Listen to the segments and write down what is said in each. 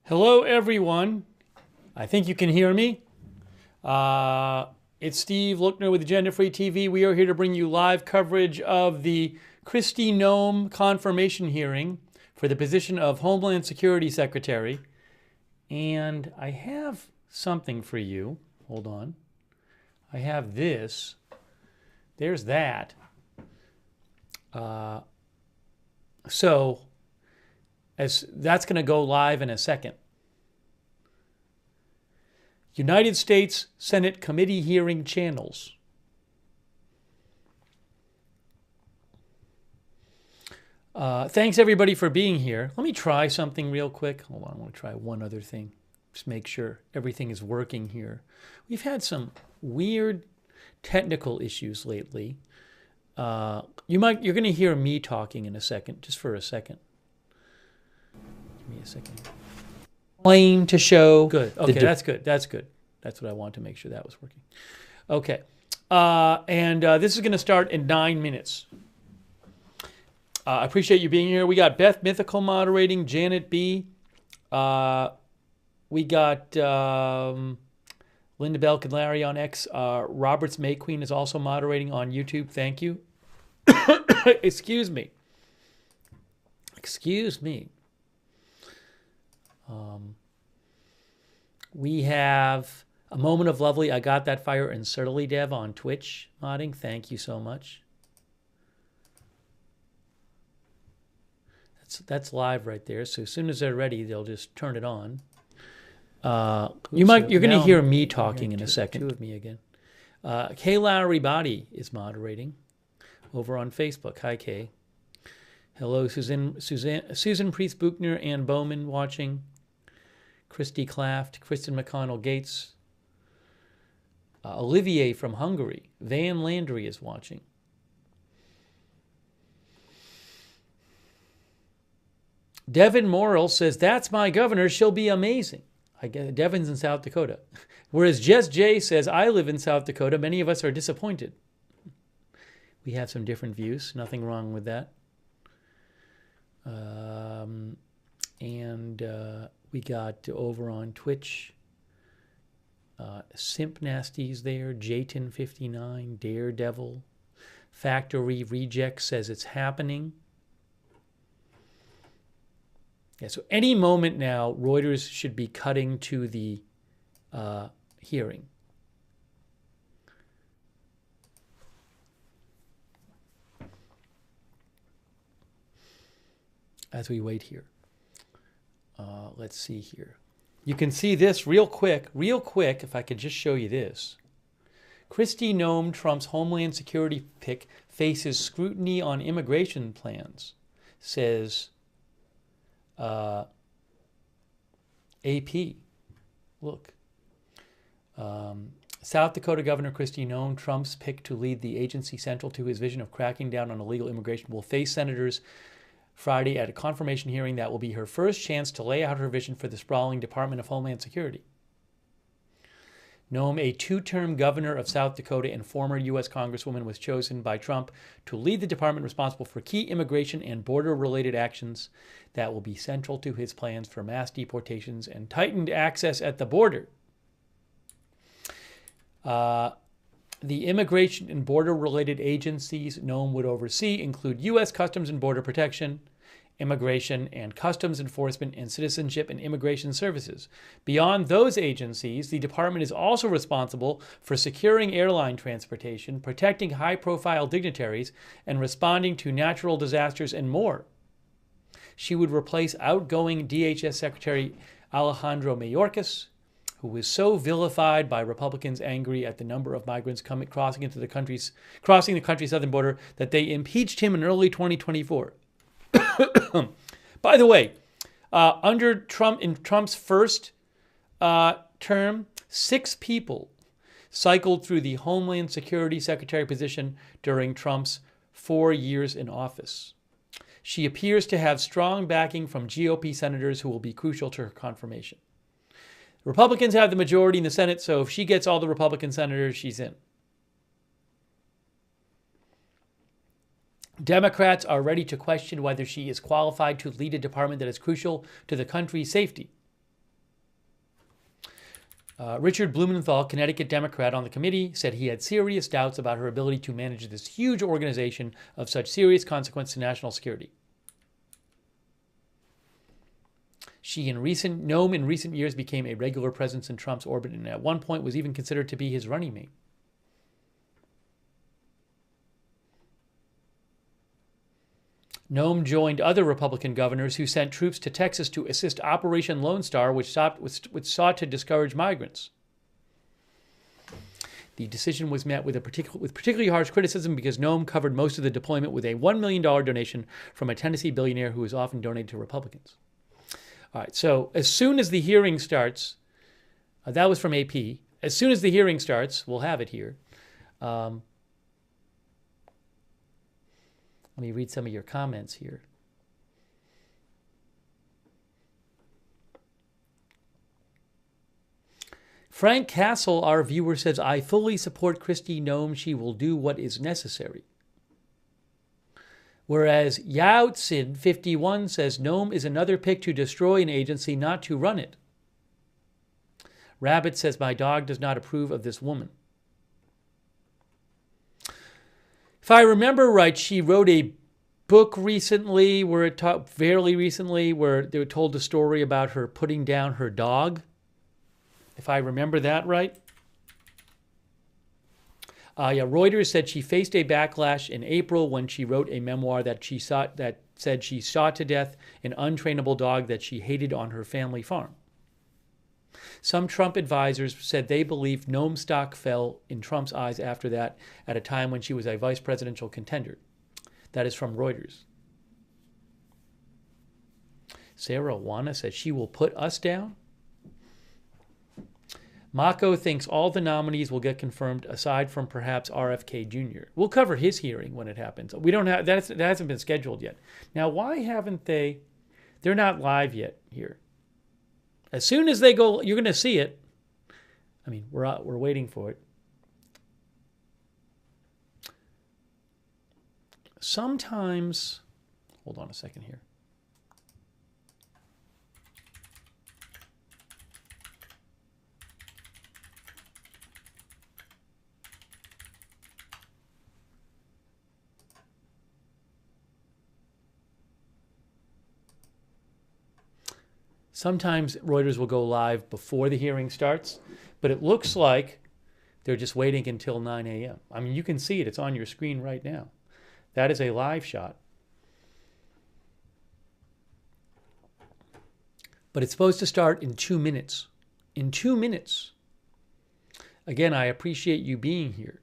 Hello, everyone. I think you can hear me. It's Steve Lookner with Agenda Free TV. We are here to bring you live coverage of the Kristi Noem confirmation hearing for the position of Homeland Security Secretary. And I have something for you. Hold on. I have this. There's that. As that's going to go live in a second. United States Senate committee hearing channels. Thanks everybody for being here. Let me try something real quick. Hold on, I want to try one other thing. Just make sure everything is working here. We've had some weird technical issues lately. You're going to hear me talking in a second, just for a second. Give me a second. Claim to show. Good. Okay, that's good. That's good. That's what I want to make sure that was working. Okay. This is going to start in 9 minutes. I appreciate you being here. We got Beth Mythical moderating, Janet B. We got Linda Bell Larry on X. Roberts May Queen is also moderating on YouTube. Thank you. Excuse me. Excuse me. We have A Moment of Lovely, I Got That Fire, and Certainly Dev on Twitch modding. Thank you so much. That's live right there. So as soon as they're ready, they'll just turn it on. You're going to hear me talking in a second. Two of me again. Kay Lowry Body is moderating over on Facebook. Hi, Kay. Hello, Susan Priest Buchner, Ann Bowman watching. Christy Claft, Kristen McConnell Gates. Olivier from Hungary. Van Landry is watching. Devin Morrill says, that's my governor. She'll be amazing. I guess Devin's in South Dakota. Whereas Jess J says, I live in South Dakota. Many of us are disappointed. We have some different views. Nothing wrong with that. We got over on Twitch, Simp Nasty's there, Jayton59, Daredevil, Factory Reject says it's happening. Yeah, so any moment now, Reuters should be cutting to the hearing. As we wait here. Let's see here. You can see this real quick, if I could just show you this. Kristi Noem, Trump's Homeland Security pick, faces scrutiny on immigration plans, says AP. Look. South Dakota Governor Kristi Noem, Trump's pick to lead the agency central to his vision of cracking down on illegal immigration, will face senators Friday at a confirmation hearing that will be her first chance to lay out her vision for the sprawling Department of Homeland Security. Noem, a two-term governor of South Dakota and former U.S. Congresswoman, was chosen by Trump to lead the department responsible for key immigration and border-related actions that will be central to his plans for mass deportations and tightened access at the border. The immigration and border-related agencies Noem would oversee include U.S. Customs and Border Protection, Immigration and Customs Enforcement, and Citizenship and Immigration Services. Beyond those agencies, the department is also responsible for securing airline transportation, protecting high-profile dignitaries, and responding to natural disasters and more. She would replace outgoing DHS Secretary Alejandro Mayorkas, who was so vilified by Republicans angry at the number of migrants crossing the country's southern border that they impeached him in early 2024. By the way, under Trump, in Trump's first term, 6 people cycled through the Homeland Security Secretary position during Trump's 4 years in office. She appears to have strong backing from GOP senators who will be crucial to her confirmation. Republicans have the majority in the Senate, so if she gets all the Republican senators, she's in. Democrats are ready to question whether she is qualified to lead a department that is crucial to the country's safety. Richard Blumenthal, Connecticut Democrat on the committee, said he had serious doubts about her ability to manage this huge organization of such serious consequence to national security. Noem in recent years became a regular presence in Trump's orbit and at one point was even considered to be his running mate. Noem joined other Republican governors who sent troops to Texas to assist Operation Lone Star, which sought to discourage migrants. The decision was met with particularly harsh criticism because Noem covered most of the deployment with a $1 million donation from a Tennessee billionaire who has often donated to Republicans. All right, so as soon as the hearing starts, that was from AP. As soon as the hearing starts, we'll have it here. Let me read some of your comments here. Frank Castle, our viewer, says, I fully support Kristi Noem. She will do what is necessary. Whereas Yautsin 51 says Noem is another pick to destroy an agency, not to run it. Rabbit says, my dog does not approve of this woman. If I remember right, she wrote a book recently, fairly recently, where they told a story about her putting down her dog. If I remember that right. Reuters said she faced a backlash in April when she wrote a memoir that said she shot to death an untrainable dog that she hated on her family farm. Some Trump advisors said they believed Noem's stock fell in Trump's eyes after that at a time when she was a vice presidential contender. That is from Reuters. Sarah Wana says she will put us down. Mako thinks all the nominees will get confirmed aside from perhaps RFK Jr. We'll cover his hearing when it happens. We don't have that hasn't been scheduled yet. Now, why haven't they? They're not live yet here. As soon as they go, you're going to see it. I mean, we're waiting for it. Sometimes, hold on a second here. Sometimes Reuters will go live before the hearing starts, but it looks like they're just waiting until 9 a.m. I mean, you can see it. It's on your screen right now. That is a live shot. But it's supposed to start in 2 minutes. In 2 minutes. Again, I appreciate you being here.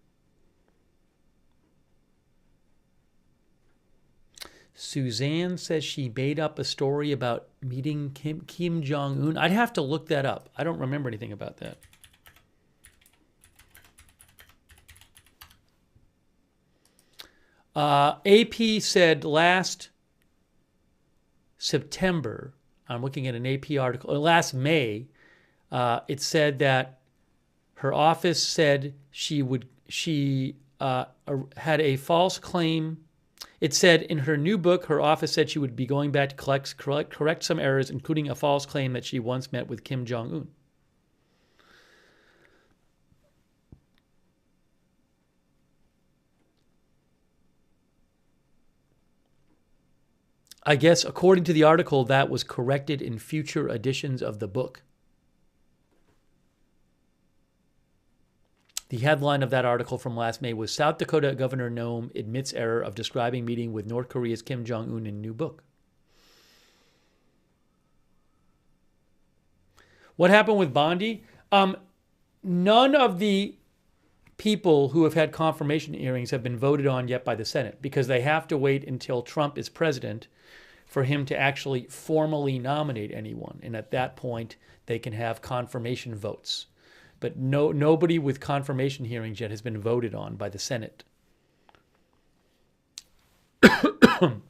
Suzanne says she made up a story about meeting Kim Jong-un. I'd have to look that up. I don't remember anything about that. AP said last September, I'm looking at an AP article, last May, it said that her office said she had a false claim. It said in her new book, her office said she would be going back to correct some errors, including a false claim that she once met with Kim Jong-un. I guess, according to the article, that was corrected in future editions of the book. The headline of that article from last May was South Dakota Governor Noem admits error of describing meeting with North Korea's Kim Jong-un in new book. What happened with Bondi? None of the people who have had confirmation hearings have been voted on yet by the Senate because they have to wait until Trump is president for him to actually formally nominate anyone. And at that point, they can have confirmation votes. But nobody with confirmation hearings yet has been voted on by the Senate. All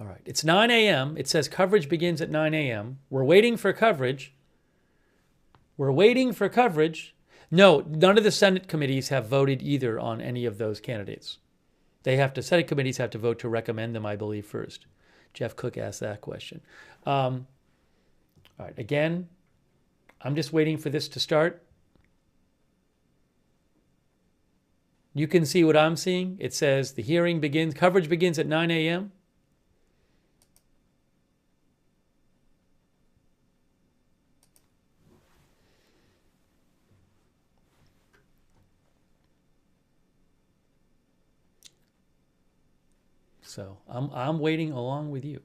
right, it's 9 a.m. It says coverage begins at 9 a.m. We're waiting for coverage. We're waiting for coverage. No, none of the Senate committees have voted either on any of those candidates. Senate committees have to vote to recommend them, I believe, first. Jeff Cook asked that question. All right, again, I'm just waiting for this to start. You can see what I'm seeing. It says the hearing begins, coverage begins at 9 a.m. So I'm waiting along with you.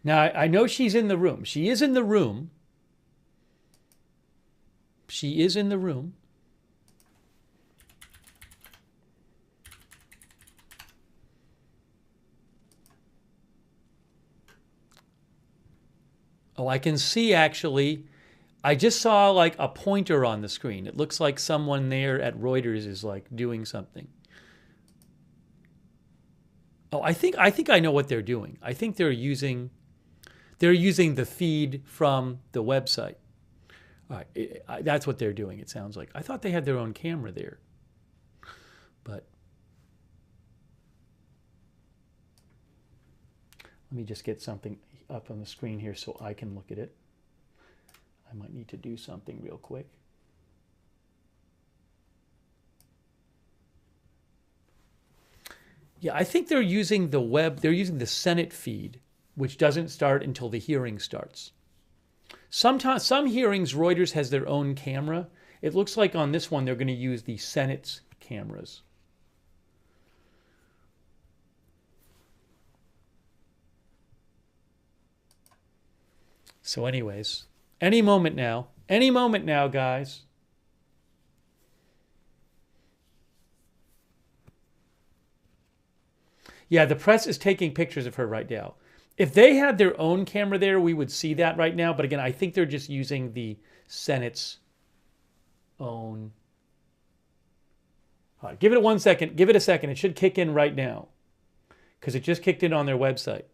Now, I know she's in the room. She is in the room. She is in the room. Oh, I can see actually. I just saw like a pointer on the screen. It looks like someone there at Reuters is like doing something. Oh, I think I know what they're doing. I think they're using the feed from the website. All right, that's what they're doing, it sounds like. I thought they had their own camera there. But let me just get something up on the screen here so I can look at it. I might need to do something real quick. Yeah, I think they're using the web, they're using the Senate feed, which doesn't start until the hearing starts. Sometimes, some hearings, Reuters has their own camera. It looks like on this one, they're going to use the Senate's cameras. So anyways, any moment now, guys. Yeah, the press is taking pictures of her right now. If they had their own camera there, we would see that right now. But again, I think they're just using the Senate's own. All right, give it 1 second. Give it a second. It should kick in right now because it just kicked in on their website.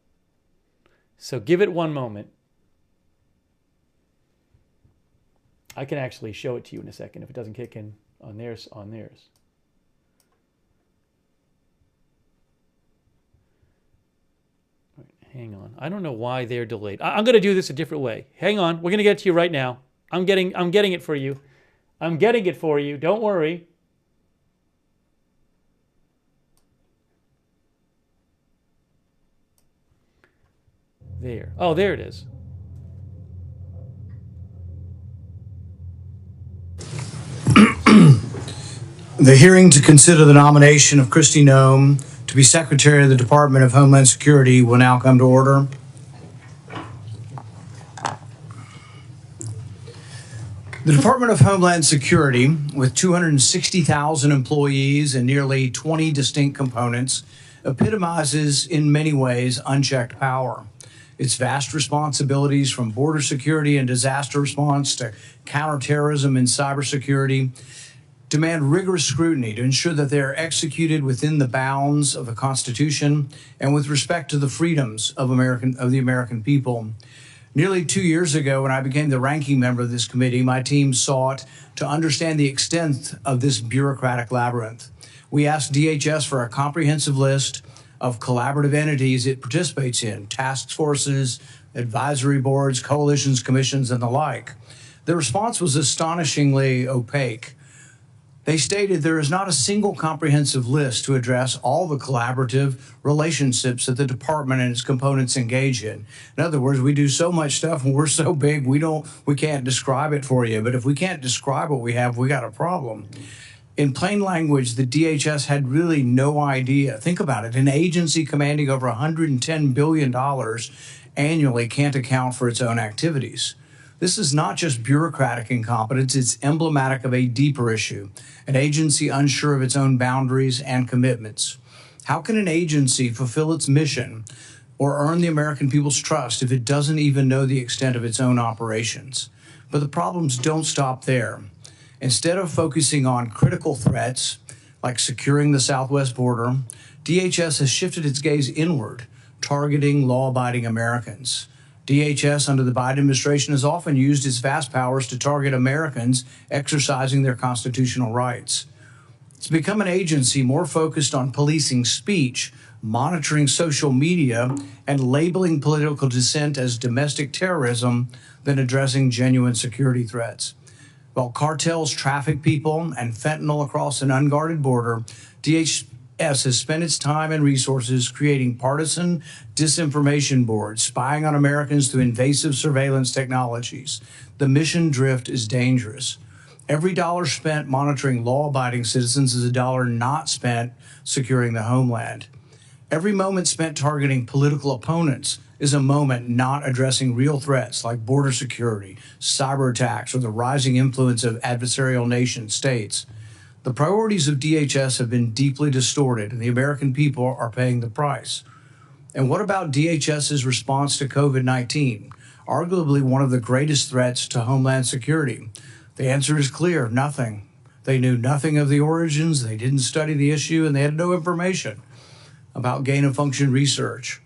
So give it one moment. I can actually show it to you in a second if it doesn't kick in on theirs. Right, hang on. I don't know why they're delayed. I'm going to do this a different way. Hang on. We're going to get to you right now. I'm getting it for you. I'm getting it for you. Don't worry. There. Oh, there it is. The hearing to consider the nomination of Kristi Noem to be Secretary of the Department of Homeland Security will now come to order. The Department of Homeland Security, with 260,000 employees and nearly 20 distinct components, epitomizes in many ways unchecked power. Its vast responsibilities from border security and disaster response to counterterrorism and cybersecurity demand rigorous scrutiny to ensure that they are executed within the bounds of the Constitution and with respect to the freedoms of the American people. Nearly 2 years ago, when I became the ranking member of this committee, my team sought to understand the extent of this bureaucratic labyrinth. We asked DHS for a comprehensive list of collaborative entities it participates in, task forces, advisory boards, coalitions, commissions, and the like. The response was astonishingly opaque. They stated there is not a single comprehensive list to address all the collaborative relationships that the department and its components engage in. In other words, we do so much stuff and we're so big we can't describe it for you. But if we can't describe what we have, we got a problem. In plain language, the DHS had really no idea. Think about it. An agency commanding over $110 billion annually can't account for its own activities. This is not just bureaucratic incompetence, it's emblematic of a deeper issue, an agency unsure of its own boundaries and commitments. How can an agency fulfill its mission or earn the American people's trust if it doesn't even know the extent of its own operations? But the problems don't stop there. Instead of focusing on critical threats, like securing the southwest border, DHS has shifted its gaze inward, targeting law-abiding Americans. DHS under the Biden administration has often used its vast powers to target Americans exercising their constitutional rights. It's become an agency more focused on policing speech, monitoring social media, and labeling political dissent as domestic terrorism than addressing genuine security threats. While cartels traffic people and fentanyl across an unguarded border, DHS has spent its time and resources creating partisan disinformation boards, spying on Americans through invasive surveillance technologies. The mission drift is dangerous. Every dollar spent monitoring law-abiding citizens is a dollar not spent securing the homeland. Every moment spent targeting political opponents is a moment not addressing real threats like border security, cyber attacks, or the rising influence of adversarial nation states. The priorities of DHS have been deeply distorted, and the American people are paying the price. And what about DHS's response to COVID-19, arguably one of the greatest threats to Homeland Security? The answer is clear: nothing. They knew nothing of the origins, they didn't study the issue, and they had no information about gain-of-function research.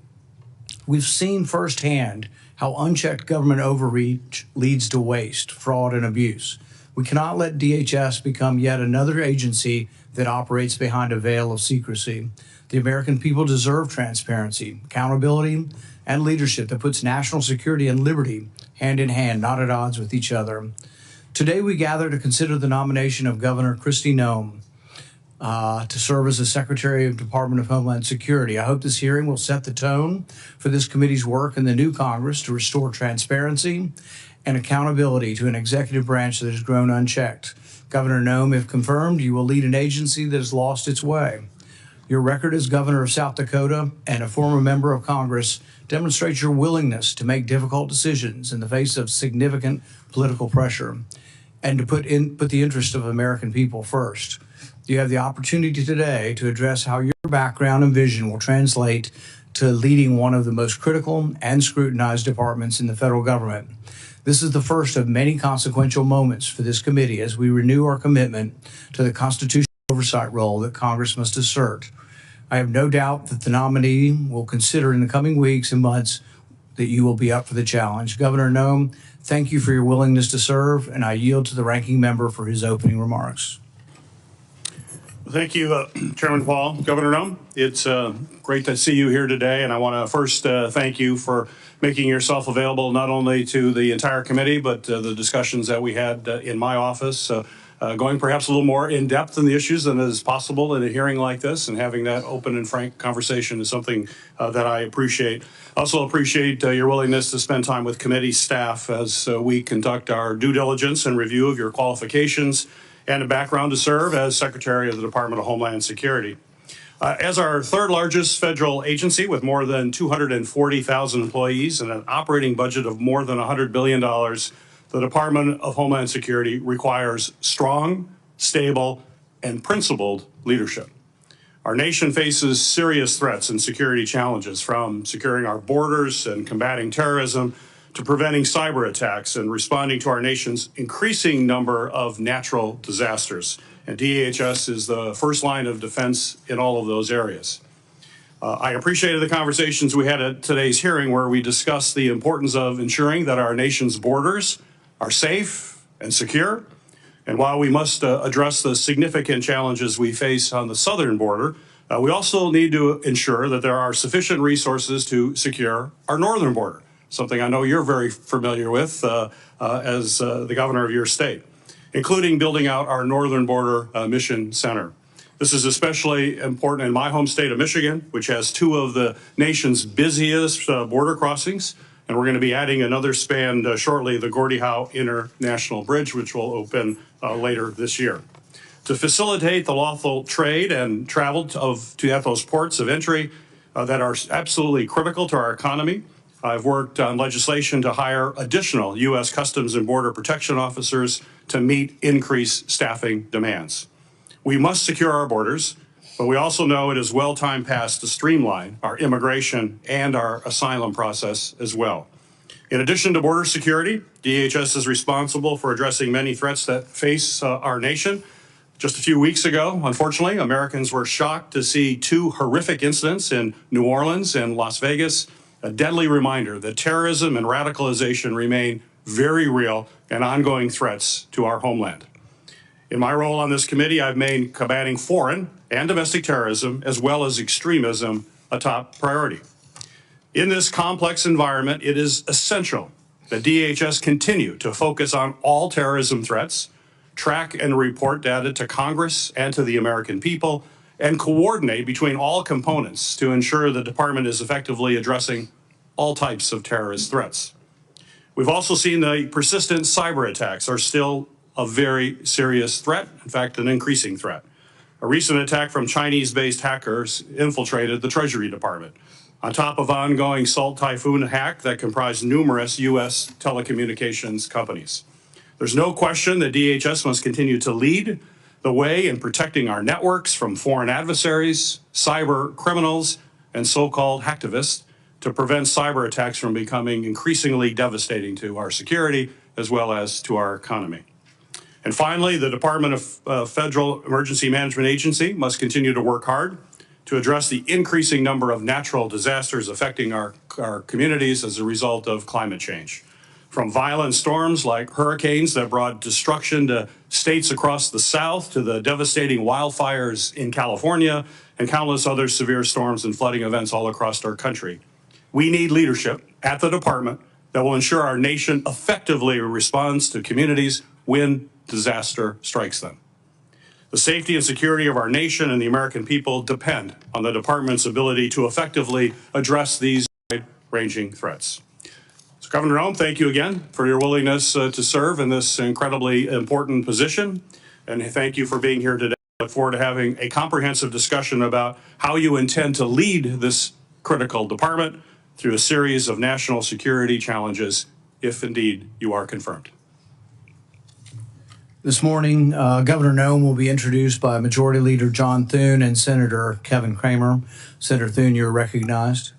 We've seen firsthand how unchecked government overreach leads to waste, fraud, and abuse. We cannot let DHS become yet another agency that operates behind a veil of secrecy. The American people deserve transparency, accountability, and leadership that puts national security and liberty hand in hand, not at odds with each other. Today, we gather to consider the nomination of Governor Kristi Noem to serve as the Secretary of Department of Homeland Security. I hope this hearing will set the tone for this committee's work in the new Congress to restore transparency and accountability to an executive branch that has grown unchecked. Governor Noem, if confirmed, you will lead an agency that has lost its way. Your record as governor of South Dakota and a former member of Congress demonstrates your willingness to make difficult decisions in the face of significant political pressure and to put the interest of American people first. You have the opportunity today to address how your background and vision will translate to leading one of the most critical and scrutinized departments in the federal government. This is the first of many consequential moments for this committee as we renew our commitment to the constitutional oversight role that Congress must assert. I have no doubt that the nominee will consider in the coming weeks and months that you will be up for the challenge. Governor Noem, thank you for your willingness to serve, and I yield to the ranking member for his opening remarks. Thank you, Chairman Paul. Governor Noem, it's great to see you here today, and I want to first thank you for making yourself available not only to the entire committee, but the discussions that we had in my office, going perhaps a little more in depth in the issues than is possible in a hearing like this, and having that open and frank conversation is something that I appreciate. Also appreciate your willingness to spend time with committee staff as we conduct our due diligence and review of your qualifications and a background to serve as Secretary of the Department of Homeland Security. As our third largest federal agency with more than 240,000 employees and an operating budget of more than $100 billion, the Department of Homeland Security requires strong, stable, and principled leadership. Our nation faces serious threats and security challenges, from securing our borders and combating terrorism to preventing cyber attacks and responding to our nation's increasing number of natural disasters. And DHS is the first line of defense in all of those areas. I appreciated the conversations we had at today's hearing, where we discussed the importance of ensuring that our nation's borders are safe and secure. And while we must address the significant challenges we face on the southern border, we also need to ensure that there are sufficient resources to secure our northern border, something I know you're very familiar with as the governor of your state, including building out our Northern Border Mission Center. This is especially important in my home state of Michigan, which has two of the nation's busiest border crossings. And we're going to be adding another span shortly, the Gordie Howe International Bridge, which will open later this year. To facilitate the lawful trade and travel at those ports of entry that are absolutely critical to our economy, I've worked on legislation to hire additional U.S. Customs and Border Protection officers to meet increased staffing demands. We must secure our borders, but we also know it is well time past to streamline our immigration and our asylum process as well. In addition to border security, DHS is responsible for addressing many threats that face our nation. Just a few weeks ago, unfortunately, Americans were shocked to see two horrific incidents in New Orleans and Las Vegas a deadly reminder that terrorism and radicalization remain very real and ongoing threats to our homeland. In my role on this committee, I've made combating foreign and domestic terrorism, as well as extremism, a top priority. In this complex environment, it is essential that DHS continue to focus on all terrorism threats, track and report data to Congress and to the American people, and coordinate between all components to ensure the department is effectively addressing all types of terrorist threats. We've also seen the persistent cyber attacks are still a very serious threat, in fact, an increasing threat. A recent attack from Chinese-based hackers infiltrated the Treasury Department, on top of ongoing Salt Typhoon hack that comprised numerous U.S. telecommunications companies. There's no question that DHS must continue to lead the way in protecting our networks from foreign adversaries, cyber criminals, and so-called hacktivists to prevent cyber attacks from becoming increasingly devastating to our security as well as to our economy. And finally, the Department of Federal Emergency Management Agency must continue to work hard to address the increasing number of natural disasters affecting our communities as a result of climate change. From violent storms like hurricanes that brought destruction to states across the South, to the devastating wildfires in California, and countless other severe storms and flooding events all across our country. We need leadership at the department that will ensure our nation effectively responds to communities when disaster strikes them. The safety and security of our nation and the American people depend on the department's ability to effectively address these wide-ranging threats. So, Governor Noem, thank you again for your willingness to serve in this incredibly important position, and thank you for being here today. I look forward to having a comprehensive discussion about how you intend to lead this critical department through a series of national security challenges, if indeed you are confirmed. This morning, Governor Noem will be introduced by Majority Leader John Thune and Senator Kevin Cramer. Senator Thune, you're recognized.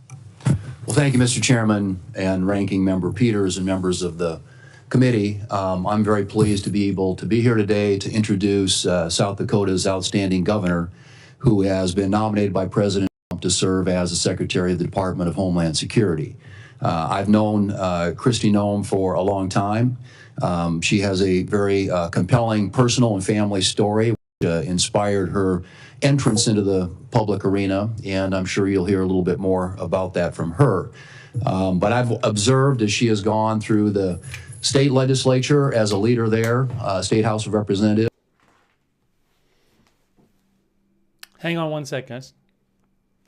Well, thank you, Mr. Chairman and Ranking Member Peters and members of the committee. I'm very pleased to be able to be here today to introduce South Dakota's outstanding governor, who has been nominated by President Trump to serve as the Secretary of the Department of Homeland Security. I've known Kristi Noem for a long time. She has a very compelling personal and family story, which inspired her entrance into the public arena, and I'm sure you'll hear a little bit more about that from her. But I've observed as she has gone through the state legislature as a leader there, State House of Representatives. Hang on one second, guys.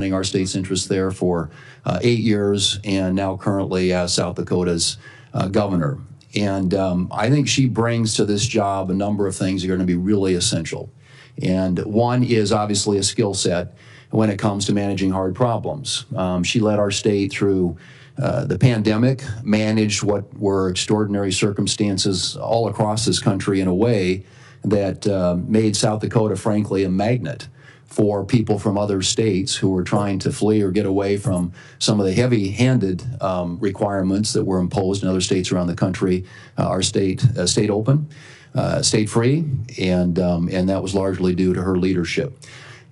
Our state's interests there for 8 years, and now currently as South Dakota's governor. And I think she brings to this job a number of things that are going to be really essential. And one is obviously a skill set when it comes to managing hard problems. She led our state through the pandemic, managed what were extraordinary circumstances all across this country in a way that made South Dakota, frankly, a magnet for people from other states who were trying to flee or get away from some of the heavy-handed requirements that were imposed in other states around the country. Our state stayed open, stayed free, and that was largely due to her leadership.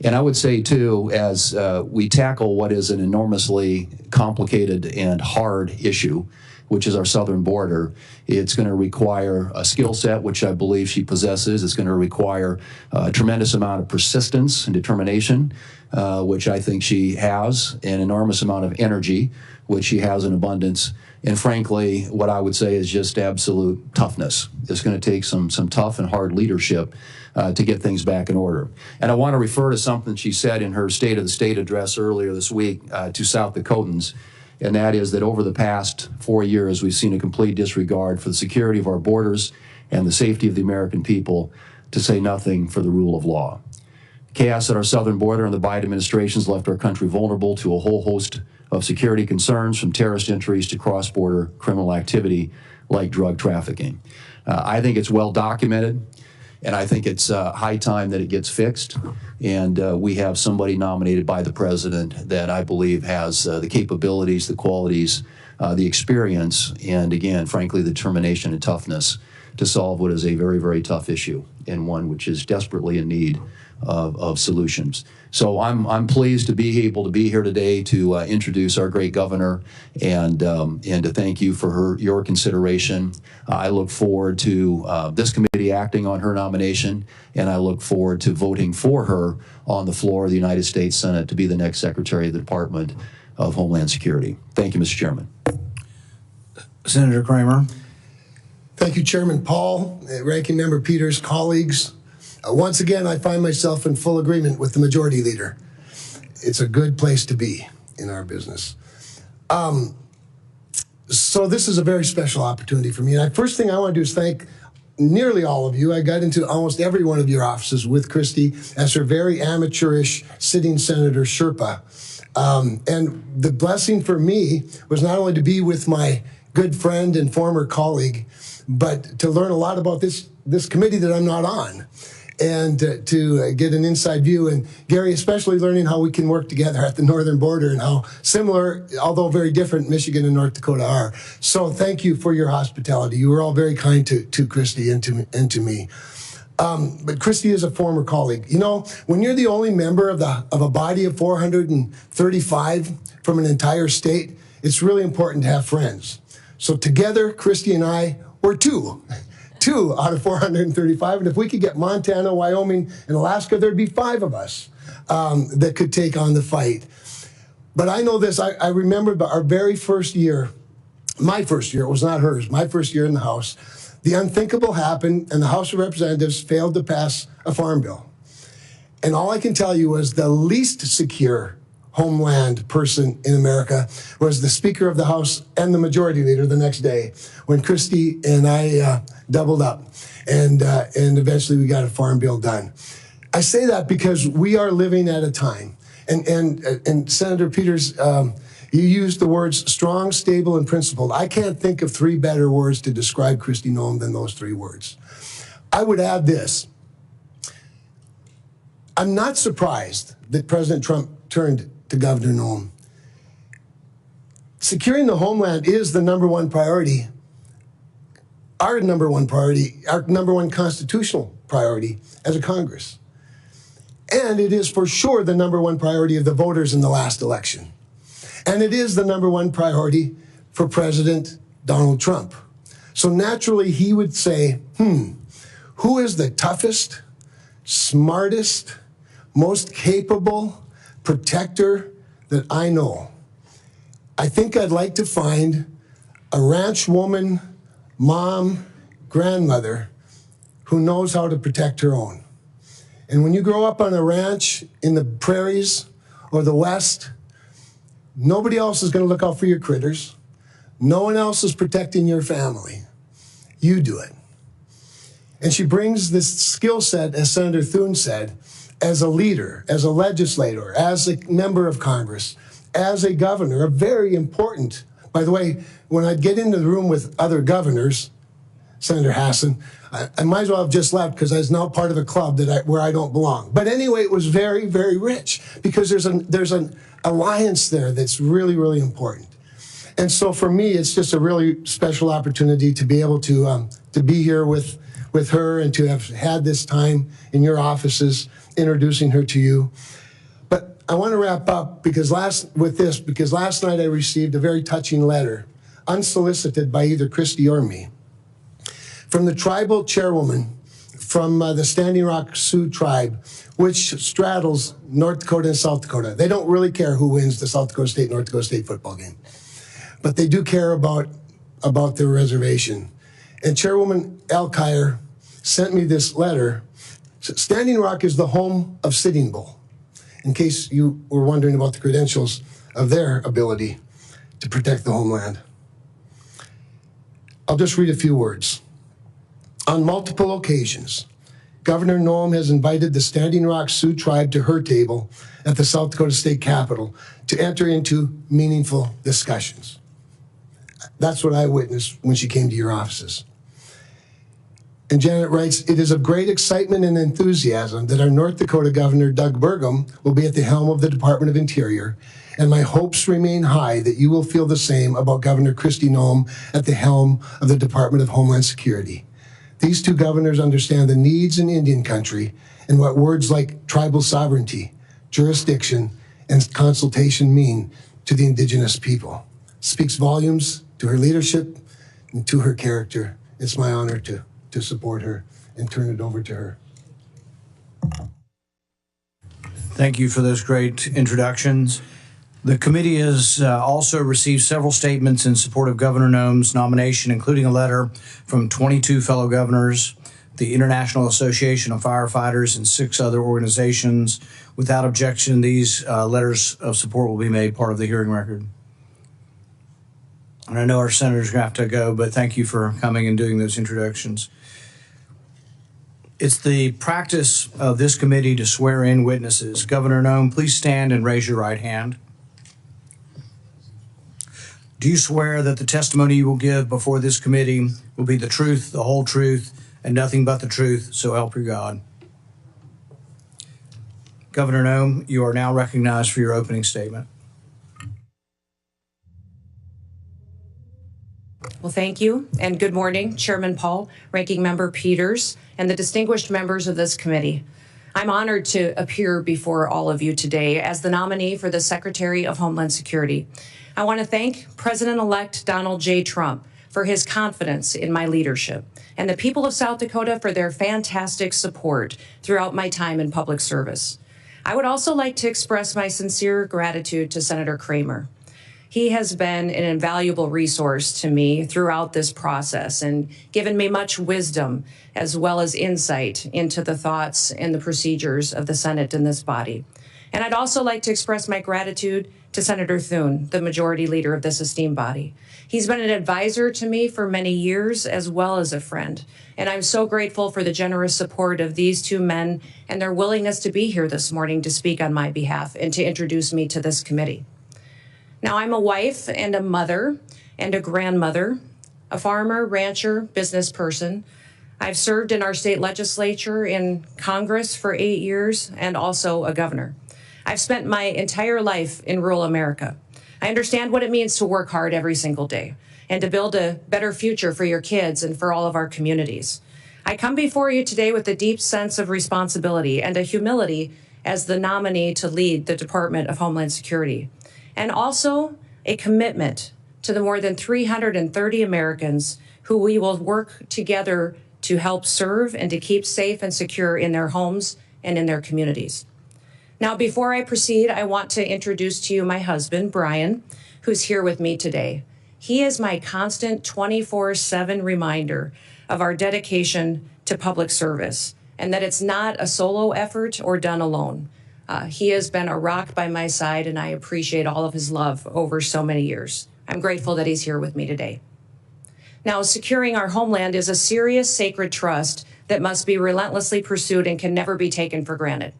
And I would say, too, as we tackle what is an enormously complicated and hard issue, which is our southern border, it's going to require a skill set, which I believe she possesses. It's going to require a tremendous amount of persistence and determination, which I think she has, an enormous amount of energy, which she has in abundance, and frankly, what I would say is just absolute toughness. It's going to take some tough and hard leadership to get things back in order. And I want to refer to something she said in her State of the State address earlier this week to South Dakotans, and that is that over the past 4 years, we've seen a complete disregard for the security of our borders and the safety of the American people, to say nothing for the rule of law. Chaos at our southern border and the Biden administration has left our country vulnerable to a whole host of security concerns, from terrorist entries to cross-border criminal activity like drug trafficking. I think it's well documented, and I think it's high time that it gets fixed. And we have somebody nominated by the president that I believe has the capabilities, the qualities the experience, and again, frankly, the determination and toughness to solve what is a very, very tough issue, and one which is desperately in need of solutions. So I'm pleased to be able to be here today to introduce our great governor and to thank you for your consideration. I look forward to this committee acting on her nomination, and I look forward to voting for her on the floor of the United States Senate to be the next Secretary of the Department of Homeland Security. Thank you, Mr. Chairman. Senator Kramer. Thank you, Chairman Paul, Ranking Member Peters, colleagues. Once again, I find myself in full agreement with the Majority Leader. It's a good place to be in our business. So this is a very special opportunity for me. And first thing I want to do is thank nearly all of you. I got into almost every one of your offices with Kristi as her very amateurish sitting Senator Sherpa. And the blessing for me was not only to be with my good friend and former colleague, but to learn a lot about this committee that I'm not on, and to get an inside view. And Gary, especially learning how we can work together at the northern border and how similar, although very different, Michigan and North Dakota are. So thank you for your hospitality. You were all very kind to Kristi and to me. But Kristi is a former colleague. You know, when you're the only member of a body of 435 from an entire state, it's really important to have friends. So together, Kristi and I were two out of 435. And if we could get Montana, Wyoming, and Alaska, there'd be 5 of us that could take on the fight. But I know this, I remember our very first year, my first year, it was not hers, my first year in the House, the unthinkable happened and the House of Representatives failed to pass a farm bill. And all I can tell you was the least secure homeland person in America was the Speaker of the House and the Majority Leader the next day when Kristi and I doubled up, and eventually we got a farm bill done. I say that because we are living at a time, and Senator Peters, you used the words strong, stable, and principled. I can't think of 3 better words to describe Kristi Noem than those 3 words. I would add this. I'm not surprised that President Trump turned to Governor Noem. Securing the homeland is the #1 priority, our #1 priority, our #1 constitutional priority as a Congress. And it is for sure the #1 priority of the voters in the last election. And it is the #1 priority for President Donald Trump. So naturally he would say, who is the toughest, smartest, most capable protector that I know? I think I'd like to find a ranch woman, mom, grandmother who knows how to protect her own. And when you grow up on a ranch in the prairies or the West, nobody else is going to look out for your critters. No one else is protecting your family. You do it. And she brings this skill set, as Senator Thune said, as a leader, as a legislator, as a member of Congress, as a governor, a very important. By the way, when I'd get into the room with other governors, Senator Hassan, I might as well have just left because I was now part of a club where I don't belong. But anyway, it was very, very rich because there's an alliance there that's really, really important. And so for me, it's just a really special opportunity to be able to be here with her and to have had this time in your offices introducing her to you. But I want to wrap up because last night I received a very touching letter, unsolicited by either Kristi or me, from the tribal chairwoman from the Standing Rock Sioux tribe, which straddles North Dakota and South Dakota. They don't really care who wins the South Dakota State, North Dakota State football game, but they do care about their reservation. And Chairwoman Alkire sent me this letter. Standing Rock is the home of Sitting Bull, in case you were wondering about the credentials of their ability to protect the homeland. I'll just read a few words. On multiple occasions, Governor Noem has invited the Standing Rock Sioux tribe to her table at the South Dakota State Capitol to enter into meaningful discussions. That's what I witnessed when she came to your offices. And Janet writes, it is of great excitement and enthusiasm that our North Dakota Governor, Doug Burgum, will be at the helm of the Department of Interior and my hopes remain high that you will feel the same about Governor Kristi Noem at the helm of the Department of Homeland Security. These two governors understand the needs in Indian country and what words like tribal sovereignty, jurisdiction, and consultation mean to the Indigenous people. Speaks volumes to her leadership and to her character. It's my honor to support her and turn it over to her. Thank you for those great introductions. The committee has also received several statements in support of Governor Noem's nomination, including a letter from 22 fellow governors, the International Association of Firefighters, and 6 other organizations. Without objection, these letters of support will be made part of the hearing record. And I know our senators are going to have to go, but thank you for coming and doing those introductions. It's the practice of this committee to swear in witnesses. Governor Noem, please stand and raise your right hand. Do you swear that the testimony you will give before this committee will be the truth, the whole truth, and nothing but the truth, so help you God? Governor Noem, you are now recognized for your opening statement. Well, thank you, and good morning, Chairman Paul, Ranking Member Peters, and the distinguished members of this committee. I'm honored to appear before all of you today as the nominee for the Secretary of Homeland Security. I want to thank President-elect Donald J. Trump for his confidence in my leadership, and the people of South Dakota for their fantastic support throughout my time in public service. I would also like to express my sincere gratitude to Senator Kramer. He has been an invaluable resource to me throughout this process and given me much wisdom as well as insight into the thoughts and the procedures of the Senate and this body. And I'd also like to express my gratitude to Senator Thune, the majority leader of this esteemed body. He's been an advisor to me for many years as well as a friend. And I'm so grateful for the generous support of these two men and their willingness to be here this morning to speak on my behalf and to introduce me to this committee. Now, I'm a wife and a mother and a grandmother, a farmer, rancher, business person. I've served in our state legislature, in Congress for 8 years, and also a governor. I've spent my entire life in rural America. I understand what it means to work hard every single day and to build a better future for your kids and for all of our communities. I come before you today with a deep sense of responsibility and a humility as the nominee to lead the Department of Homeland Security, and also a commitment to the more than 330 Americans who we will work together to help serve and to keep safe and secure in their homes and in their communities. Now, before I proceed, I want to introduce to you my husband, Brian, who's here with me today. He is my constant 24/7 reminder of our dedication to public service and that it's not a solo effort or done alone. He has been a rock by my side, and I appreciate all of his love over so many years. I'm grateful that he's here with me today. Now, securing our homeland is a serious, sacred trust that must be relentlessly pursued and can never be taken for granted.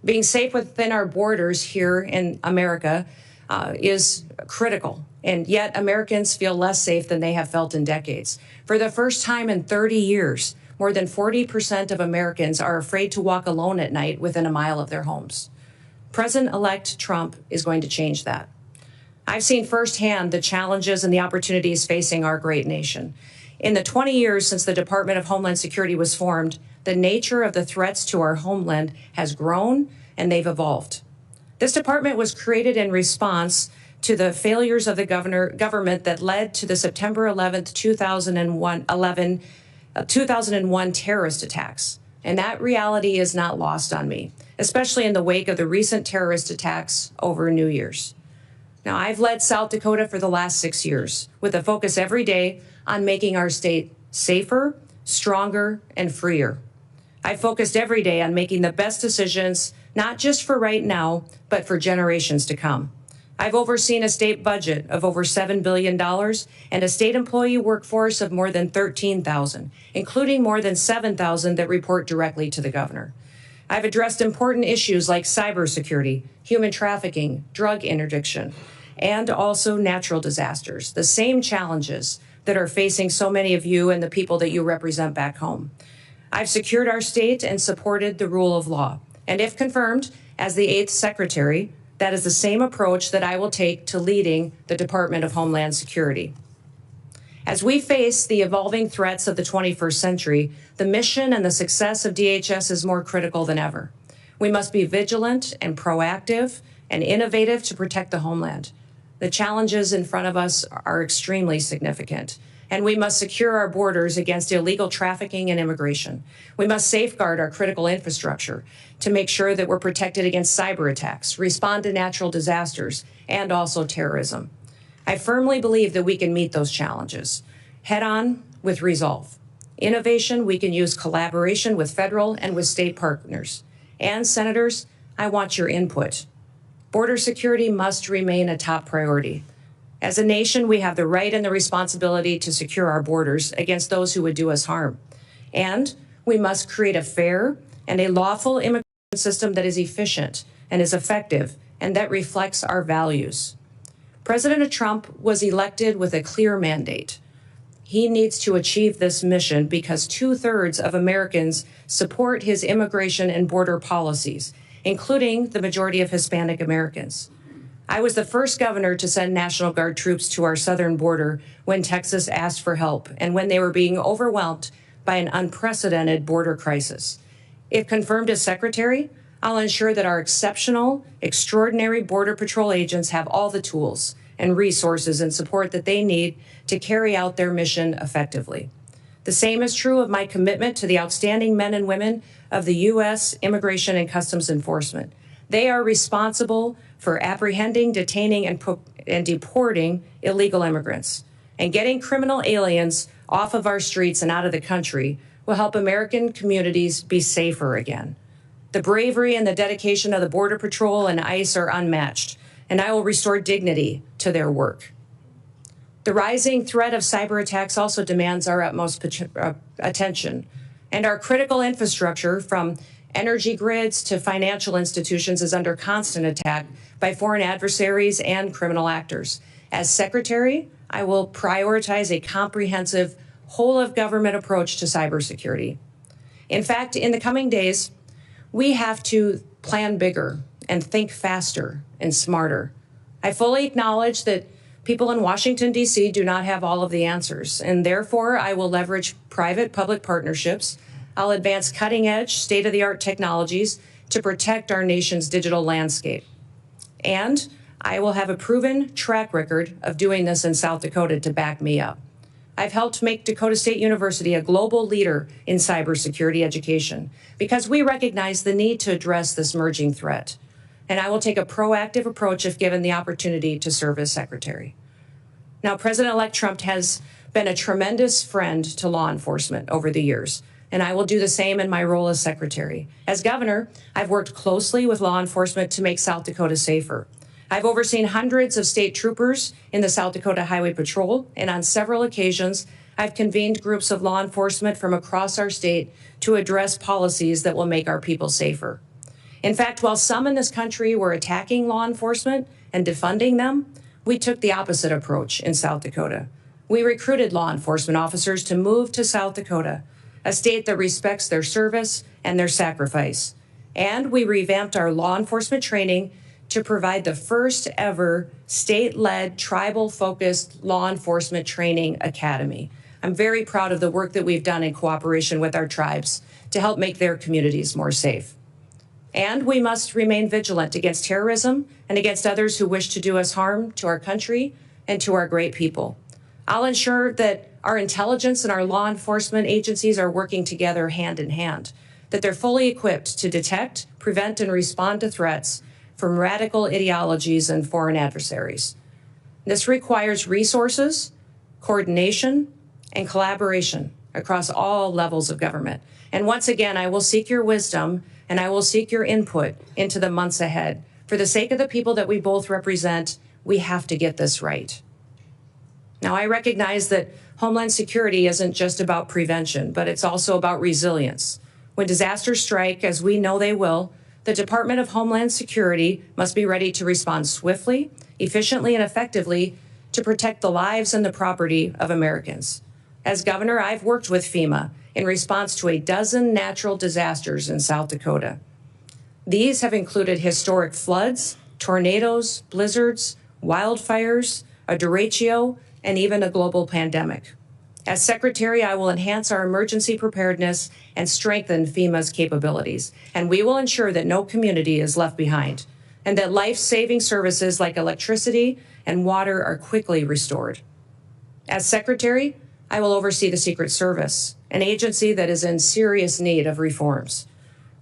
Being safe within our borders here in America is critical, and yet Americans feel less safe than they have felt in decades. For the first time in 30 years, more than 40% of Americans are afraid to walk alone at night within a mile of their homes. President-elect Trump is going to change that. I've seen firsthand the challenges and the opportunities facing our great nation. In the 20 years since the Department of Homeland Security was formed, the nature of the threats to our homeland has grown and they've evolved. This department was created in response to the failures of the government that led to the September 11th, 2001 terrorist attacks. And that reality is not lost on me, especially in the wake of the recent terrorist attacks over New Year's. Now, I've led South Dakota for the last 6 years with a focus every day on making our state safer, stronger, and freer. I've focused every day on making the best decisions, not just for right now, but for generations to come. I've overseen a state budget of over $7 billion and a state employee workforce of more than 13,000, including more than 7,000 that report directly to the governor. I've addressed important issues like cybersecurity, human trafficking, drug interdiction, and also natural disasters, the same challenges that are facing so many of you and the people that you represent back home. I've secured our state and supported the rule of law. And if confirmed as the 8th Secretary, That is the same approach that I will take to leading the Department of Homeland Security. As we face the evolving threats of the 21st century, the mission and the success of DHS is more critical than ever. We must be vigilant and proactive and innovative to protect the homeland. The challenges in front of us are extremely significant, and we must secure our borders against illegal trafficking and immigration. We must safeguard our critical infrastructure to make sure that we're protected against cyber attacks, respond to natural disasters, and also terrorism. I firmly believe that we can meet those challenges head on with resolve. Innovation, we can use collaboration with federal and with state partners. And senators, I want your input. Border security must remain a top priority. As a nation, we have the right and the responsibility to secure our borders against those who would do us harm. And we must create a fair and a lawful immigration system that is efficient and is effective and that reflects our values. President Trump was elected with a clear mandate. He needs to achieve this mission because 2/3 of Americans support his immigration and border policies, including the majority of Hispanic Americans. I was the first governor to send National Guard troops to our southern border when Texas asked for help and when they were being overwhelmed by an unprecedented border crisis. If confirmed as secretary, I'll ensure that our exceptional, extraordinary Border Patrol agents have all the tools and resources and support that they need to carry out their mission effectively. The same is true of my commitment to the outstanding men and women of the U.S. Immigration and Customs Enforcement. They are responsible for apprehending, detaining, and deporting illegal immigrants. And getting criminal aliens off of our streets and out of the country will help American communities be safer again. The bravery and the dedication of the Border Patrol and ICE are unmatched, and I will restore dignity to their work. The rising threat of cyber attacks also demands our utmost attention, and our critical infrastructure, from energy grids to financial institutions, is under constant attack by foreign adversaries and criminal actors. As Secretary, I will prioritize a comprehensive, whole-of-government approach to cybersecurity. In fact, in the coming days, we have to plan bigger and think faster and smarter. I fully acknowledge that people in Washington, D.C. do not have all of the answers, and therefore I will leverage private-public partnerships. I'll advance cutting-edge, state-of-the-art technologies to protect our nation's digital landscape. And I will have a proven track record of doing this in South Dakota to back me up. I've helped make Dakota State University a global leader in cybersecurity education because we recognize the need to address this emerging threat. And I will take a proactive approach if given the opportunity to serve as secretary. Now, President-elect Trump has been a tremendous friend to law enforcement over the years, and I will do the same in my role as secretary. As governor, I've worked closely with law enforcement to make South Dakota safer. I've overseen hundreds of state troopers in the South Dakota Highway Patrol, and on several occasions, I've convened groups of law enforcement from across our state to address policies that will make our people safer. In fact, while some in this country were attacking law enforcement and defunding them, we took the opposite approach in South Dakota. We recruited law enforcement officers to move to South Dakota, a state that respects their service and their sacrifice. And we revamped our law enforcement training to provide the first ever state-led, tribal-focused law enforcement training academy. I'm very proud of the work that we've done in cooperation with our tribes to help make their communities more safe. And we must remain vigilant against terrorism and against others who wish to do us harm to our country and to our great people. I'll ensure that our intelligence and our law enforcement agencies are working together hand in hand, that they're fully equipped to detect, prevent, and respond to threats from radical ideologies and foreign adversaries. This requires resources, coordination, and collaboration across all levels of government. And once again, I will seek your wisdom and I will seek your input into the months ahead. For the sake of the people that we both represent, we have to get this right. Now, I recognize that Homeland Security isn't just about prevention, but it's also about resilience. When disasters strike, as we know they will, the Department of Homeland Security must be ready to respond swiftly, efficiently, and effectively to protect the lives and the property of Americans. As governor, I've worked with FEMA in response to a dozen natural disasters in South Dakota. These have included historic floods, tornadoes, blizzards, wildfires, a derecho, and even a global pandemic. As Secretary, I will enhance our emergency preparedness and strengthen FEMA's capabilities, and we will ensure that no community is left behind, and that life-saving services like electricity and water are quickly restored. As Secretary, I will oversee the Secret Service, an agency that is in serious need of reforms.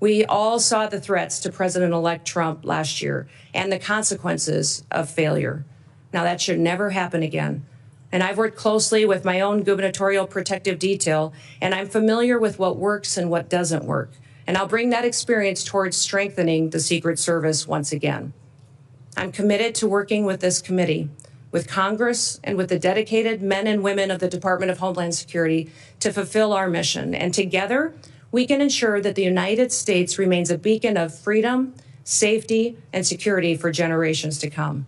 We all saw the threats to President-elect Trump last year and the consequences of failure. Now, that should never happen again. And I've worked closely with my own gubernatorial protective detail, and I'm familiar with what works and what doesn't work. And I'll bring that experience towards strengthening the Secret Service once again. I'm committed to working with this committee, with Congress, and with the dedicated men and women of the Department of Homeland Security to fulfill our mission. And together, we can ensure that the United States remains a beacon of freedom, safety, and security for generations to come.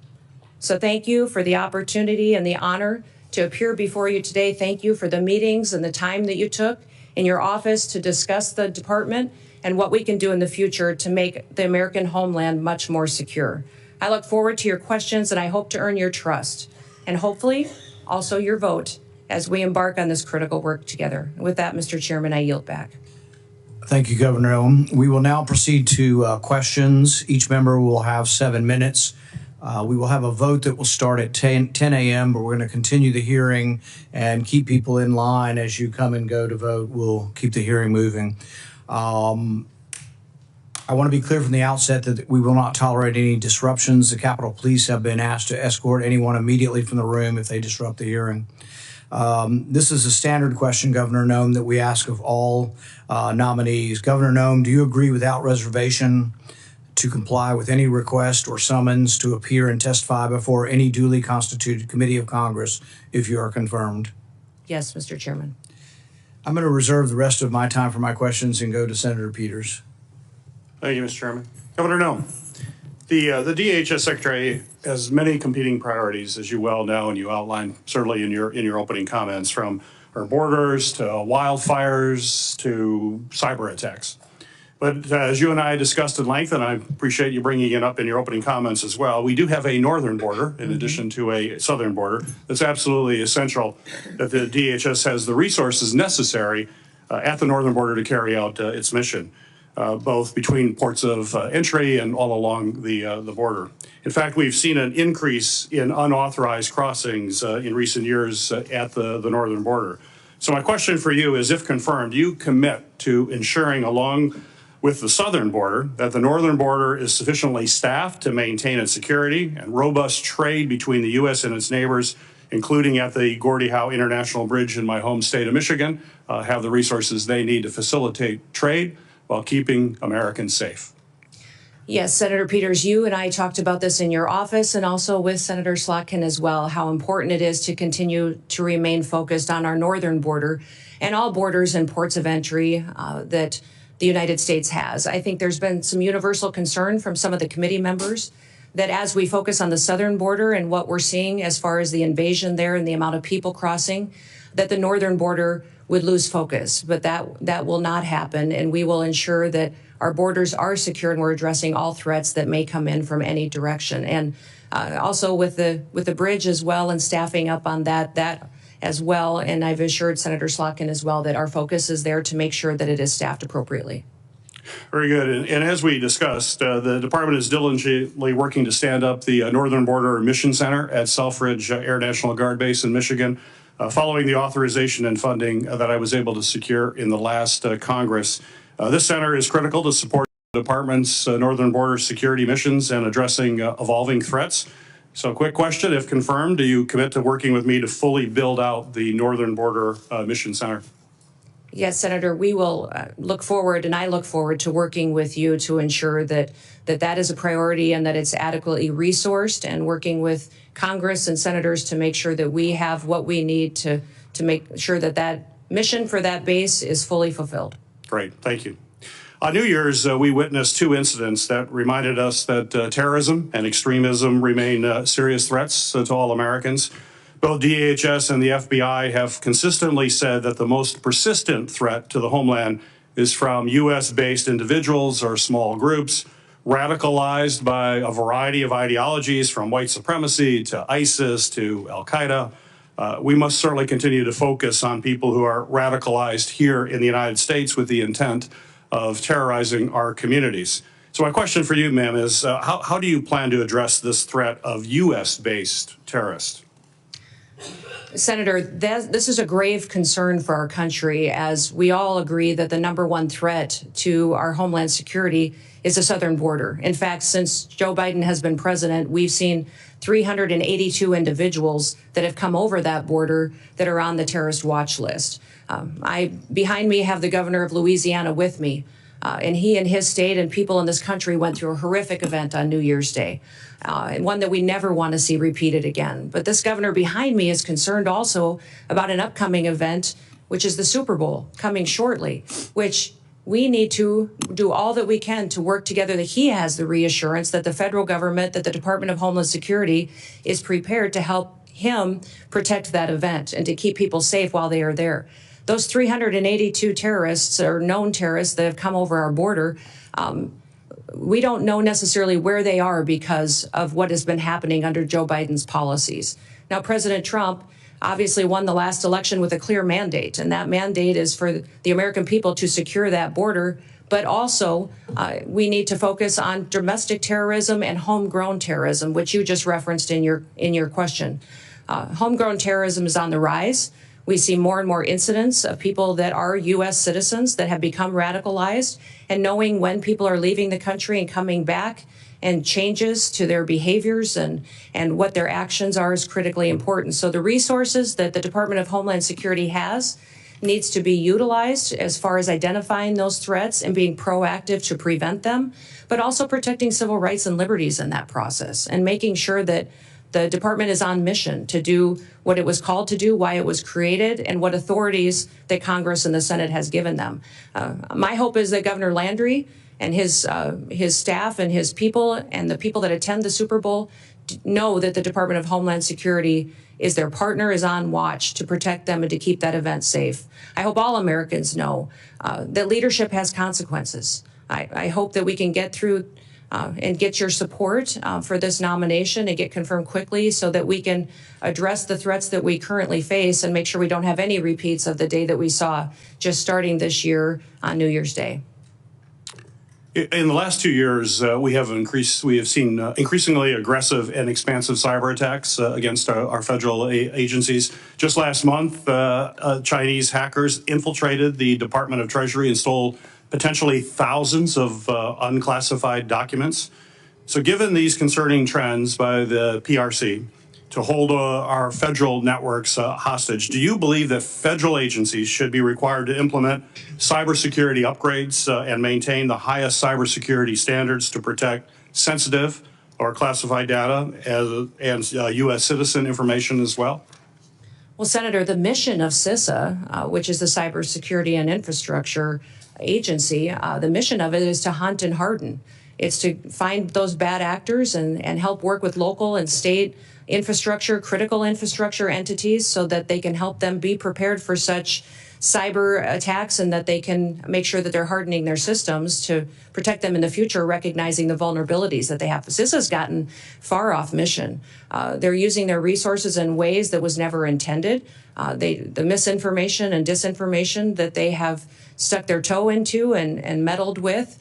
So thank you for the opportunity and the honor to appear before you today. Thank you for the meetings and the time that you took in your office to discuss the department and what we can do in the future to make the American homeland much more secure. I look forward to your questions, and I hope to earn your trust and hopefully also your vote as we embark on this critical work together. With that, Mr. Chairman, I yield back. Thank you, Governor Noem. We will now proceed to questions. Each member will have 7 minutes. We will have a vote that will start at 10 a.m., but we're going to continue the hearing and keep people in line as you come and go to vote. We'll keep the hearing moving. I want to be clear from the outset that we will not tolerate any disruptions. The Capitol Police have been asked to escort anyone immediately from the room if they disrupt the hearing. This is a standard question, Governor Noem, that we ask of all nominees. Governor Noem, do you agree without reservation to comply with any request or summons to appear and testify before any duly constituted committee of Congress if you are confirmed? Yes, Mr. Chairman. I'm going to reserve the rest of my time for my questions and go to Senator Peters. Thank you, Mr. Chairman. Governor Noem, the DHS Secretary has many competing priorities, as you well know, and you outlined certainly in your opening comments, from our borders to wildfires to cyber attacks. But as you and I discussed at length, and I appreciate you bringing it up in your opening comments as well, we do have a northern border in addition to a southern border. That's absolutely essential that the DHS has the resources necessary at the northern border to carry out its mission, both between ports of entry and all along the border. In fact, we've seen an increase in unauthorized crossings in recent years at the northern border. So my question for you is, if confirmed, do you commit to ensuring along with the southern border that the northern border is sufficiently staffed to maintain its security and robust trade between the U.S. and its neighbors, including at the Gordie Howe International Bridge in my home state of Michigan, have the resources they need to facilitate trade while keeping Americans safe? Yes, Senator Peters, you and I talked about this in your office and also with Senator Slotkin as well, how important it is to continue to remain focused on our northern border and all borders and ports of entry that the United States has. I think there's been some universal concern from some of the committee members that as we focus on the southern border and what we're seeing as far as the invasion there and the amount of people crossing, that the northern border would lose focus. But that will not happen, and we will ensure that our borders are secure and we're addressing all threats that may come in from any direction. And also with the bridge as well and staffing up on that as well. And I've assured Senator Slotkin as well that our focus is there to make sure that it is staffed appropriately. Very good. And as we discussed, the department is diligently working to stand up the Northern Border Mission Center at Selfridge Air National Guard Base in Michigan, following the authorization and funding that I was able to secure in the last Congress. This center is critical to support the department's northern border security missions and addressing evolving threats. So quick question, if confirmed, do you commit to working with me to fully build out the Northern Border Mission Center? Yes, Senator, we will look forward, and I look forward to working with you to ensure that is a priority and that it's adequately resourced, and working with Congress and senators to make sure that we have what we need to make sure that mission for that base is fully fulfilled. Great, thank you. On New Year's, we witnessed 2 incidents that reminded us that terrorism and extremism remain serious threats to all Americans. Both DHS and the FBI have consistently said that the most persistent threat to the homeland is from U.S.-based individuals or small groups radicalized by a variety of ideologies, from white supremacy to ISIS to Al-Qaeda. We must certainly continue to focus on people who are radicalized here in the United States with the intent of terrorizing our communities. So my question for you, ma'am, is how do you plan to address this threat of U.S.-based terrorists? Senator, this is a grave concern for our country, as we all agree that the #1 threat to our homeland security is the southern border. In fact, since Joe Biden has been president, we've seen 382 individuals that have come over that border that are on the terrorist watch list. Behind me have the governor of Louisiana with me, and he and his state and people in this country went through a horrific event on New Year's Day, and one that we never want to see repeated again. But this governor behind me is concerned also about an upcoming event, which is the Super Bowl coming shortly, which we need to do all that we can to work together, that he has the reassurance that the federal government, that the Department of Homeland Security is prepared to help him protect that event and to keep people safe while they are there. Those 382 terrorists or known terrorists that have come over our border, we don't know necessarily where they are because of what has been happening under Joe Biden's policies. Now, President Trump obviously won the last election with a clear mandate, and that mandate is for the American people to secure that border. But also, we need to focus on domestic terrorism and homegrown terrorism, which you just referenced in your question. Homegrown terrorism is on the rise. We see more and more incidents of people that are U.S. citizens that have become radicalized, and knowing when people are leaving the country and coming back and changes to their behaviors and what their actions are is critically important. So the resources that the Department of Homeland Security has needs to be utilized as far as identifying those threats and being proactive to prevent them, but also protecting civil rights and liberties in that process and making sure that the department is on mission to do what it was called to do, why it was created, and what authorities that Congress and the Senate has given them. My hope is that Governor Landry and his staff and his people and the people that attend the Super Bowl know that the Department of Homeland Security is their partner, is on watch to protect them and to keep that event safe. I hope all Americans know that leadership has consequences. I hope that we can get through and get your support for this nomination and get confirmed quickly so that we can address the threats that we currently face and make sure we don't have any repeats of the day that we saw just starting this year on New Year's Day. In the last 2 years, we have seen increasingly aggressive and expansive cyber attacks against our federal agencies. Just last month, Chinese hackers infiltrated the Department of Treasury and stole potentially thousands of unclassified documents. So given these concerning trends by the PRC to hold our federal networks hostage, do you believe that federal agencies should be required to implement cybersecurity upgrades and maintain the highest cybersecurity standards to protect sensitive or classified data and U.S. citizen information as well? Well, Senator, the mission of CISA, which is the Cybersecurity and Infrastructure Agency, the mission of it is to hunt and harden. It's to find those bad actors and help work with local and state infrastructure, critical infrastructure entities so that they can help them be prepared for such cyber attacks and that they can make sure that they're hardening their systems to protect them in the future, recognizing the vulnerabilities that they have. CISA's gotten far off mission. They're using their resources in ways that was never intended. The misinformation and disinformation that they have stuck their toe into and meddled with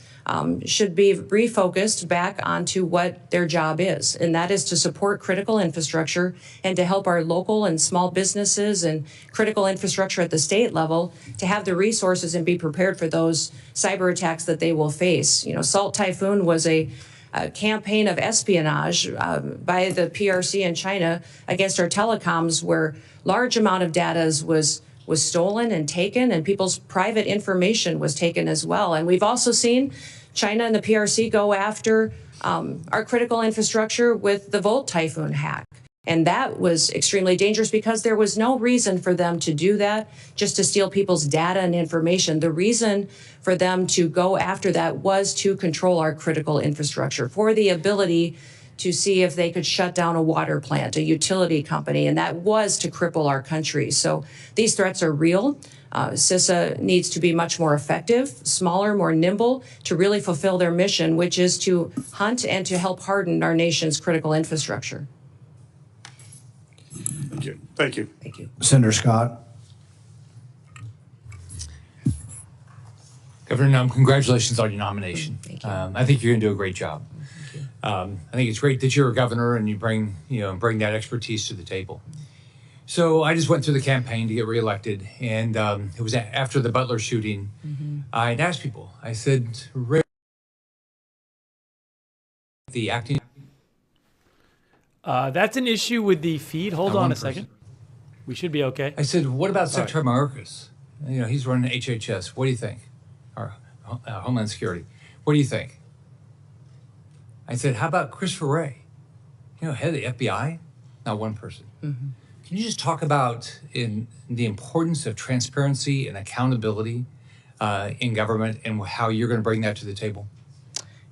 should be refocused back onto what their job is, and that is to support critical infrastructure and to help our local and small businesses and critical infrastructure at the state level to have the resources and be prepared for those cyber attacks that they will face. You know, Salt Typhoon was a campaign of espionage by the PRC in China against our telecoms, where large amount of data was stolen and taken, and people's private information was taken as well. And we've also seen China and the PRC go after our critical infrastructure with the Volt Typhoon hack. And that was extremely dangerous because there was no reason for them to do that, just to steal people's data and information. The reason for them to go after that was to control our critical infrastructure, for the ability to see if they could shut down a water plant, a utility company, and that was to cripple our country. So these threats are real. CISA needs to be much more effective, smaller, more nimble to really fulfill their mission, which is to hunt and to help harden our nation's critical infrastructure. Thank you. Thank you. Thank you. Senator Scott. Governor Noem, congratulations on your nomination. Thank you. I think you're going to do a great job. I think it's great that you're a governor and you bring that expertise to the table. So I just went through the campaign to get reelected, and it was after the Butler shooting. I'd asked people. I said, the acting. That's an issue with the feed. Hold on a second. We should be okay. I said, what about Secretary Mayorkas? He's running HHS. What do you think? Or Homeland Security. What do you think? I said, how about Christopher Wray? Head of the FBI? Not one person. Can you just talk about the importance of transparency and accountability in government and how you're going to bring that to the table?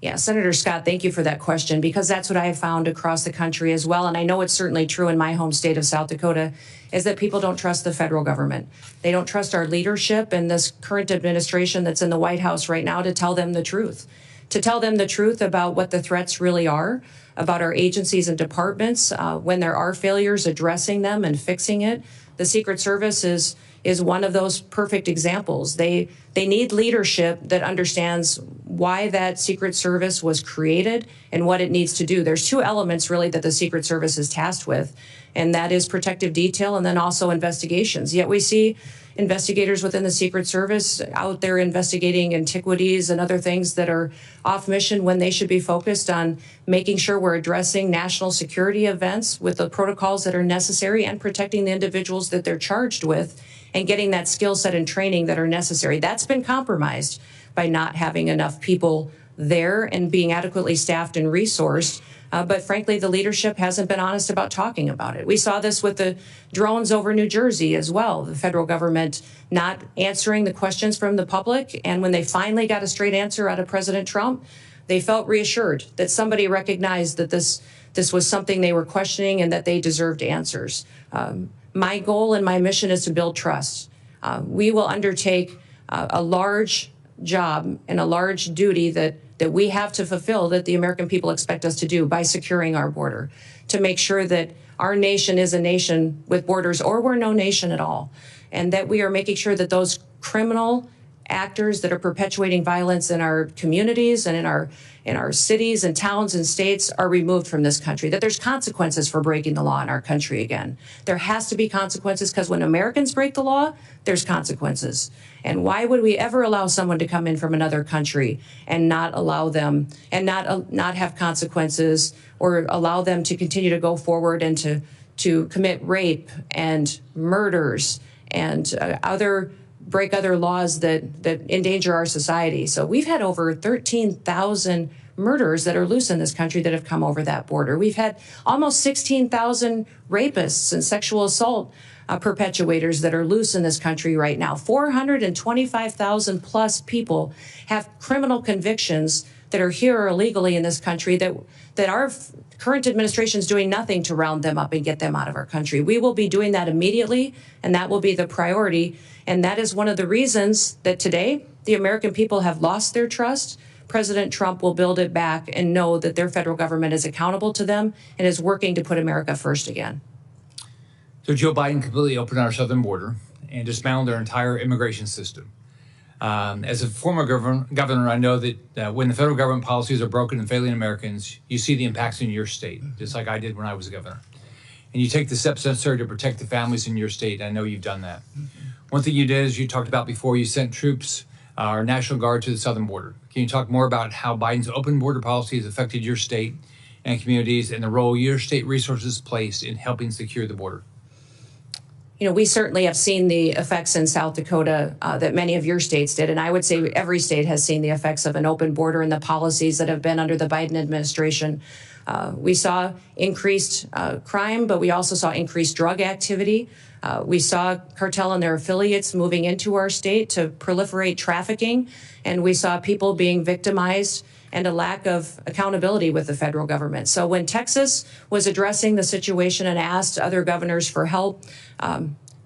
Yeah, Senator Scott, thank you for that question, because that's what I have found across the country as well. And I know it's certainly true in my home state of South Dakota, is that people don't trust the federal government. They don't trust our leadership and this current administration that's in the White House right now to tell them the truth. To tell them the truth about what the threats really are, about our agencies and departments, when there are failures, addressing them and fixing it. The Secret Service is one of those perfect examples. They need leadership that understands why that Secret Service was created and what it needs to do. There's two elements really that the Secret Service is tasked with, and that is protective detail and then also investigations. Yet we see investigators within the Secret Service out there investigating antiquities and other things that are off mission when they should be focused on making sure we're addressing national security events with the protocols that are necessary and protecting the individuals that they're charged with and getting that skill set and training that are necessary. That's been compromised by not having enough people there and being adequately staffed and resourced. But frankly, the leadership hasn't been honest about talking about it. We saw this with the drones over New Jersey as well, the federal government not answering the questions from the public. And when they finally got a straight answer out of President Trump, they felt reassured that somebody recognized that this was something they were questioning and that they deserved answers. My goal and my mission is to build trust. We will undertake a large job and a large duty that we have to fulfill, that the American people expect us to do by securing our border, to make sure that our nation is a nation with borders or we're no nation at all, and that we are making sure that those criminal actors that are perpetuating violence in our communities and in our cities and towns and states are removed from this country, that there's consequences for breaking the law in our country again. There has to be consequences, because when Americans break the law, there's consequences. And why would we ever allow someone to come in from another country and not allow them and not have consequences, or allow them to continue to go forward and to commit rape and murders and break other laws that endanger our society? So we've had over 13,000 murderers that are loose in this country that have come over that border. We've had almost 16,000 rapists and sexual assault perpetuators that are loose in this country right now. 425,000 plus people have criminal convictions that are here illegally in this country that our current administration is doing nothing to round them up and get them out of our country. We will be doing that immediately, and that will be the priority. And that is one of the reasons that today the American people have lost their trust. President Trump will build it back and know that their federal government is accountable to them and is working to put America first again. So Joe Biden completely opened our southern border and dismantled our entire immigration system. As a former governor, I know that when the federal government policies are broken and failing Americans, you see the impacts in your state, just like I did when I was a governor. And you take the steps necessary to protect the families in your state. I know you've done that. One thing you did, as you talked about before, you sent troops, our National Guard, to the southern border. Can you talk more about how Biden's open border policy has affected your state and communities, and the role your state resources placed in helping secure the border? We certainly have seen the effects in South Dakota that many of your states did. And I would say every state has seen the effects of an open border and the policies that have been under the Biden administration. We saw increased crime, but we also saw increased drug activity. We saw cartel and their affiliates moving into our state to proliferate trafficking. And we saw people being victimized and a lack of accountability with the federal government. So when Texas was addressing the situation and asked other governors for help,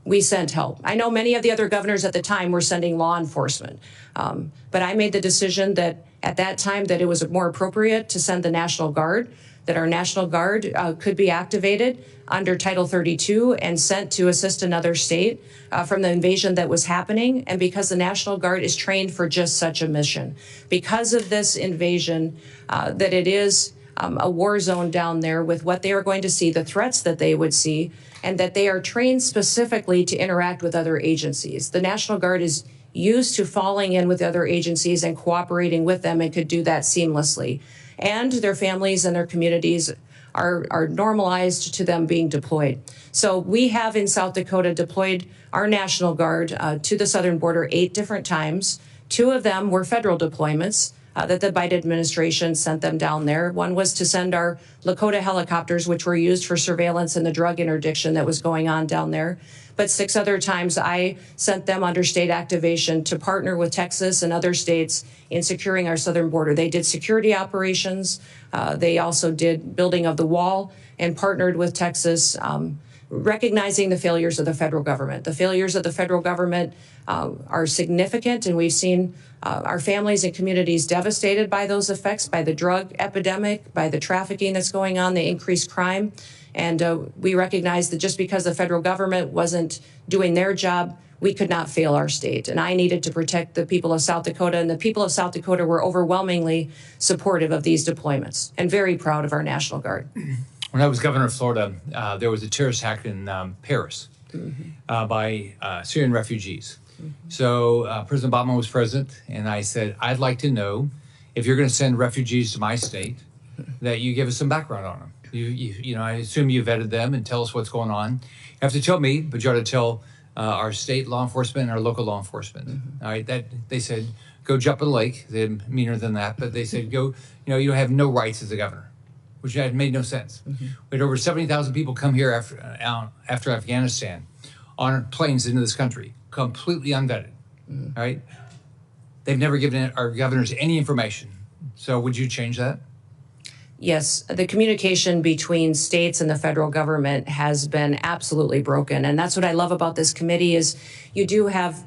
we sent help. I know many of the other governors at the time were sending law enforcement, but I made the decision that at that time that it was more appropriate to send the National Guard, that our National Guard could be activated under Title 32 and sent to assist another state from the invasion that was happening, and because the National Guard is trained for just such a mission. Because of this invasion, that it is a war zone down there with what they are going to see, the threats that they would see, and that they are trained specifically to interact with other agencies. The National Guard is used to falling in with other agencies and cooperating with them and could do that seamlessly. And their families and their communities are normalized to them being deployed. So we have in South Dakota deployed our National Guard to the southern border 8 different times. 2 of them were federal deployments that the Biden administration sent them down there. One was to send our Lakota helicopters, which were used for surveillance and the drug interdiction that was going on down there. But 6 other times I sent them under state activation to partner with Texas and other states in securing our southern border. They did security operations. They also did building of the wall and partnered with Texas, recognizing the failures of the federal government. The failures of the federal government are significant, and we've seen our families and communities devastated by those effects, by the drug epidemic, by the trafficking that's going on, the increased crime. And we recognize that just because the federal government wasn't doing their job, we could not fail our state. And I needed to protect the people of South Dakota, and the people of South Dakota were overwhelmingly supportive of these deployments and very proud of our National Guard. When I was governor of Florida, there was a terrorist attack in Paris by Syrian refugees. So President Obama was president, and I said, I'd like to know if you're going to send refugees to my state, that you give us some background on them. You know, I assume you vetted them and tell us what's going on. You have to tell me, but you ought to tell our state law enforcement and our local law enforcement. All right, that they said, go jump in the lake. They're meaner than that, but they said, go, you know, you have no rights as a governor, which had made no sense. We had over 70,000 people come here after Afghanistan on planes into this country, completely unvetted. All right, they've never given our governors any information. So would you change that? Yes, the communication between states and the federal government has been absolutely broken. And that's what I love about this committee is you do have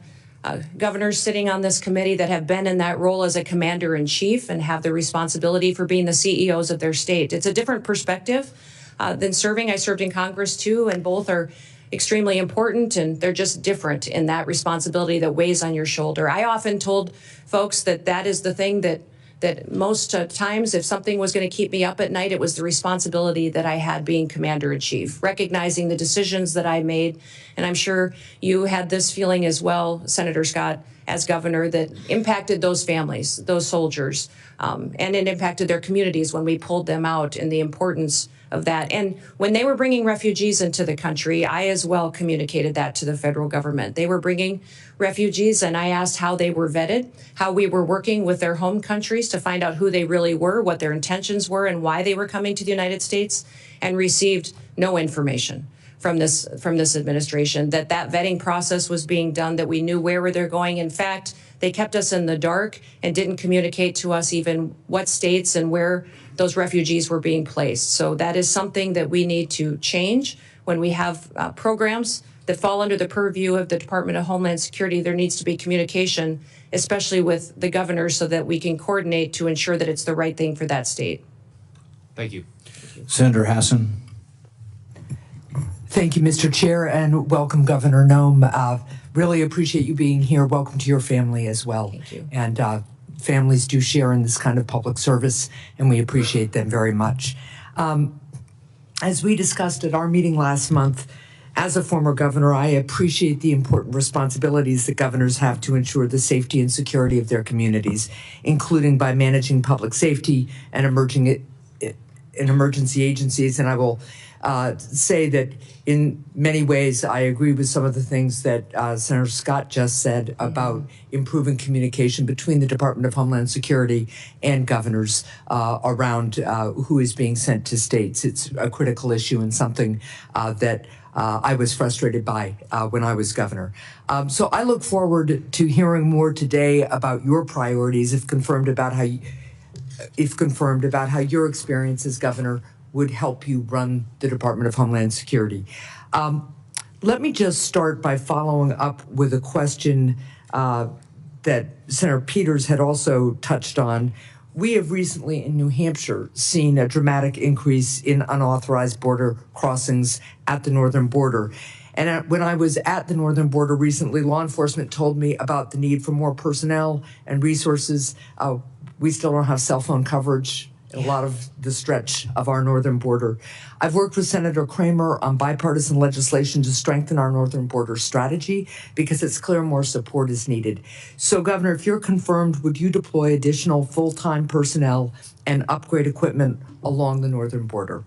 governors sitting on this committee that have been in that role as a commander-in-chief and have the responsibility for being the CEOs of their state. It's a different perspective than serving. I served in Congress too, and both are extremely important, and they're just different in that responsibility that weighs on your shoulder. I often told folks that that is the thing that most times, if something was going to keep me up at night, it was the responsibility that I had being commander-in-chief, recognizing the decisions that I made. And I'm sure you had this feeling as well, Senator Scott, as governor, that impacted those families, those soldiers, and it impacted their communities when we pulled them out, and the importance of that. And when they were bringing refugees into the country, I as well communicated that to the federal government. They were bringing refugees, and I asked how they were vetted, how we were working with their home countries to find out who they really were, what their intentions were, and why they were coming to the United States, and received no information from this administration, that vetting process was being done, that we knew where they're going. In fact, they kept us in the dark and didn't communicate to us even what states and where those refugees were being placed. So that is something that we need to change. When we have programs that fall under the purview of the Department of Homeland Security, there needs to be communication, especially with the governor, so that we can coordinate to ensure that it's the right thing for that state. Thank you. Senator Hassan. Thank you, Mr. Chair, and welcome, Governor Noem. Really appreciate you being here. Welcome to your family as well. Thank you. And families do share in this kind of public service, and we appreciate them very much. As we discussed at our meeting last month, as a former governor, I appreciate the important responsibilities that governors have to ensure the safety and security of their communities, including by managing public safety and emergency agencies. And I will say that in many ways, I agree with some of the things that Senator Scott just said about improving communication between the Department of Homeland Security and governors around who is being sent to states. It's a critical issue and something that I was frustrated by when I was governor. So I look forward to hearing more today about your priorities, if confirmed, about how your experience as governor would help you run the Department of Homeland Security. Let me just start by following up with a question that Senator Peters had also touched on. We have recently in New Hampshire seen a dramatic increase in unauthorized border crossings at the northern border. And when I was at the northern border recently, law enforcement told me about the need for more personnel and resources. We still don't have cell phone coverage in a lot of the stretch of our northern border. I've worked with Senator Kramer on bipartisan legislation to strengthen our northern border strategy because it's clear more support is needed. So, Governor, if you're confirmed, would you deploy additional full-time personnel and upgrade equipment along the northern border?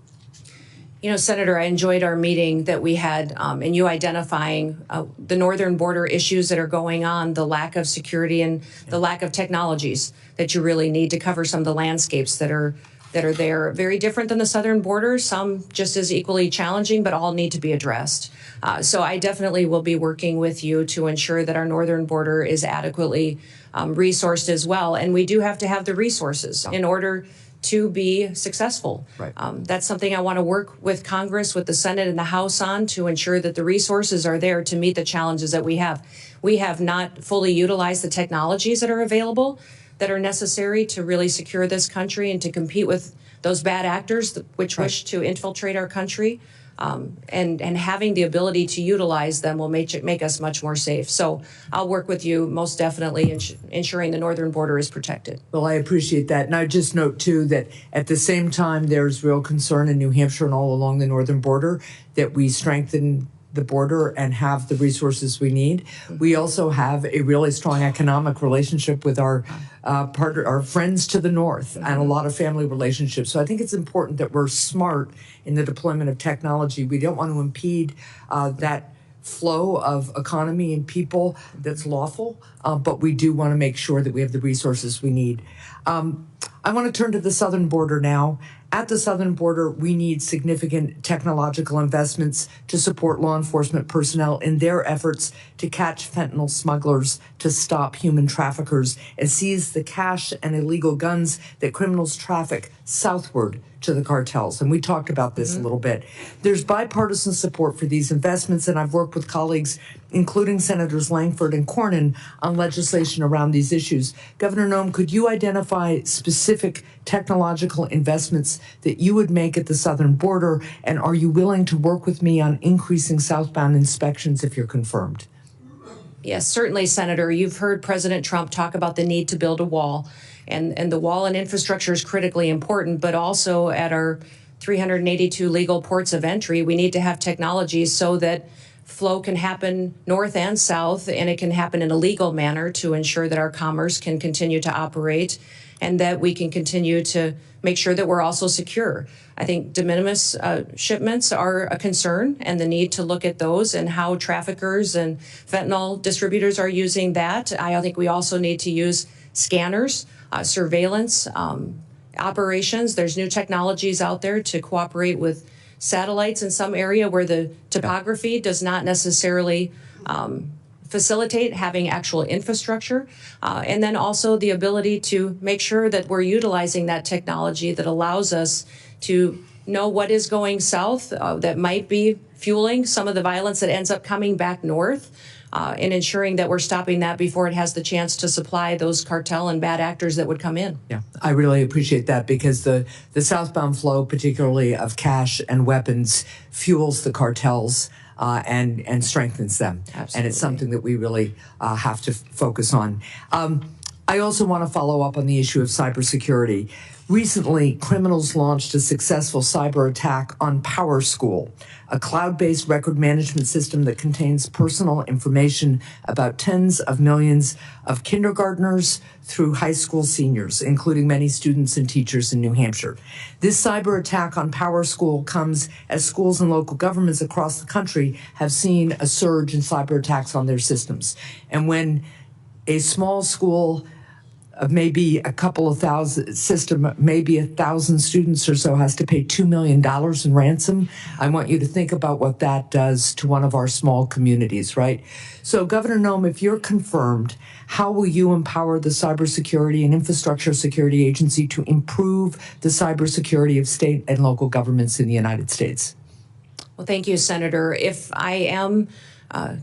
You know, Senator, I enjoyed our meeting that we had and you identifying the northern border issues that are going on, the lack of security and the lack of technologies that you really need to cover some of the landscapes that are there. Very different than the southern border, some just as equally challenging, but all need to be addressed. So I definitely will be working with you to ensure that our northern border is adequately resourced as well. And we do have to have the resources in order to be successful. Right. That's something I want to work with Congress, with the Senate and the House on to ensure that the resources are there to meet the challenges that we have. We have not fully utilized the technologies that are available that are necessary to really secure this country and to compete with those bad actors which wish to infiltrate our country. And having the ability to utilize them will make us much more safe. So I'll work with you most definitely ensuring the northern border is protected. Well, I appreciate that. And I just note, too, that at the same time, there's real concern in New Hampshire and all along the northern border that we strengthen the border and have the resources we need. We also have a really strong economic relationship with our partner, our friends to the north, and a lot of family relationships. So I think it's important that we're smart in the deployment of technology. We don't want to impede that flow of economy and people that's lawful, but we do want to make sure that we have the resources we need. I want to turn to the southern border now. At the southern border, we need significant technological investments to support law enforcement personnel in their efforts to catch fentanyl smugglers, to stop human traffickers, and seize the cash and illegal guns that criminals traffic southward to the cartels. And we talked about this a little bit. There's bipartisan support for these investments, and I've worked with colleagues, including Senators Langford and Cornyn, on legislation around these issues. Governor Noem, could you identify specific technological investments that you would make at the southern border, and are you willing to work with me on increasing southbound inspections if you're confirmed? Yes, certainly, Senator. You've heard President Trump talk about the need to build a wall, and the wall and infrastructure is critically important, but also at our 382 legal ports of entry, we need to have technology so that flow can happen north and south, and it can happen in a legal manner to ensure that our commerce can continue to operate and that we can continue to make sure that we're also secure. I think de minimis shipments are a concern, and the need to look at those and how traffickers and fentanyl distributors are using that. I think we also need to use scanners, surveillance operations. There's new technologies out there to cooperate with satellites in some area where the topography does not necessarily facilitate having actual infrastructure, and then also the ability to make sure that we're utilizing that technology that allows us to know what is going south that might be fueling some of the violence that ends up coming back north, and ensuring that we're stopping that before it has the chance to supply those cartel and bad actors that would come in. Yeah, I really appreciate that because the southbound flow, particularly of cash and weapons, fuels the cartels and strengthens them. Absolutely. And it's something that we really have to focus on. I also want to follow up on the issue of cybersecurity. Recently, criminals launched a successful cyber attack on PowerSchool, a cloud-based record management system that contains personal information about tens of millions of kindergartners through high school seniors, including many students and teachers in New Hampshire. This cyber attack on PowerSchool comes as schools and local governments across the country have seen a surge in cyber attacks on their systems. And when a small school of maybe a couple of thousand system, maybe 1,000 students or so has to pay $2 million in ransom. I want you to think about what that does to one of our small communities, right? So Governor Noem, if you're confirmed, how will you empower the Cybersecurity and Infrastructure Security Agency to improve the cybersecurity of state and local governments in the United States? Well, thank you, Senator. If I am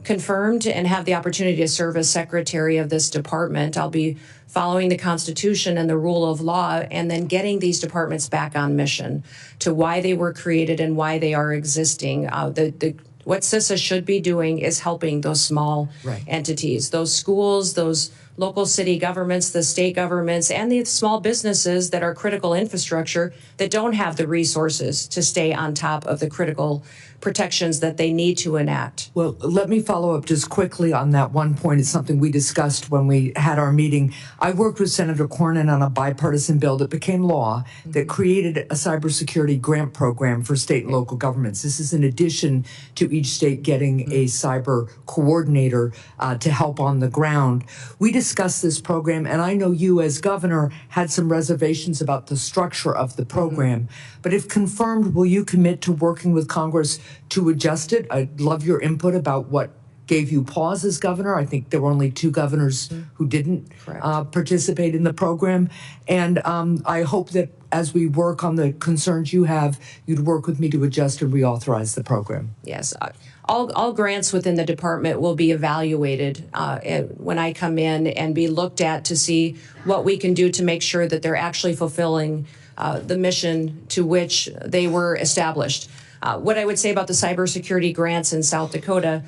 confirmed and have the opportunity to serve as Secretary of this department, I'll be following the Constitution and the rule of law, and then getting these departments back on mission to why they were created and why they are existing. What CISA should be doing is helping those small entities, those schools, those local city governments, the state governments, and the small businesses that are critical infrastructure that don't have the resources to stay on top of the critical protections that they need to enact. Well, let me follow up just quickly on that one point. It's something we discussed when we had our meeting. I worked with Senator Cornyn on a bipartisan bill that became law that created a cybersecurity grant program for state and local governments. This is in addition to each state getting a cyber coordinator to help on the ground. We discussed this program, and I know you as governor had some reservations about the structure of the program. But if confirmed, will you commit to working with Congress to adjust it? I'd love your input about what gave you pause as governor. I think there were only 2 governors who didn't participate in the program. And I hope that as we work on the concerns you have, you'd work with me to adjust and reauthorize the program. Yes. All grants within the department will be evaluated when I come in and be looked at to see what we can do to make sure that they're actually fulfilling the mission to which they were established. What I would say about the cybersecurity grants in South Dakota,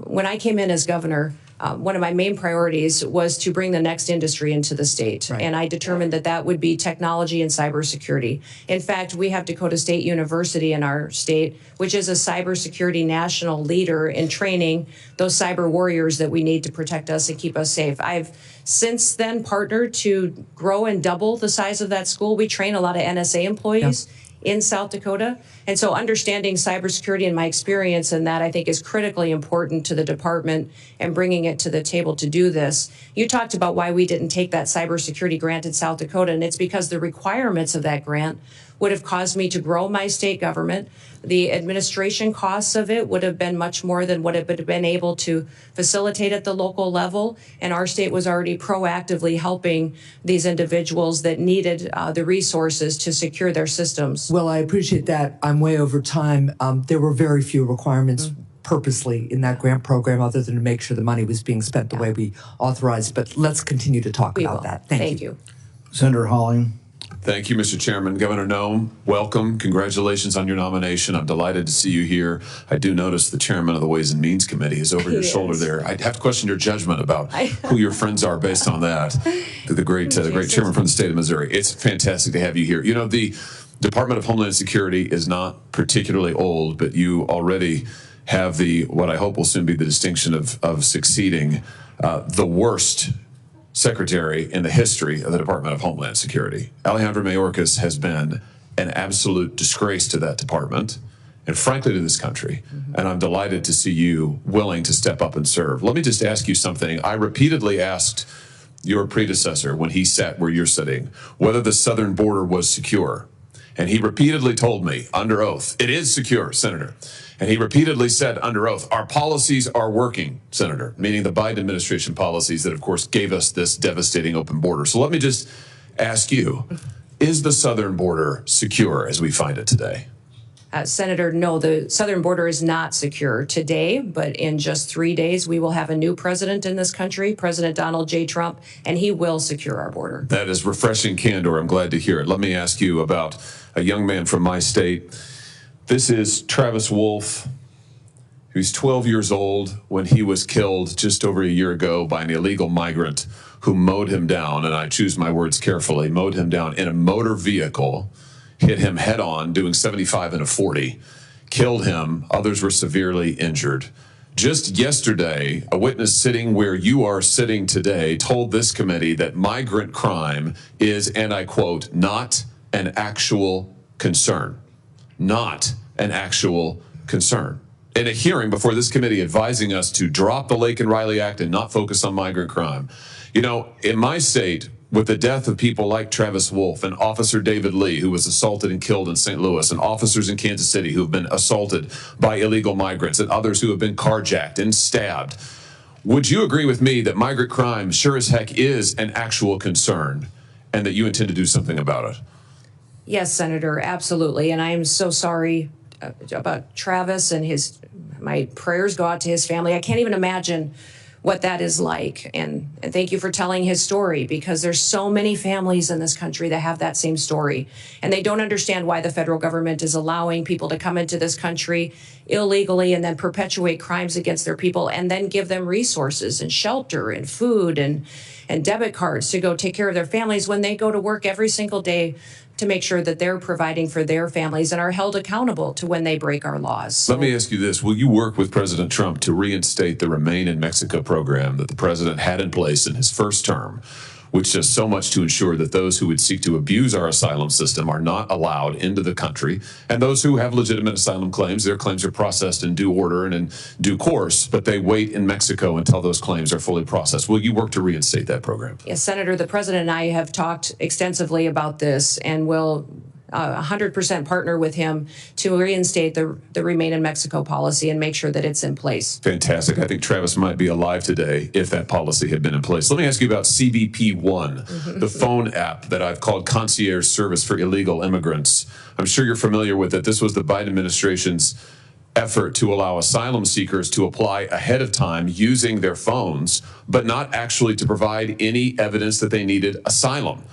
when I came in as governor, one of my main priorities was to bring the next industry into the state. And I determined that that would be technology and cybersecurity. In fact, we have Dakota State University in our state, which is a cybersecurity national leader in training those cyber warriors that we need to protect us and keep us safe. I've since then partnered to grow and double the size of that school. We train a lot of NSA employees in South Dakota. And so understanding cybersecurity and my experience in that, I think, is critically important to the department and bringing it to the table to do this. You talked about why we didn't take that cybersecurity grant in South Dakota, and it's because the requirements of that grant would have caused me to grow my state government. The administration costs of it would have been much more than what it would have been able to facilitate at the local level. And our state was already proactively helping these individuals that needed the resources to secure their systems. Well, I appreciate that. I'm way over time. There were very few requirements purposely in that grant program other than to make sure the money was being spent the way we authorized. But let's continue to talk about that. Thank you. Senator Hawley. Thank you, Mr. Chairman. Governor Noem, welcome. Congratulations on your nomination. I'm delighted to see you here. I do notice the chairman of the Ways and Means Committee is over your shoulder there. I'd have to question your judgment about who your friends are based on that. The great chairman from the state of Missouri. It's fantastic to have you here. You know, the Department of Homeland Security is not particularly old, but you already have what I hope will soon be the distinction of succeeding the worst secretary in the history of the Department of Homeland Security. Alejandro Mayorkas has been an absolute disgrace to that department and frankly to this country. And I'm delighted to see you willing to step up and serve. Let me just ask you something. I repeatedly asked your predecessor when he sat where you're sitting whether the southern border was secure. And he repeatedly told me under oath, it is secure, Senator. And he repeatedly said under oath, our policies are working, Senator, meaning the Biden administration policies that, of course, gave us this devastating open border. So let me just ask you, is the southern border secure as we find it today? Senator, no, the southern border is not secure today, but in just 3 days, we will have a new president in this country, President Donald J. Trump, and he will secure our border. That is refreshing candor. I'm glad to hear it. Let me ask you about a young man from my state. This is Travis Wolf, who's 12 years old when he was killed just over a year ago by an illegal migrant who mowed him down, and I choose my words carefully, mowed him down in a motor vehicle, hit him head on, doing 75 and a 40, killed him. Others were severely injured. Just yesterday, a witness sitting where you are sitting today told this committee that migrant crime is, and I quote, not an actual concern. Not an actual concern. In a hearing before this committee advising us to drop the Lake and Riley Act and not focus on migrant crime. You know, in my state, with the death of people like Travis Wolf and Officer David Lee, who was assaulted and killed in St. Louis, and officers in Kansas City who have been assaulted by illegal migrants, and others who have been carjacked and stabbed, would you agree with me that migrant crime sure as heck is an actual concern and that you intend to do something about it? Yes, Senator, absolutely. And I am so sorry about Travis and my prayers go out to his family. I can't even imagine what that is like. And thank you for telling his story, because there's so many families in this country that have that same story. And they don't understand why the federal government is allowing people to come into this country illegally and then perpetuate crimes against their people and then give them resources and shelter and food and debit cards to go take care of their families when they go to work every single day to make sure that they're providing for their families and are held accountable to when they break our laws. So, let me ask you this. Will you work with President Trump to reinstate the Remain in Mexico program that the president had in place in his first term, which does so much to ensure that those who would seek to abuse our asylum system are not allowed into the country, and those who have legitimate asylum claims, their claims are processed in due order and in due course, but they wait in Mexico until those claims are fully processed? Will you work to reinstate that program? Yes, Senator, the president and I have talked extensively about this and will 100% partner with him to reinstate the Remain in Mexico policy and make sure that it's in place. Fantastic. I think Travis might be alive today if that policy had been in place. Let me ask you about CBP One, the phone app that I've called concierge service for illegal immigrants. I'm sure you're familiar with it. This was the Biden administration's effort to allow asylum seekers to apply ahead of time using their phones, but not actually to provide any evidence that they needed asylum.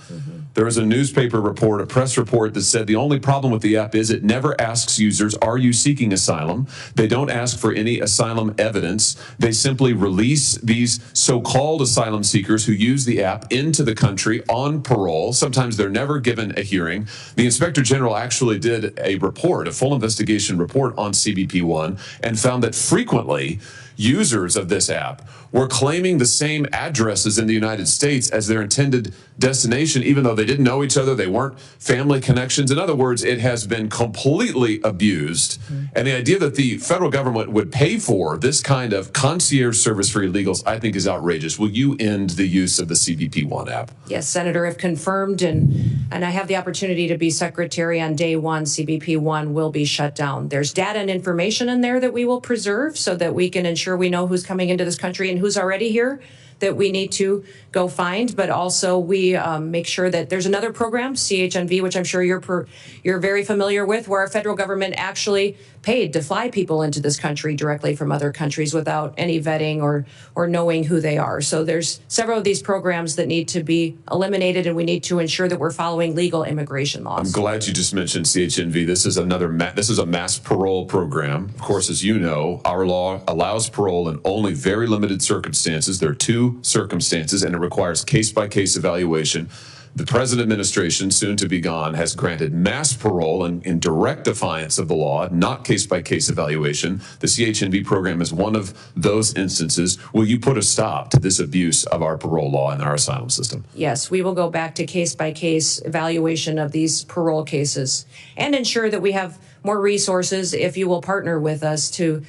There was a newspaper report, a press report that said the only problem with the app is it never asks users, are you seeking asylum? They don't ask for any asylum evidence. They simply release these so-called asylum seekers who use the app into the country on parole. Sometimes they're never given a hearing. The Inspector General actually did a report, a full investigation report on CBP One, and found that frequently users of this app were claiming the same addresses in the United States as their intended destination, even though they didn't know each other, they weren't family connections. In other words, it has been completely abused. And the idea that the federal government would pay for this kind of concierge service for illegals, I think, is outrageous. Will you end the use of the CBP One app? Yes, Senator, if confirmed, and I have the opportunity to be secretary on day one, CBP One will be shut down. There's data and information in there that we will preserve so that we can ensure we know who's coming into this country and who's already here that we need to go find, but also we make sure that there's another program, CHNV, which I'm sure you're very familiar with, where our federal government actually paid to fly people into this country directly from other countries without any vetting or knowing who they are. So there's several of these programs that need to be eliminated, and we need to ensure that we're following legal immigration laws. I'm glad you just mentioned CHNV. This is a mass parole program. Of course, as you know, our law allows parole in only very limited circumstances. There are two circumstances, and it requires case-by-case evaluation. The present administration, soon to be gone, has granted mass parole in direct defiance of the law, not case-by-case evaluation. The CHNV program is one of those instances. Will you put a stop to this abuse of our parole law and our asylum system? Yes, we will go back to case-by-case evaluation of these parole cases and ensure that we have more resources, if you will partner with us, to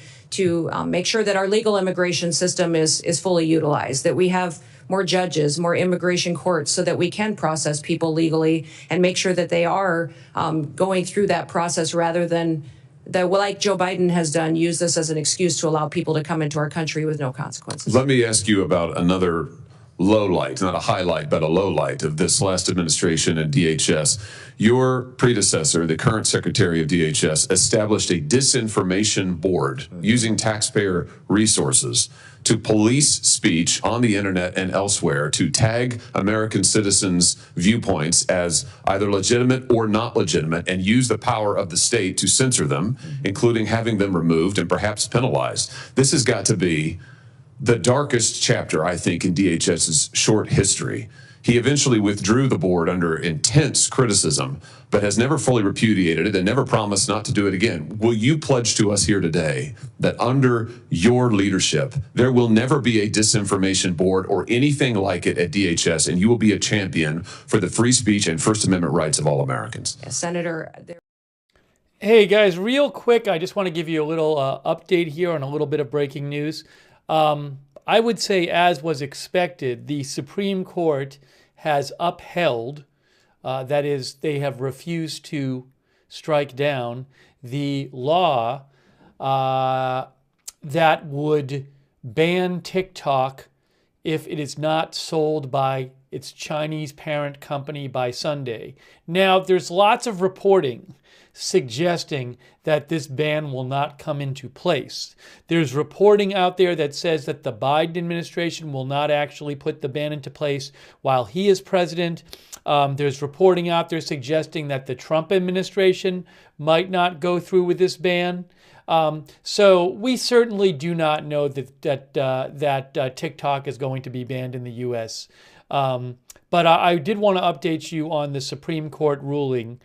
make sure that our legal immigration system is fully utilized, that we have more judges, more immigration courts, so that we can process people legally and make sure that they are going through that process rather than, like Joe Biden has done, use this as an excuse to allow people to come into our country with no consequences. Let me ask you about another low light, not a highlight, but a low light of this last administration and DHS. Your predecessor, the current Secretary of DHS, established a disinformation board using taxpayer resources to police speech on the internet and elsewhere, to tag American citizens' viewpoints as either legitimate or not legitimate, and use the power of the state to censor them, including having them removed and perhaps penalized. This has got to be the darkest chapter, I think, in DHS's short history. He eventually withdrew the board under intense criticism, but has never fully repudiated it and never promised not to do it again. Will you pledge to us here today that under your leadership, there will never be a disinformation board or anything like it at DHS, and you will be a champion for the free speech and First Amendment rights of all Americans? Yes, Senator. Hey, guys, real quick, I just want to give you a little update here on a little bit of breaking news. I would say, as was expected, the Supreme Court has upheld, that is, they have refused to strike down the law that would ban TikTok if it is not sold by its Chinese parent company by Sunday. Now, there's lots of reporting suggesting that this ban will not come into place. There's reporting out there that says that the Biden administration will not actually put the ban into place while he is president. There's reporting out there suggesting that the Trump administration might not go through with this ban. So we certainly do not know that TikTok is going to be banned in the U.S. But I did want to update you on the Supreme Court ruling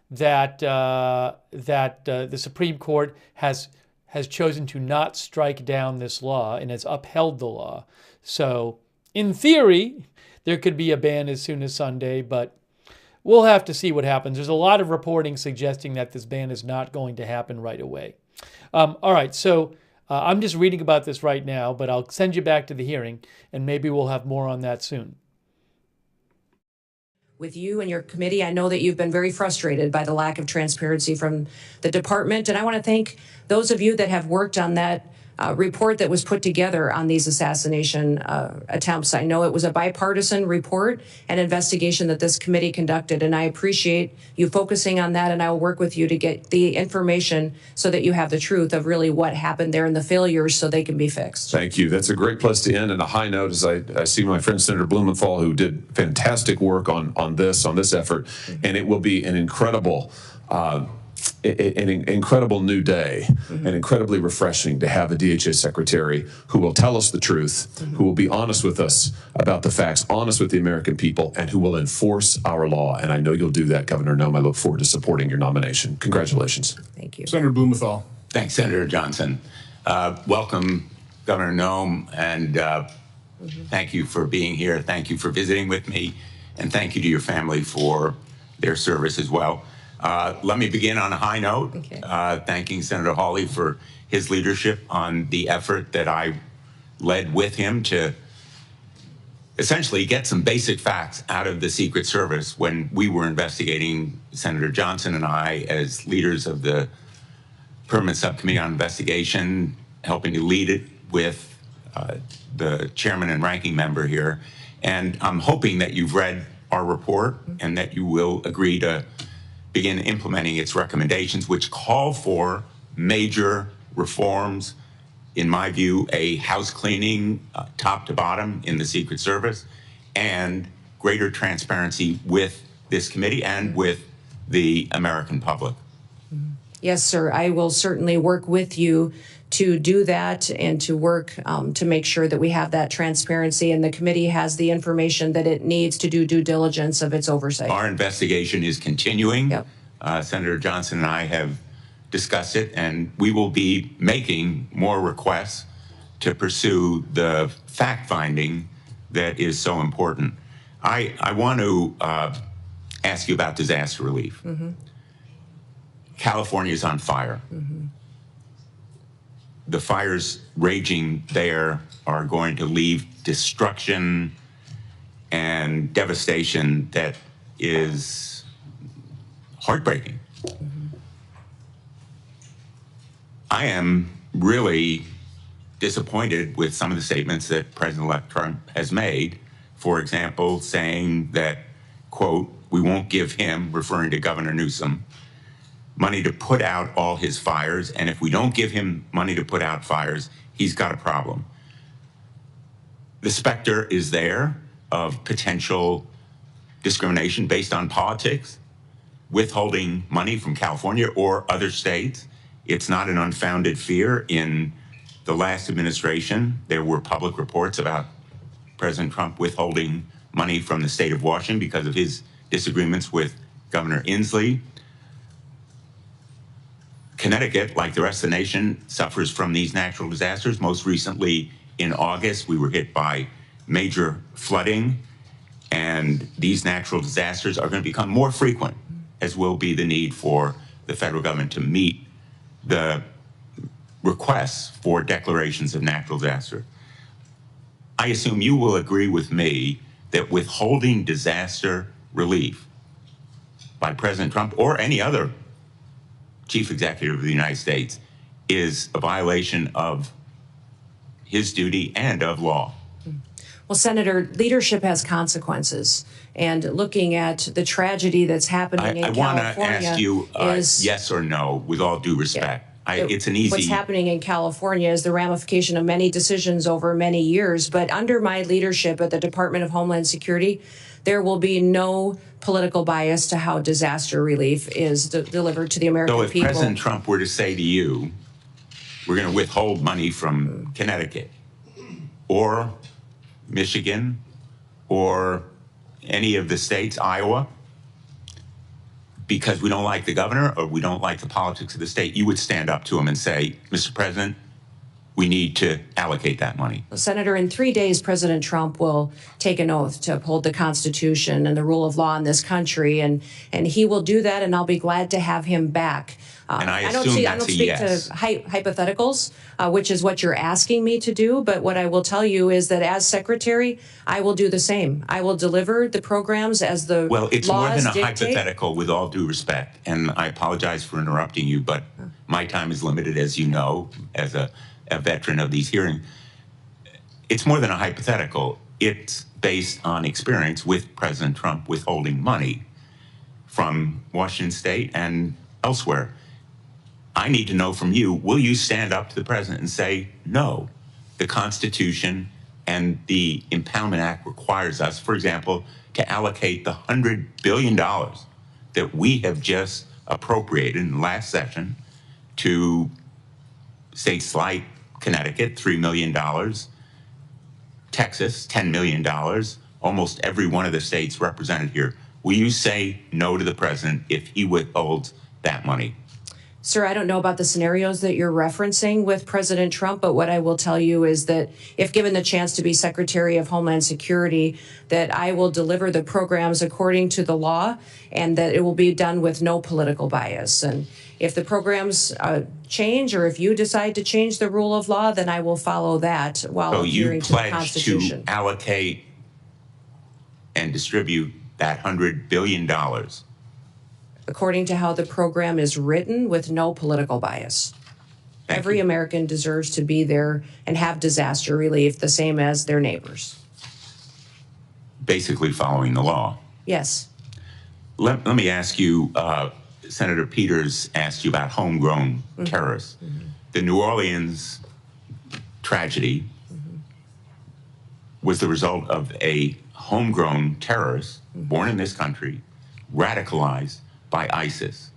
that the Supreme Court has chosen to not strike down this law and has upheld the law. So in theory, there could be a ban as soon as Sunday, but we'll have to see what happens. There's a lot of reporting suggesting that this ban is not going to happen right away. All right, so I'm just reading about this right now, but I'll send you back to the hearing, and maybe we'll have more on that soon. With you and your committee, I know that you've been very frustrated by the lack of transparency from the department, and I want to thank those of you that have worked on that report that was put together on these assassination attempts. I know it was a bipartisan report and investigation that this committee conducted, and I appreciate you focusing on that, and I will work with you to get the information so that you have the truth of really what happened there and the failures so they can be fixed. Thank you. That's a great place to end, and a high note as I see my friend Senator Blumenthal, who did fantastic work on this effort, and it will be an incredible new day, and incredibly refreshing to have a DHS Secretary who will tell us the truth, who will be honest with us about the facts, honest with the American people, and who will enforce our law. And I know you'll do that, Governor Noem. I look forward to supporting your nomination. Congratulations. Thank you. Senator Blumenthal. Thanks, Senator Johnson. Welcome, Governor Noem, and thank you for being here. Thank you for visiting with me, and thank you to your family for their service as well. Let me begin on a high note, thanking Senator Hawley for his leadership on the effort that I led with him to essentially get some basic facts out of the Secret Service when we were investigating, Senator Johnson and I, as leaders of the Permanent Subcommittee on Investigation, helping to lead it with the chairman and ranking member here. And I'm hoping that you've read our report and that you will agree to begin implementing its recommendations, which call for major reforms, in my view, a house cleaning top to bottom in the Secret Service, and greater transparency with this committee and with the American public. Yes, sir. I will certainly work with you to do that and to work to make sure that we have that transparency and the committee has the information that it needs to do due diligence of its oversight. Our investigation is continuing. Yep. Senator Johnson and I have discussed it, and we will be making more requests to pursue the fact-finding that is so important. I want to ask you about disaster relief. California is on fire. The fires raging there are going to leave destruction and devastation that is heartbreaking. I am really disappointed with some of the statements that President-elect Trump has made. For example, saying that, quote, we won't give him, referring to Governor Newsom, money to put out all his fires, and if we don't give him money to put out fires, he's got a problem. The specter is there of potential discrimination based on politics, withholding money from California or other states. It's not an unfounded fear. In the last administration, there were public reports about President Trump withholding money from the state of Washington because of his disagreements with Governor Inslee. Connecticut, like the rest of the nation, suffers from these natural disasters. Most recently, in August, we were hit by major flooding, and these natural disasters are going to become more frequent, as will be the need for the federal government to meet the requests for declarations of natural disaster. I assume you will agree with me that withholding disaster relief by President Trump or any other chief executive of the United States is a violation of his duty and of law. Well, Senator, leadership has consequences. And looking at the tragedy that's happening in California, I want to ask you yes or no, with all due respect. It's an easy... What's happening in California is the ramification of many decisions over many years. But under my leadership at the Department of Homeland Security, there will be no political bias to how disaster relief is delivered to the American people. So if President Trump were to say to you, we're going to withhold money from Connecticut or Michigan or any of the states, Iowa, because we don't like the governor or we don't like the politics of the state, you would stand up to him and say, Mr. President, we need to allocate that money. Well, Senator, in 3 days, President Trump will take an oath to uphold the Constitution and the rule of law in this country, and he will do that, and I'll be glad to have him back. And I don't assume speak yes. to hypotheticals, which is what you're asking me to do. But what I will tell you is that as Secretary, I will do the same. I will deliver the programs as the Well, it's laws more than a dictate. hypothetical, with all due respect. And I apologize for interrupting you, but my time is limited, as you know, as a veteran of these hearings. It's more than a hypothetical. It's based on experience with President Trump withholding money from Washington State and elsewhere. I need to know from you, will you stand up to the president and say, no, the Constitution and the Impoundment Act requires us, for example, to allocate the $100 billion that we have just appropriated in the last session to states like Connecticut, $3 million, Texas, $10 million, almost every one of the states represented here. Will you say no to the president if he withholds that money? Sir, I don't know about the scenarios that you're referencing with President Trump, but what I will tell you is that if given the chance to be Secretary of Homeland Security, that I will deliver the programs according to the law and that it will be done with no political bias. And if the programs change or if you decide to change the rule of law, then I will follow that while adhering to the Constitution. So you pledge to allocate and distribute that $100 billion according to how the program is written, with no political bias. Every American deserves to be there and have disaster relief the same as their neighbors. Basically following the law. Yes. Let me ask you, Senator Peters asked you about homegrown terrorists. The New Orleans tragedy was the result of a homegrown terrorist born in this country, radicalized by ISIS.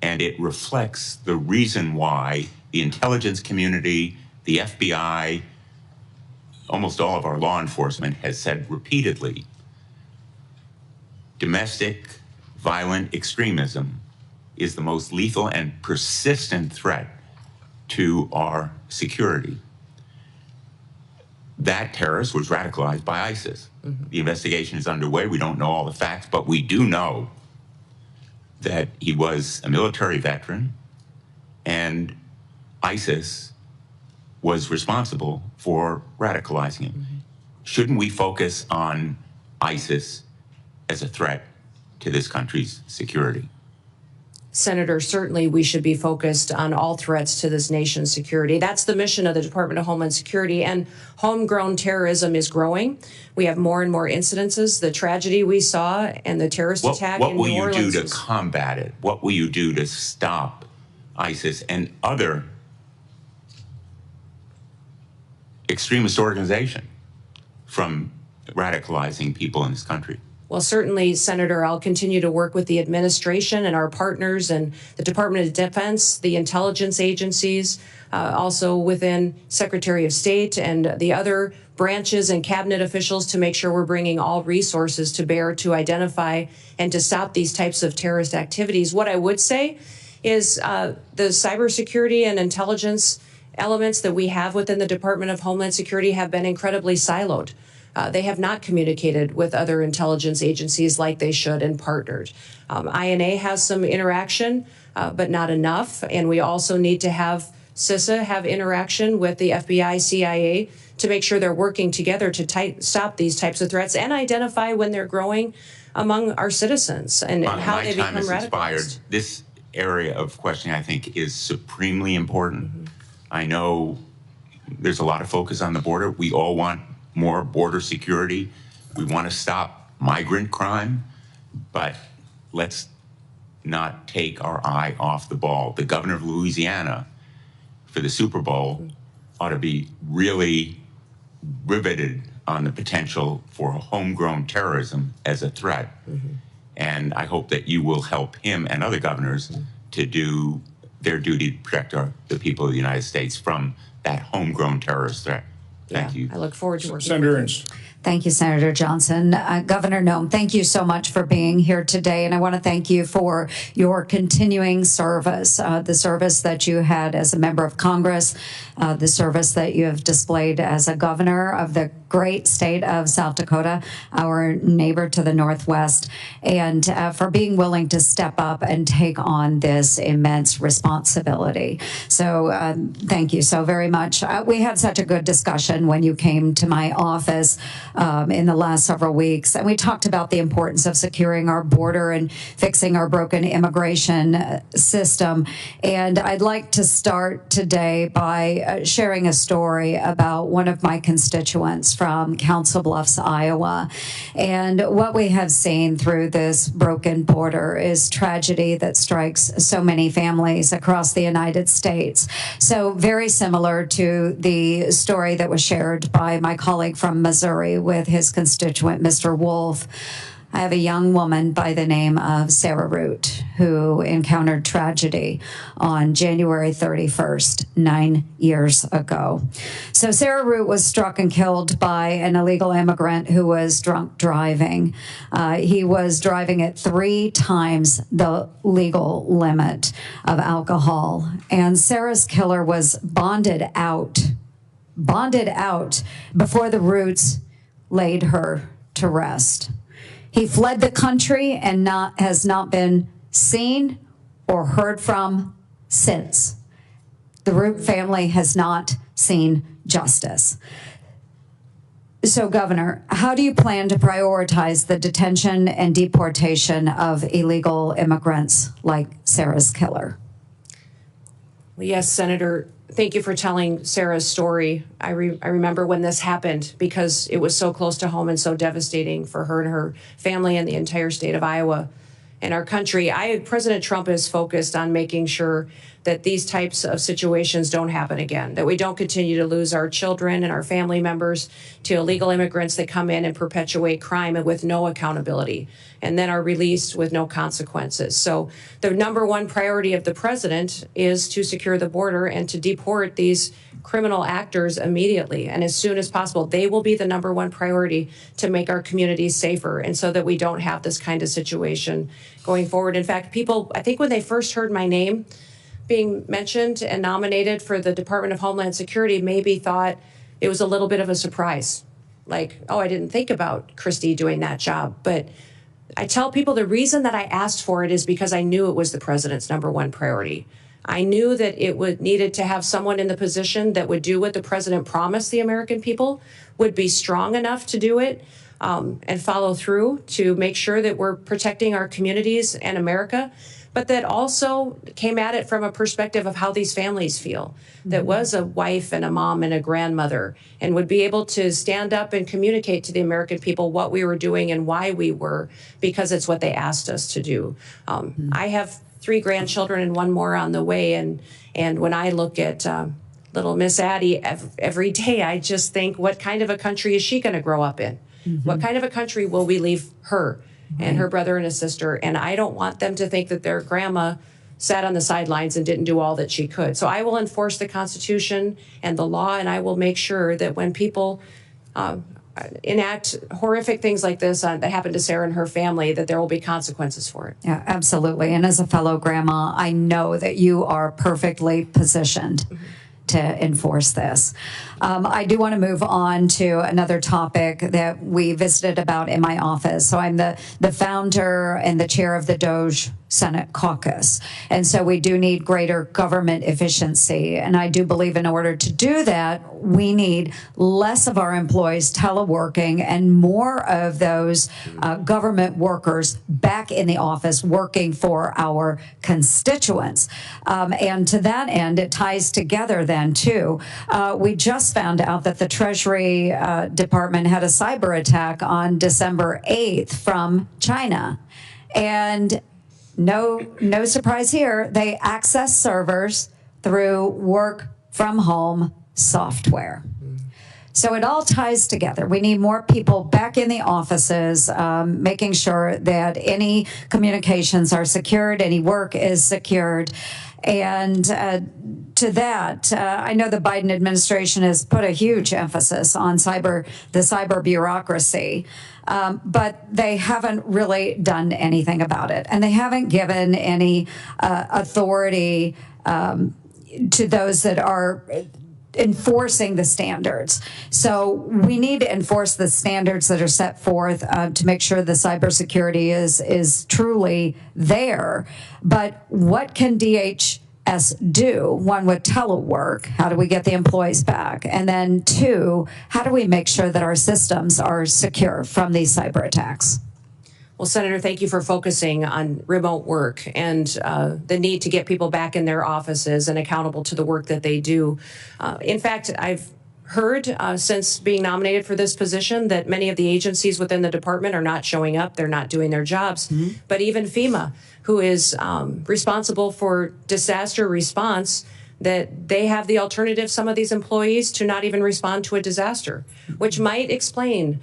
And it reflects the reason why the intelligence community, the FBI, almost all of our law enforcement has said repeatedly, domestic violent extremism is the most lethal and persistent threat to our security. That terrorist was radicalized by ISIS. The investigation is underway. We don't know all the facts, but we do know that he was a military veteran, and ISIS was responsible for radicalizing him. Shouldn't we focus on ISIS as a threat to this country's security? Senator, certainly we should be focused on all threats to this nation's security. That's the mission of the Department of Homeland Security, and homegrown terrorism is growing. We have more and more incidences. The tragedy we saw and the terrorist attack in New Orleans. What will you do to combat it? What will you do to stop ISIS and other extremist organizations from radicalizing people in this country? Well, certainly, Senator, I'll continue to work with the administration and our partners and the Department of Defense, the intelligence agencies, also within Secretary of State and the other branches and cabinet officials to make sure we're bringing all resources to bear to identify and to stop these types of terrorist activities. What I would say is the cybersecurity and intelligence elements that we have within the Department of Homeland Security have been incredibly siloed. They have not communicated with other intelligence agencies like they should and partnered. INA has some interaction, but not enough. And we also need to have CISA have interaction with the FBI, CIA to make sure they're working together to stop these types of threats and identify when they're growing among our citizens and how they become radicalized. This area of questioning, I think, is supremely important. I know there's a lot of focus on the border. We all want more border security. We want to stop migrant crime, but let's not take our eye off the ball. The governor of Louisiana for the Super Bowl ought to be really riveted on the potential for homegrown terrorism as a threat. And I hope that you will help him and other governors to do their duty to protect the people of the United States from that homegrown terrorist threat. Thank you. I look forward to working Senator with you. Ernst. Thank you, Senator Johnson. Governor Noem, thank you so much for being here today. And I want to thank you for your continuing service, the service that you had as a member of Congress, the service that you have displayed as a governor of the great state of South Dakota, our neighbor to the northwest, and for being willing to step up and take on this immense responsibility. So thank you so very much. We had such a good discussion when you came to my office in the last several weeks, and we talked about the importance of securing our border and fixing our broken immigration system. And I'd like to start today by sharing a story about one of my constituents from Council Bluffs, Iowa. And what we have seen through this broken border is tragedy that strikes so many families across the United States. So very similar to the story that was shared by my colleague from Missouri with his constituent, Mr. Wolf. I have a young woman by the name of Sarah Root who encountered tragedy on January 31st, 9 years ago. So Sarah Root was struck and killed by an illegal immigrant who was drunk driving. He was driving at 3 times the legal limit of alcohol. And Sarah's killer was bonded out before the Roots laid her to rest. He fled the country and has not been seen or heard from since. The Root family has not seen justice. So, Governor, how do you plan to prioritize the detention and deportation of illegal immigrants like Sarah's killer? Well, yes, Senator, thank you for telling Sarah's story. I remember when this happened because it was so close to home and so devastating for her and her family and the entire state of Iowa and our country. President Trump is focused on making sure that these types of situations don't happen again, that we don't continue to lose our children and our family members to illegal immigrants that come in and perpetuate crime and with no accountability, and then are released with no consequences. So the number one priority of the president is to secure the border and to deport these criminal actors immediately and as soon as possible. They will be the number one priority to make our communities safer and so that we don't have this kind of situation going forward. In fact, people, I think when they first heard my name being mentioned and nominated for the Department of Homeland Security, maybe thought it was a little bit of a surprise. Like, oh, I didn't think about Kristi doing that job. But I tell people the reason that I asked for it is because I knew it was the president's number one priority. I knew that it needed to have someone in the position that would do what the president promised the American people, would be strong enough to do it, and follow through to make sure that we're protecting our communities and America, but that also came at it from a perspective of how these families feel, that was a wife and a mom and a grandmother, and would be able to stand up and communicate to the American people what we were doing and why we were, because it's what they asked us to do. I have 3 grandchildren and 1 more on the way, and when I look at little Miss Addie every day, I just think, what kind of a country is she going to grow up in? What kind of a country will we leave her and her brother and a sister? And I don't want them to think that their grandma sat on the sidelines and didn't do all that she could. So I will enforce the Constitution and the law, and I will make sure that when people enact horrific things like this that happened to Sarah and her family, that there will be consequences for it. Yeah, absolutely. And as a fellow grandma, I know that you are perfectly positioned to enforce this. I do want to move on to another topic that we visited about in my office. So I'm the founder and the chair of the DOJ Senate caucus. And so we do need greater government efficiency. And I do believe in order to do that, we need less of our employees teleworking and more of those government workers back in the office working for our constituents. And to that end, it ties together then, too. We just found out that the Treasury Department had a cyber attack on December 8th from China. And no surprise here, they access servers through work from home software. So it all ties together. We need more people back in the offices, making sure that any communications are secured, any work is secured. And to that, I know the Biden administration has put a huge emphasis on the cyber bureaucracy, but they haven't really done anything about it. And they haven't given any authority to those that are enforcing the standards. So we need to enforce the standards that are set forth to make sure the cybersecurity is truly there. But what can DHS do? One, with telework, how do we get the employees back? And then two, how do we make sure that our systems are secure from these cyber attacks? Well, Senator, thank you for focusing on remote work and the need to get people back in their offices and accountable to the work that they do. In fact, I've heard since being nominated for this position that many of the agencies within the department are not showing up. They're not doing their jobs. Mm-hmm. But even FEMA, who is responsible for disaster response, that they have the alternative, some of these employees, to not even respond to a disaster, which might explain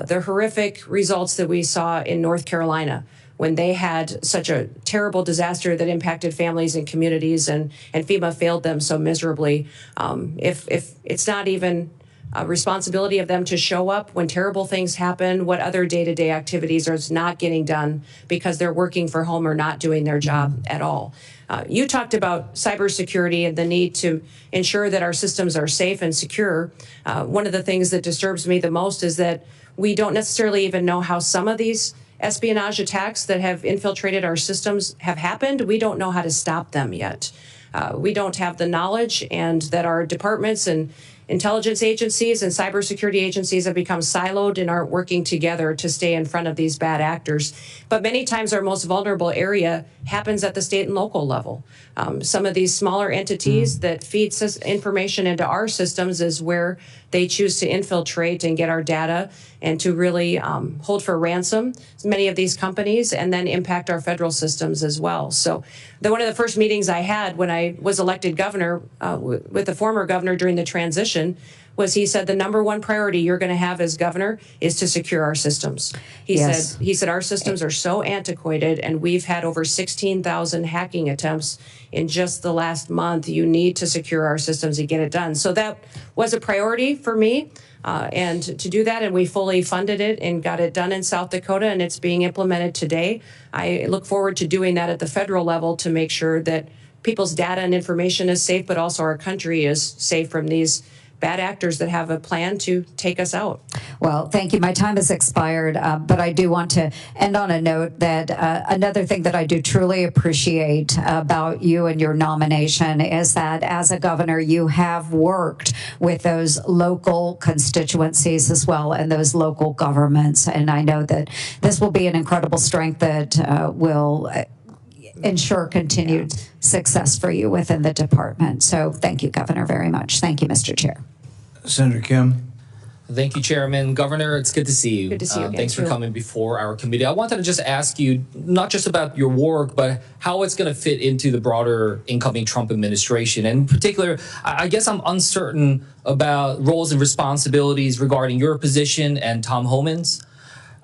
the horrific results that we saw in North Carolina when they had such a terrible disaster that impacted families and communities, and FEMA failed them so miserably. If it's not even a responsibility of them to show up when terrible things happen, what other day-to-day activities are not getting done because they're working for home or not doing their job at all. You talked about cybersecurity and the need to ensure that our systems are safe and secure. One of the things that disturbs me the most is that we don't necessarily even know how some of these espionage attacks that have infiltrated our systems have happened. We don't know how to stop them yet. We don't have the knowledge, and that our departments and intelligence agencies and cybersecurity agencies have become siloed and aren't working together to stay in front of these bad actors. But many times our most vulnerable area happens at the state and local level. Some of these smaller entities that feed information into our systems is where they choose to infiltrate and get our data and to really hold for ransom many of these companies and then impact our federal systems as well. So one of the first meetings I had when I was elected governor with the former governor during the transition was he said the number one priority you're going to have as governor is to secure our systems. He said our systems are so antiquated, and we've had over 16,000 hacking attempts in just the last month. You need to secure our systems and get it done. So that was a priority for me. And to do that, and we fully funded it and got it done in South Dakota, and it's being implemented today. I look forward to doing that at the federal level to make sure that people's data and information is safe, but also our country is safe from these bad actors that have a plan to take us out. Well, thank you. My time has expired, but I do want to end on a note that another thing that I do truly appreciate about you and your nomination is that as a governor, you have worked with those local constituencies as well and those local governments. And I know that this will be an incredible strength that will ensure continued success for you within the department. So thank you, Governor, very much. Thank you, Mr. Chair. Senator Kim. Thank you, Chairman. Governor, it's good to see you. Good to see you again. Thanks for coming before our committee. I wanted to just ask you, not just about your work, but how it's going to fit into the broader incoming Trump administration. And in particular, I guess I'm uncertain about roles and responsibilities regarding your position and Tom Homan's.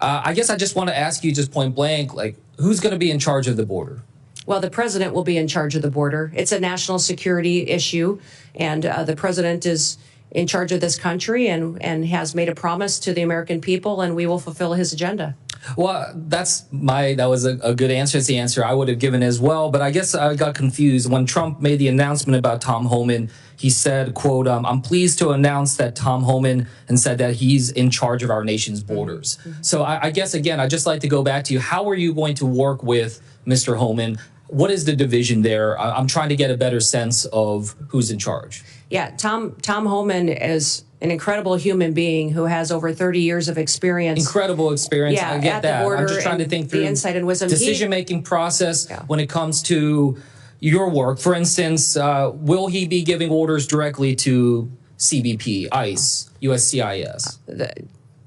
I guess I just want to ask you just point blank, like, who's going to be in charge of the border? Well, the president will be in charge of the border. It's a national security issue, and the president is in charge of this country and has made a promise to the American people, and we will fulfill his agenda. Well, that was a good answer. It's the answer I would have given as well. But I guess I got confused. When Trump made the announcement about Tom Homan, he said, quote, I'm pleased to announce that Tom Homan, and said that he's in charge of our nation's borders. Mm-hmm. So I guess, again, I'd just like to go back to you. How are you going to work with Mr. Homan? What is the division there? I'm trying to get a better sense of who's in charge. Yeah, Tom Homan is an incredible human being who has over 30 years of experience. Incredible experience. Yeah, I get that. I'm just trying to think through the insight and wisdom. Decision-making process when it comes to, your work. For instance, will he be giving orders directly to CBP, ICE, USCIS?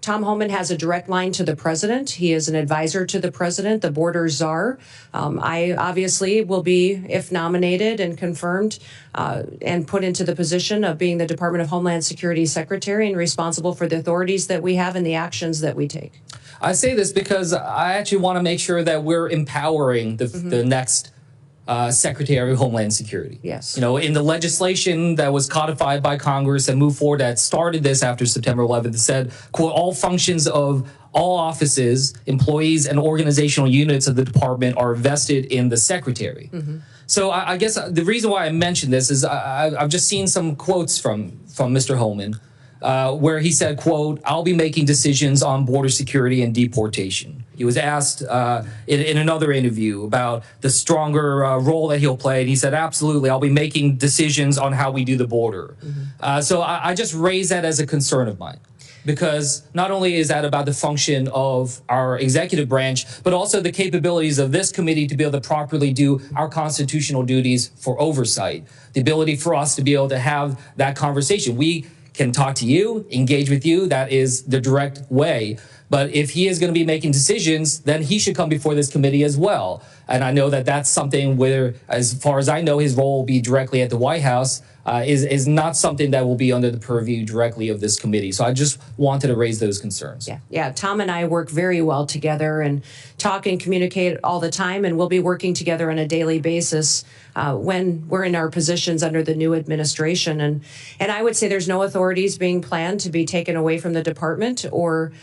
Tom Homan has a direct line to the president. He is an advisor to the president, the border czar. I obviously will be, if nominated and confirmed, and put into the position of being the Department of Homeland Security Secretary and responsible for the authorities that we have and the actions that we take. I say this because I actually want to make sure that we're empowering the next Secretary of Homeland Security. Yes. You know, in the legislation that was codified by Congress and moved forward that started this after September 11th, it said, quote, all functions of all offices, employees, and organizational units of the department are vested in the Secretary. So I guess the reason why I mentioned this is I've just seen some quotes from Mr. Homan where he said, quote, I'll be making decisions on border security and deportation. He was asked in another interview about the stronger role that he'll play, and he said, absolutely, I'll be making decisions on how we do the border. So I just raise that as a concern of mine, because not only is that about the function of our executive branch, but also the capabilities of this committee to be able to properly do our constitutional duties for oversight, the ability for us to be able to have that conversation. We can talk to you, engage with you. That is the direct way. But if he is going to be making decisions, then he should come before this committee as well. And I know that that's something where, as far as I know, his role will be directly at the White House, is not something that will be under the purview directly of this committee. So I just wanted to raise those concerns. Yeah. Tom and I work very well together and talk and communicate all the time, and we'll be working together on a daily basis when we're in our positions under the new administration. And I would say there's no authorities being planned to be taken away from the department or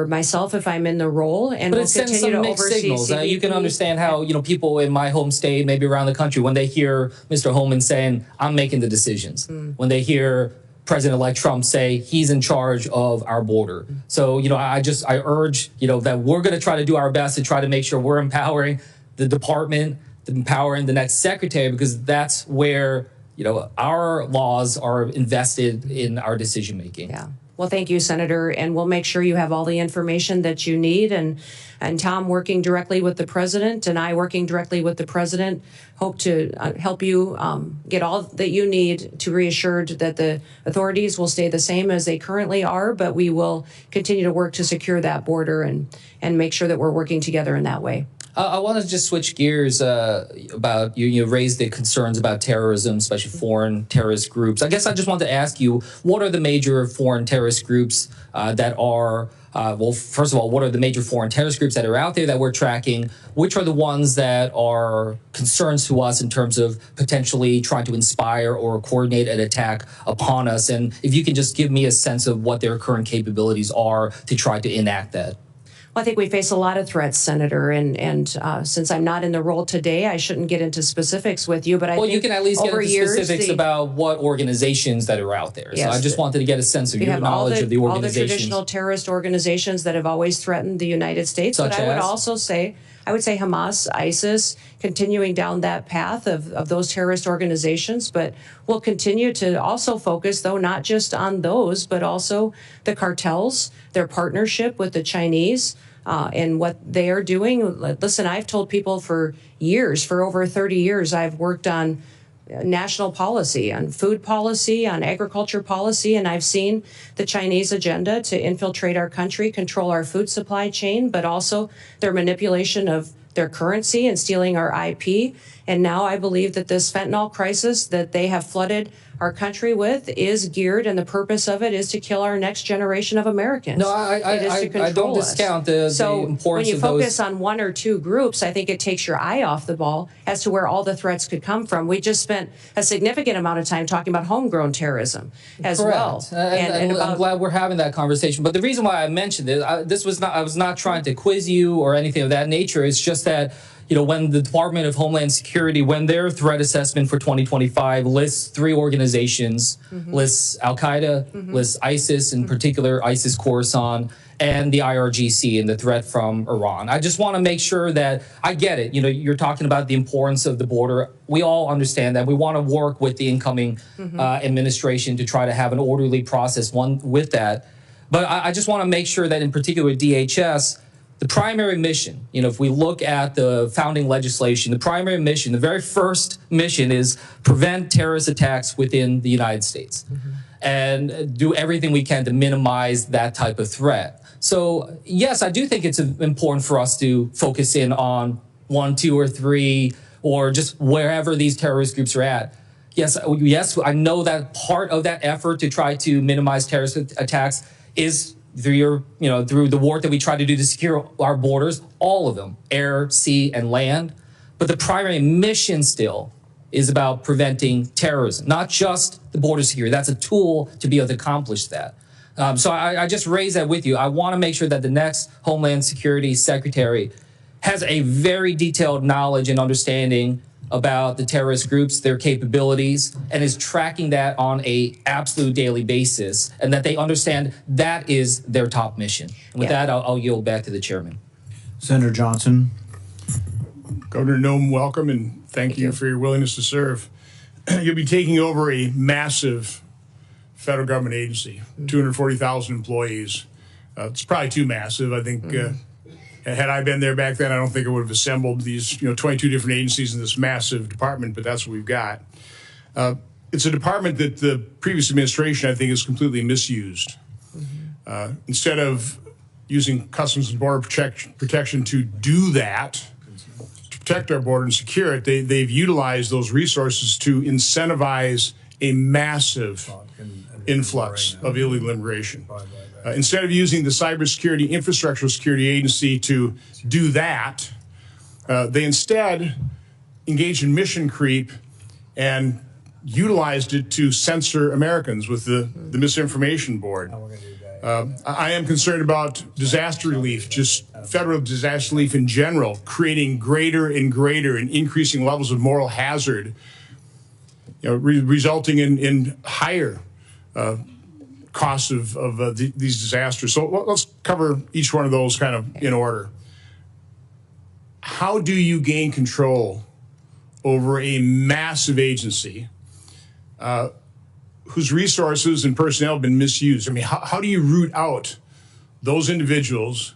myself if I'm in the role, and but we'll it sends continue some to mixed oversee signals. CBP. You can understand how, you know, people in my home state, maybe around the country, when they hear Mr. Homan saying, I'm making the decisions, when they hear President-elect Trump say he's in charge of our border. So, you know, I urge, you know, that we're going to try to do our best to try to make sure we're empowering the department, empowering the next secretary, because that's where, you know, our laws are invested in our decision making. Yeah. Well, thank you, Senator, and we'll make sure you have all the information that you need. And Tom working directly with the president and I working directly with the president hope to help you get all that you need to reassured that the authorities will stay the same as they currently are, but we will continue to work to secure that border and make sure that we're working together in that way. I want to just switch gears about you raised the concerns about terrorism, especially foreign terrorist groups. I guess I just want to ask you, what are the major foreign terrorist groups that are, well, first of all, what are the major foreign terrorist groups that are out there that we're tracking? Which are the ones that are concerns to us in terms of potentially trying to inspire or coordinate an attack upon us? And if you can just give me a sense of what their current capabilities are to try to enact that. Well, I think we face a lot of threats, Senator, and since I'm not in the role today, I shouldn't get into specifics with you. But I think you can at least get into years, specifics about what organizations that are out there. Yes, so I just wanted to get a sense of your knowledge of the organizations. All the traditional terrorist organizations that have always threatened the United States. Such but I would also say, Hamas, ISIS, continuing down that path of those terrorist organizations. But we'll continue to also focus, though, not just on those, but also the cartels, their partnership with the Chinese, and what they are doing. Listen, I've told people for years, for over 30 years, I've worked on national policy, on food policy, on agriculture policy, and I've seen the Chinese agenda to infiltrate our country, control our food supply chain, but also their manipulation of their currency and stealing our IP. And now I believe that this fentanyl crisis that they have flooded our country with is geared, and the purpose of it is to kill our next generation of Americans. No, I don't discount the importance of those. When you focus on one or two groups, I think it takes your eye off the ball as to where all the threats could come from. We just spent a significant amount of time talking about homegrown terrorism as well. And I'm glad we're having that conversation. But the reason why I mentioned it, I was not trying to quiz you or anything of that nature. It's just that, you know, when the Department of Homeland Security, when their threat assessment for 2025 lists 3 organizations, lists Al-Qaeda, lists ISIS, in particular ISIS Khorasan, and the IRGC and the threat from Iran. I just want to make sure that I get it. You know, you're talking about the importance of the border. We all understand that. We want to work with the incoming administration to try to have an orderly process with that. But I just want to make sure that in particular DHS, the primary mission, if we look at the founding legislation, the primary mission, the very first mission is prevent terrorist attacks within the United States and do everything we can to minimize that type of threat. So yes, I do think it's important for us to focus in on 1, 2, or 3, or just wherever these terrorist groups are at. Yes, I know that part of that effort to try to minimize terrorist attacks is through through the work that we try to do to secure our borders, all of them, air, sea, and land. But the primary mission still is about preventing terrorism, not just the border security. That's a tool to be able to accomplish that. So I just raise that with you. I want to make sure that the next Homeland Security Secretary has a very detailed knowledge and understanding about the terrorist groups, their capabilities, and is tracking that on a absolute daily basis, and that they understand that is their top mission. And with that, I'll yield back to the chairman. Senator Johnson. Governor Noem, welcome, and thank you for your willingness to serve. You'll be taking over a massive federal government agency, 240,000 employees. It's probably too massive. I think had I been there back then, I don't think it would have assembled these 22 different agencies in this massive department, but that's what we've got. It's a department that the previous administration, I think, has completely misused. Instead of using Customs and Border Protection to do that, to protect our border and secure it, they've utilized those resources to incentivize a massive influx of illegal immigration. Instead of using the Cybersecurity Infrastructure Security Agency to do that, they instead engaged in mission creep and utilized it to censor Americans with the Misinformation Board. I am concerned about disaster relief, just federal disaster relief in general, creating greater and increasing levels of moral hazard, resulting in higher costs of these disasters. So let's cover each one of those kind of in order. How do you gain control over a massive agency whose resources and personnel have been misused? I mean, how do you root out those individuals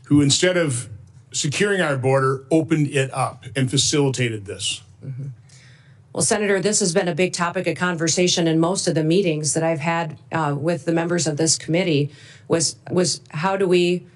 who, instead of securing our border, opened it up and facilitated this? Well, Senator, this has been a big topic of conversation in most of the meetings that I've had with the members of this committee was how do we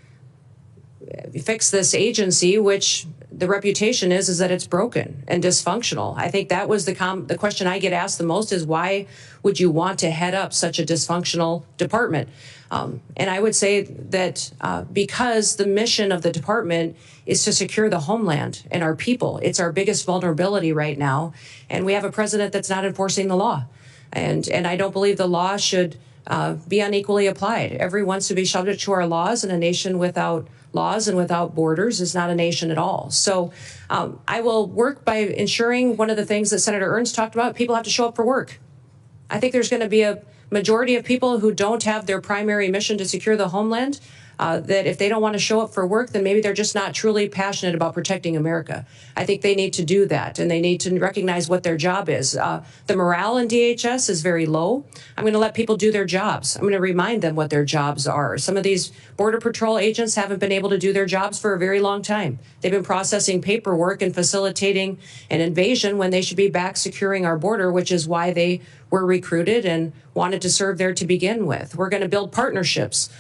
fix this agency, which the reputation is that it's broken and dysfunctional. I think that was the question I get asked the most is why would you want to head up such a dysfunctional department? And I would say that because the mission of the department is to secure the homeland and our people. It's our biggest vulnerability right now. And we have a president that's not enforcing the law. And I don't believe the law should be unequally applied. Everyone wants to be subject to our laws, and a nation without laws and without borders is not a nation at all. So I will work by ensuring one of the things that Senator Ernst talked about, people have to show up for work. I think there's going to be a majority of people who don't have their primary mission to secure the homeland, that if they don't want to show up for work, then maybe they're just not truly passionate about protecting America. I think they need to do that, and they need to recognize what their job is. The morale in DHS is very low. I'm going to let people do their jobs. I'm going to remind them what their jobs are. Some of these Border Patrol agents haven't been able to do their jobs for a very long time. They've been processing paperwork and facilitating an invasion when they should be back securing our border, which is why they were recruited and wanted to serve there to begin with. We're going to build partnerships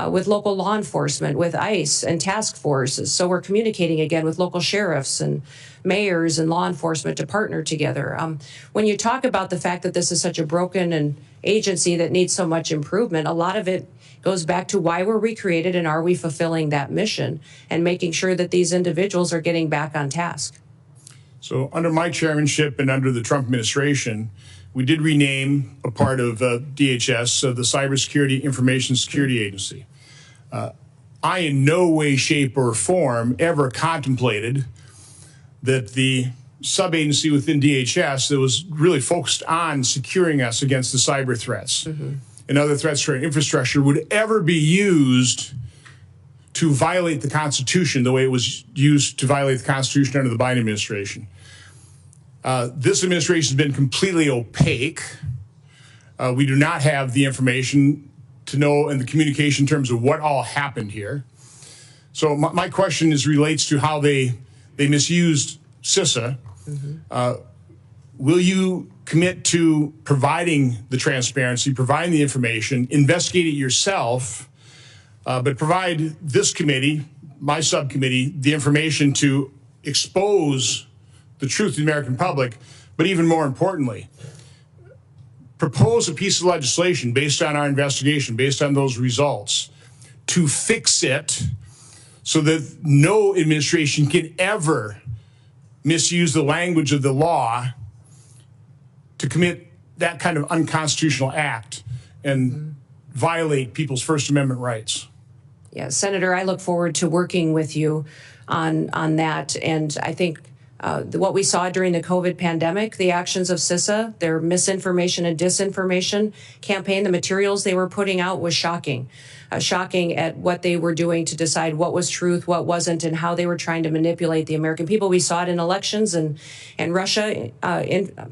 with local law enforcement, with ICE and task forces. So we're communicating again with local sheriffs and mayors and law enforcement to partner together. When you talk about the fact that this is such a broken agency that needs so much improvement, a lot of it goes back to why we're recreated and are we fulfilling that mission and making sure that these individuals are getting back on task. So under my chairmanship and under the Trump administration, we did rename a part of DHS, the Cybersecurity Information Security Agency. I in no way, shape, or form ever contemplated that the sub-agency within DHS that was really focused on securing us against the cyber threats and other threats to our infrastructure would ever be used to violate the Constitution the way it was used to violate the Constitution under the Biden administration. This administration has been completely opaque. We do not have the information to know and the communication in terms of what all happened here. So my question relates to how they misused CISA. Will you commit to providing the transparency, providing the information, investigate it yourself, but provide this committee, my subcommittee, the information to expose the truth to the American public, but even more importantly, propose a piece of legislation based on our investigation, based on those results, to fix it so that no administration can ever misuse the language of the law to commit that kind of unconstitutional act and violate people's First Amendment rights. Yeah, Senator, I look forward to working with you on that. And I think what we saw during the COVID pandemic, the actions of CISA, their misinformation and disinformation campaign, the materials they were putting out was shocking. Shocking at what they were doing to decide what was truth, what wasn't, and how they were trying to manipulate the American people. We saw it in elections, and Russia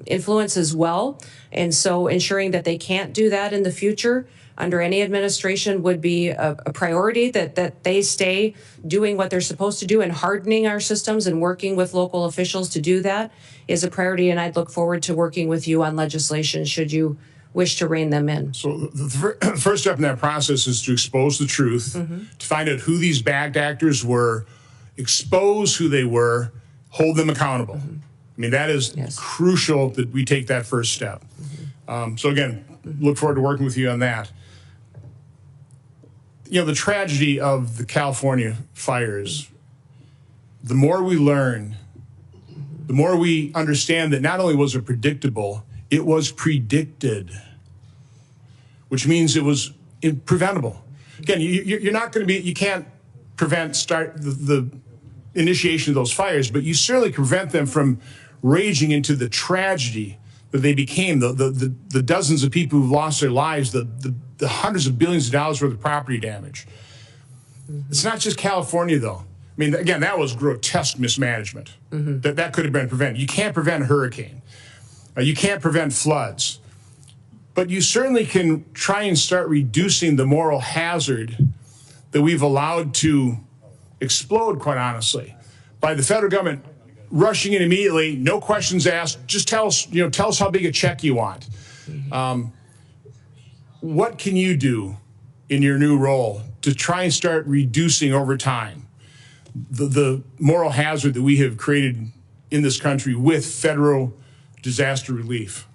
influence as well. And so ensuring that they can't do that in the future under any administration would be a priority, that they stay doing what they're supposed to do, and hardening our systems and working with local officials to do that is a priority. And I'd look forward to working with you on legislation should you wish to rein them in. So the first step in that process is to expose the truth, to find out who these bad actors were, expose who they were, hold them accountable. I mean, that is crucial that we take that first step. So again, look forward to working with you on that. You know, the tragedy of the California fires, the more we learn, the more we understand that not only was it predictable, it was predicted, which means it was preventable. Again, you're not going to be, you can't prevent the initiation of those fires, but you certainly prevent them from raging into the tragedy that they became, the dozens of people who've lost their lives, the hundreds of billions of dollars worth of property damage. It's not just California, though. I mean, again, that was grotesque mismanagement. That could have been prevented. You can't prevent a hurricane. You can't prevent floods. But you certainly can try and start reducing the moral hazard that we've allowed to explode, quite honestly, by the federal government rushing in immediately, no questions asked, just tell us how big a check you want. What can you do in your new role to try and start reducing over time the moral hazard that we have created in this country with federal disaster relief?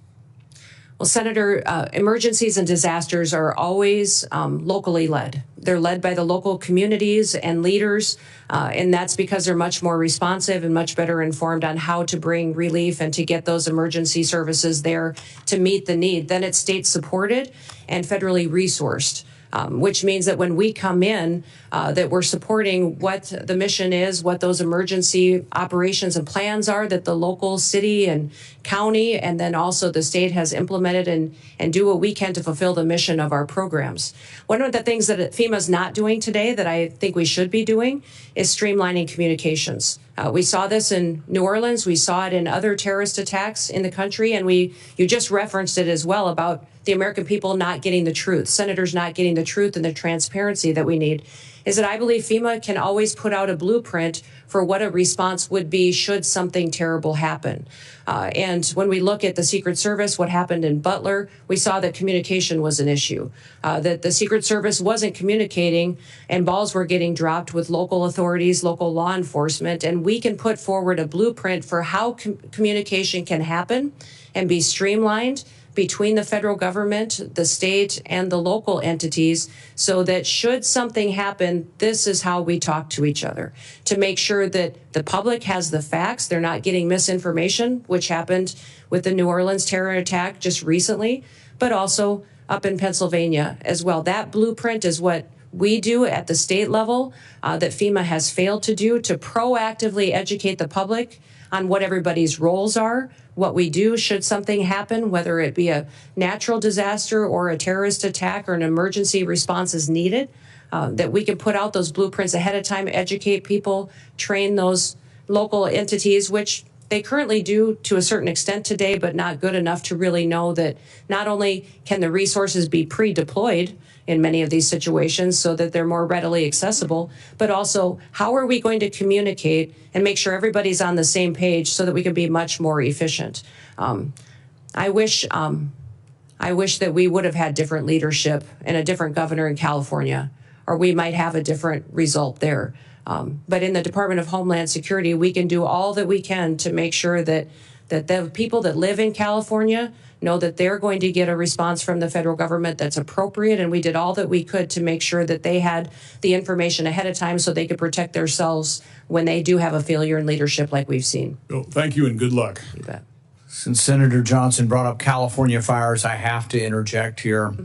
Well, Senator, emergencies and disasters are always locally led. They're led by the local communities and leaders, and that's because they're much more responsive and much better informed on how to bring relief and to get those emergency services there to meet the need. Then it's state supported and federally resourced. Which means that when we come in, that we're supporting what the mission is, what those emergency operations and plans are that the local city and county and then also the state has implemented and do what we can to fulfill the mission of our programs. One of the things that FEMA is not doing today that I think we should be doing is streamlining communications. We saw this in New Orleans. We saw it in other terrorist attacks in the country. And you just referenced it as well about the American people not getting the truth, senators not getting the truth and the transparency that we need, is that I believe FEMA can always put out a blueprint for what a response would be should something terrible happen. And when we look at the Secret Service, what happened in Butler, we saw that communication was an issue, that the Secret Service wasn't communicating and balls were getting dropped with local authorities, local law enforcement, and we can put forward a blueprint for how communication can happen and be streamlined between the federal government, the state, and the local entities so that should something happen, this is how we talk to each other to make sure that the public has the facts, they're not getting misinformation, which happened with the New Orleans terror attack just recently, but also up in Pennsylvania as well. That blueprint is what we do at the state level that FEMA has failed to do to proactively educate the public on what everybody's roles are, what we do should something happen, whether it be a natural disaster or a terrorist attack or an emergency response is needed, that we can put out those blueprints ahead of time, educate people, train those local entities, which they currently do to a certain extent today, but not good enough to really know that not only can the resources be pre-deployed in many of these situations so that they're more readily accessible, but also how are we going to communicate and make sure everybody's on the same page so that we can be much more efficient. I wish that we would have had different leadership and a different governor in California, or we might have a different result there. But in the Department of Homeland Security, we can do all that we can to make sure that the people that live in California know that they're going to get a response from the federal government that's appropriate, and we did all that we could to make sure that they had the information ahead of time so they could protect themselves when they do have a failure in leadership like we've seen. Well, thank you and good luck. You bet. Since Senator Johnson brought up California fires, I have to interject here.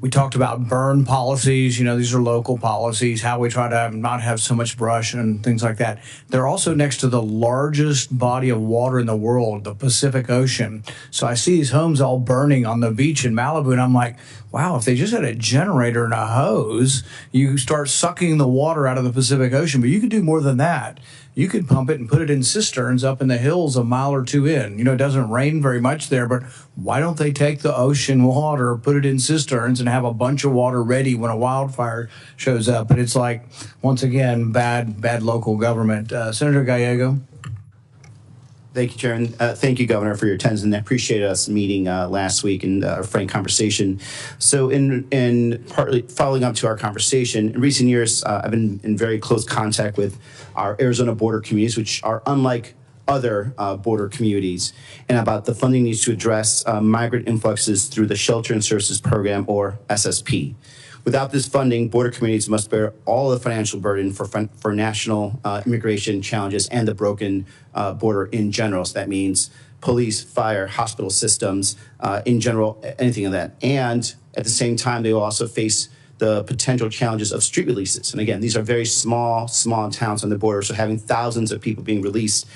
We talked about burn policies. You know, these are local policies, how we try to not have so much brush and things like that. They're also next to the largest body of water in the world, the Pacific Ocean. So I see these homes all burning on the beach in Malibu, and I'm like, wow, if they just had a generator and a hose, you start sucking the water out of the Pacific Ocean. But you could do more than that. You could pump it and put it in cisterns up in the hills a mile or two in. You know, it doesn't rain very much there, but why don't they take the ocean water, put it in cisterns, and have a bunch of water ready when a wildfire shows up? But it's like, once again, bad local government. Senator Gallego. Thank you, Chairman. Thank you, Governor, for your attendance, and I appreciate us meeting last week and a frank conversation. So in partly following up to our conversation, in recent years, I've been in very close contact with our Arizona border communities, which are unlike other border communities, and about the funding needs to address migrant influxes through the Shelter and Services Program, or SSP. Without this funding, border communities must bear all the financial burden for national immigration challenges and the broken border in general. So that means police, fire, hospital systems, in general, anything of that. And at the same time, they will also face the potential challenges of street releases. And again, these are very small towns on the border, so having thousands of people being released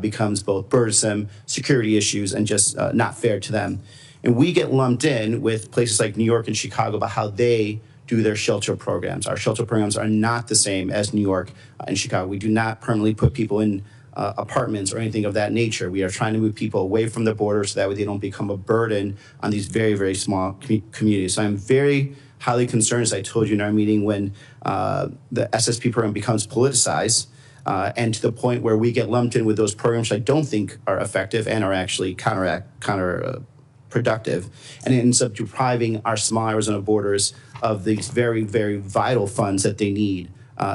becomes both burdensome, security issues, and just not fair to them. And we get lumped in with places like New York and Chicago about how they do their shelter programs. Our shelter programs are not the same as New York and Chicago. We do not permanently put people in apartments or anything of that nature. We are trying to move people away from the border so that way they don't become a burden on these very, very small communities. So I'm very highly concerned, as I told you in our meeting, when the SSP program becomes politicized and to the point where we get lumped in with those programs I don't think are effective and are actually counterproductive, and it ends up depriving our small Arizona borders of these very, very vital funds that they need.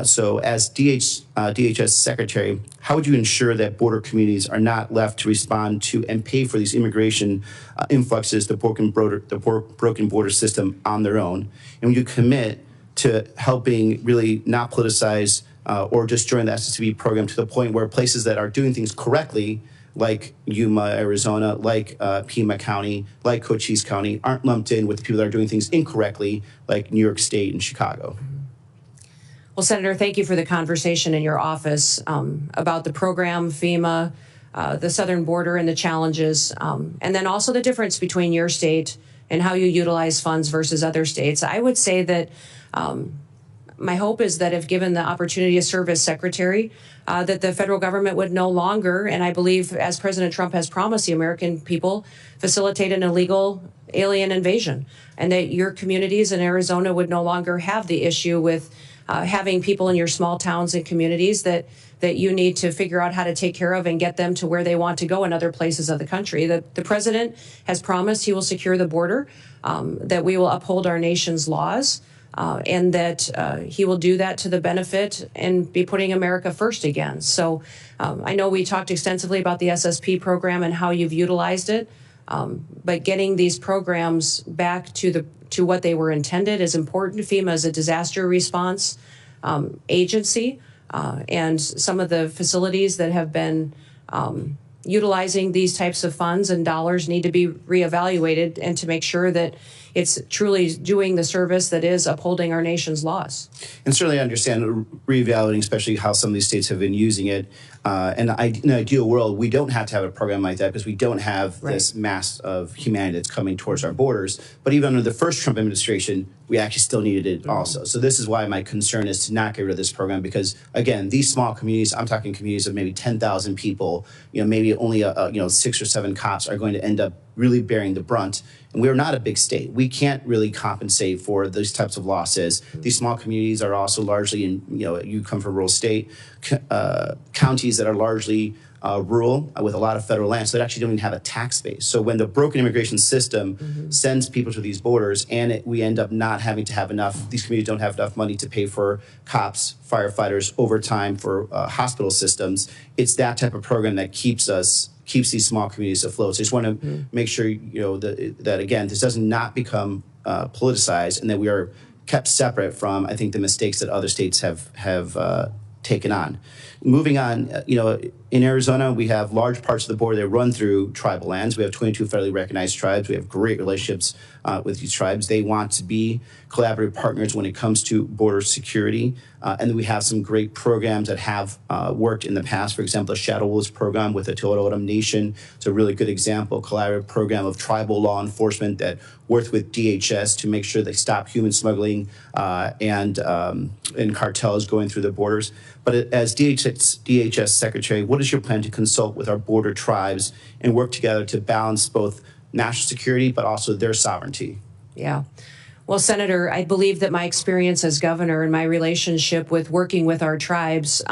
So as DHS Secretary, how would you ensure that border communities are not left to respond to and pay for these immigration influxes, the broken border system on their own? And would you commit to helping really not politicize or just join the SSP program to the point where places that are doing things correctly, like Yuma, Arizona, like Pima County, like Cochise County, aren't lumped in with the people that are doing things incorrectly, like New York State and Chicago? Well, Senator, thank you for the conversation in your office about the program, FEMA, the southern border and the challenges, and then also the difference between your state and how you utilize funds versus other states. I would say that my hope is that if given the opportunity to serve as secretary, that the federal government would no longer, and I believe as President Trump has promised the American people, facilitate an illegal alien invasion, and that your communities in Arizona would no longer have the issue with having people in your small towns and communities that you need to figure out how to take care of and get them to where they want to go in other places of the country. The president has promised he will secure the border, that we will uphold our nation's laws, and that he will do that to the benefit and be putting America first again. So I know we talked extensively about the SSP program and how you've utilized it, but getting these programs back to what they were intended is important. FEMA is a disaster response agency, and some of the facilities that have been utilizing these types of funds and dollars need to be reevaluated and to make sure that it's truly doing the service that is upholding our nation's laws. And certainly I understand reevaluating, especially how some of these states have been using it. And in an ideal world, we don't have to have a program like that because we don't have this mass of humanity that's coming towards our borders. But even under the first Trump administration, we actually still needed it also. So this is why my concern is to not get rid of this program because, again, these small communities, I'm talking communities of maybe 10,000 people, maybe only 6 or 7 cops are going to end up really bearing the brunt. And we're not a big state. We can't really compensate for those types of losses. These small communities are also largely in, you come from a rural state, counties that are largely rural with a lot of federal land, so they actually don't even have a tax base. So when the broken immigration system sends people to these borders and we end up not having to have enough, these communities don't have enough money to pay for cops, firefighters, overtime for hospital systems, it's that type of program that keeps these small communities afloat. So I just want to make sure, that again, this does not become politicized and that we are kept separate from, I think, the mistakes that other states have taken on. Moving on, in Arizona, we have large parts of the border that run through tribal lands. We have 22 federally recognized tribes. We have great relationships with these tribes. They want to be collaborative partners when it comes to border security. And we have some great programs that have worked in the past. For example, the Shadow Wolves program with the Tohono Nation. It's a really good example, collaborative program of tribal law enforcement that worked with DHS to make sure they stop human smuggling and cartels going through the borders. But as DHS Secretary, what is your plan to consult with our border tribes and work together to balance both national security but also their sovereignty? Yeah. Well, Senator, I believe that my experience as governor and my relationship with working with our tribes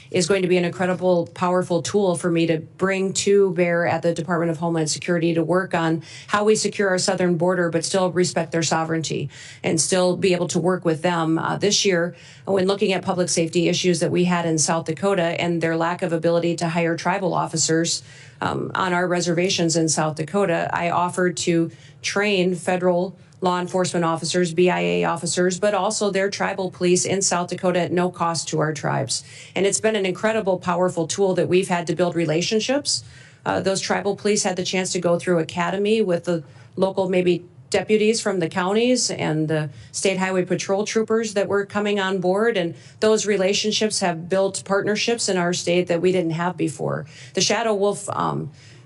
is going to be an incredible, powerful tool for me to bring to bear at the Department of Homeland Security to work on how we secure our southern border, but still respect their sovereignty and still be able to work with them. This year, when looking at public safety issues that we had in South Dakota and their lack of ability to hire tribal officers on our reservations in South Dakota, I offered to train federal law enforcement officers, BIA officers, but also their tribal police in South Dakota at no cost to our tribes. And it's been an incredible, powerful tool that we've had to build relationships. Those tribal police had the chance to go through academy with the local maybe deputies from the counties and the state highway patrol troopers that were coming on board. And those relationships have built partnerships in our state that we didn't have before. The Shadow Wolf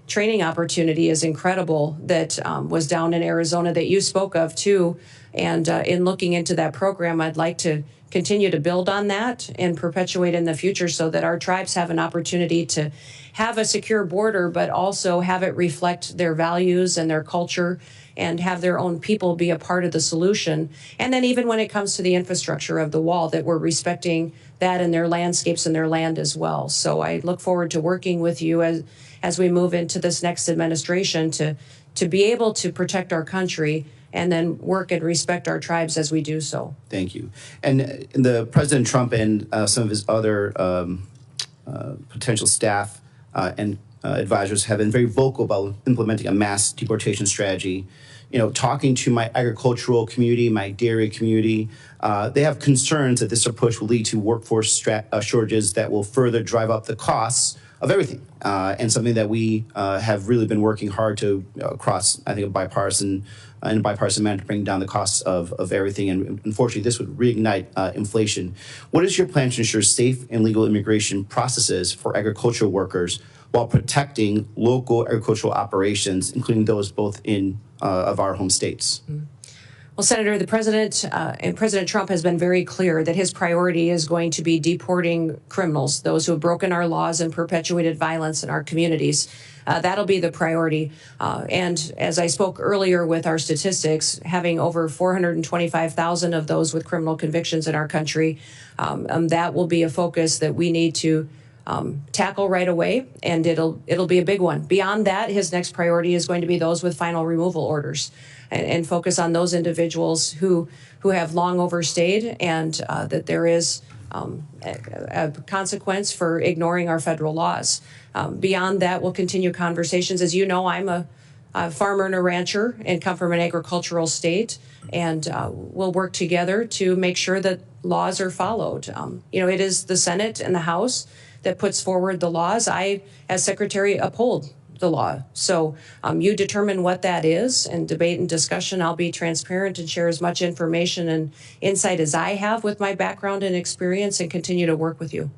training opportunity is incredible that was down in Arizona that you spoke of too. And in looking into that program, I'd like to continue to build on that and perpetuate in the future so that our tribes have an opportunity to have a secure border, but also have it reflect their values and their culture and have their own people be a part of the solution. And then even when it comes to the infrastructure of the wall, that we're respecting that and their landscapes and their land as well. So I look forward to working with you as we move into this next administration to be able to protect our country and then work and respect our tribes as we do so. Thank you. And the President Trump and some of his other potential staff and advisors have been very vocal about implementing a mass deportation strategy. Talking to my agricultural community, my dairy community, they have concerns that this approach will lead to workforce shortages that will further drive up the costs of everything, and something that we have really been working hard to across, I think, a bipartisan manner to bring down the costs of everything. And unfortunately, this would reignite inflation. What is your plan to ensure safe and legal immigration processes for agricultural workers while protecting local agricultural operations, including those both in of our home states? Well, Senator, the President and President Trump has been very clear that his priority is going to be deporting criminals, those who have broken our laws and perpetuated violence in our communities. That'll be the priority. And as I spoke earlier with our statistics, having over 425,000 of those with criminal convictions in our country, that will be a focus that we need to tackle right away, and it'll be a big one. Beyond that, his next priority is going to be those with final removal orders, and focus on those individuals who have long overstayed, and that there is a consequence for ignoring our federal laws. Beyond that, we'll continue conversations. As you know, I'm a farmer and a rancher and come from an agricultural state, and we'll work together to make sure that laws are followed. It is the Senate and the House that puts forward the laws. I, as Secretary, uphold the law. So you determine what that is, and debate and discussion. I'll be transparent and share as much information and insight as I have with my background and experience, and continue to work with you.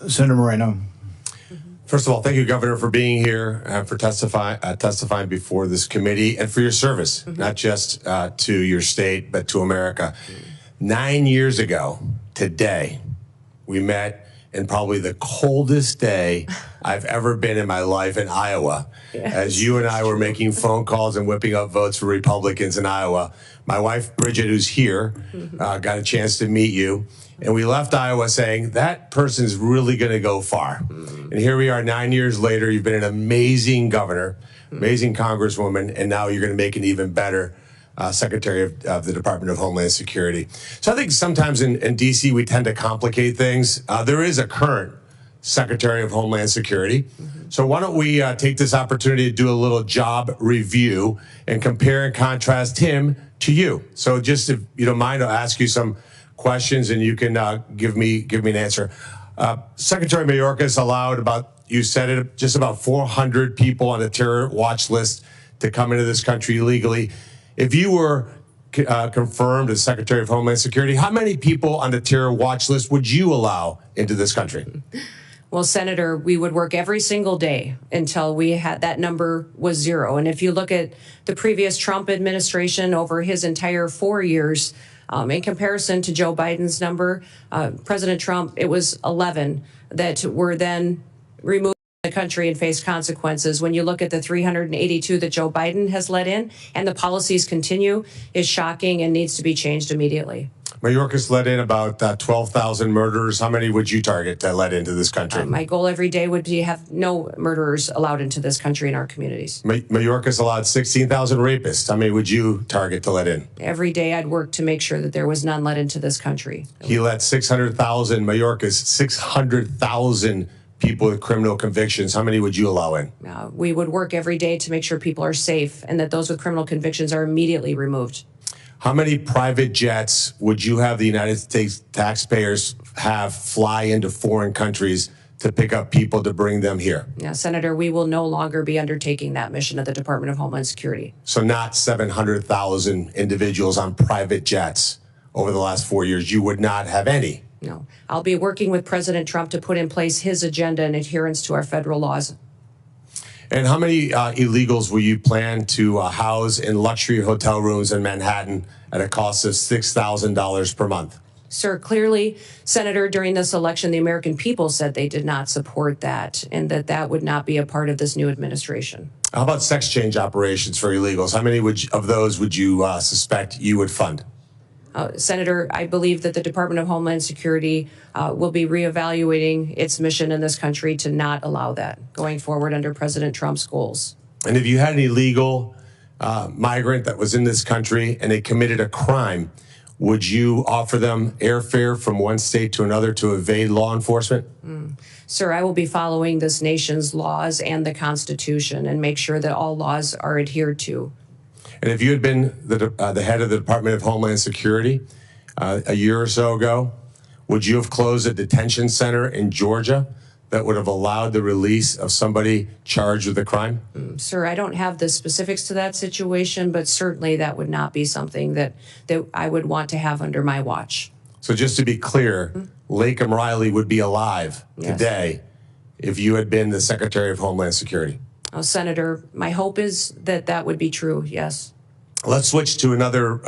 Senator Moreno. First of all, thank you, Governor, for being here, for testifying before this committee, and for your service, not just to your state, but to America. 9 years ago today, we met in probably the coldest day I've ever been in my life in Iowa. Yes. As you and I were making phone calls and whipping up votes for Republicans in Iowa. My wife, Bridget, who's here, got a chance to meet you. And we left Iowa saying, that person's really going to go far. And here we are 9 years later. You've been an amazing governor, amazing congresswoman, and now you're going to make an even better Secretary of the Department of Homeland Security. So I think sometimes in D.C. we tend to complicate things. There is a current Secretary of Homeland Security. So why don't we take this opportunity to do a little job review and compare and contrast him to you. So just if you don't mind, I'll ask you some questions and you can give me an answer. Secretary Mayorkas allowed you said it, just about 400 people on a terror watch list to come into this country illegally. If you were confirmed as Secretary of Homeland Security, how many people on the terror watch list would you allow into this country? Well, Senator, we would work every single day until we had that number was zero. And if you look at the previous Trump administration over his entire 4 years, in comparison to Joe Biden's number, President Trump, it was 11 that were then removed from the country and faced consequences. When you look at the 382 that Joe Biden has let in and the policies continue, is shocking and needs to be changed immediately. Mayorkas let in about 12,000 murderers. How many would you target to let into this country? My goal every day would be to have no murderers allowed into this country in our communities. Mayorkas allowed 16,000 rapists. How many would you target to let in? Every day I'd work to make sure that there was none let into this country. He let 600,000, Mayorkas, 600,000 people with criminal convictions. How many would you allow in? We would work every day to make sure people are safe and that those with criminal convictions are immediately removed. How many private jets would you have the United States taxpayers have fly into foreign countries to pick up people to bring them here? Yeah, Senator, we will no longer be undertaking that mission at the Department of Homeland Security. So not 700,000 individuals on private jets over the last 4 years. You would not have any. No. I'll be working with President Trump to put in place his agenda in adherence to our federal laws. And how many illegals will you plan to house in luxury hotel rooms in Manhattan at a cost of $6,000 per month? Sir, clearly, Senator, during this election, the American people said they did not support that and that that would not be a part of this new administration. How about sex change operations for illegals? How many of those would you suspect you would fund? Senator, I believe that the Department of Homeland Security will be reevaluating its mission in this country to not allow that going forward under President Trump's goals. And if you had an illegal migrant that was in this country and they committed a crime, would you offer them airfare from one state to another to evade law enforcement? Sir, I will be following this nation's laws and the Constitution and make sure that all laws are adhered to. And if you had been the head of the Department of Homeland Security a year or so ago, would you have closed a detention center in Georgia that would have allowed the release of somebody charged with a crime? Sir, I don't have the specifics to that situation, but certainly that would not be something that I would want to have under my watch. So just to be clear, Lakem Riley would be alive today if you had been the Secretary of Homeland Security. Oh, Senator, my hope is that that would be true, yes. Let's switch to another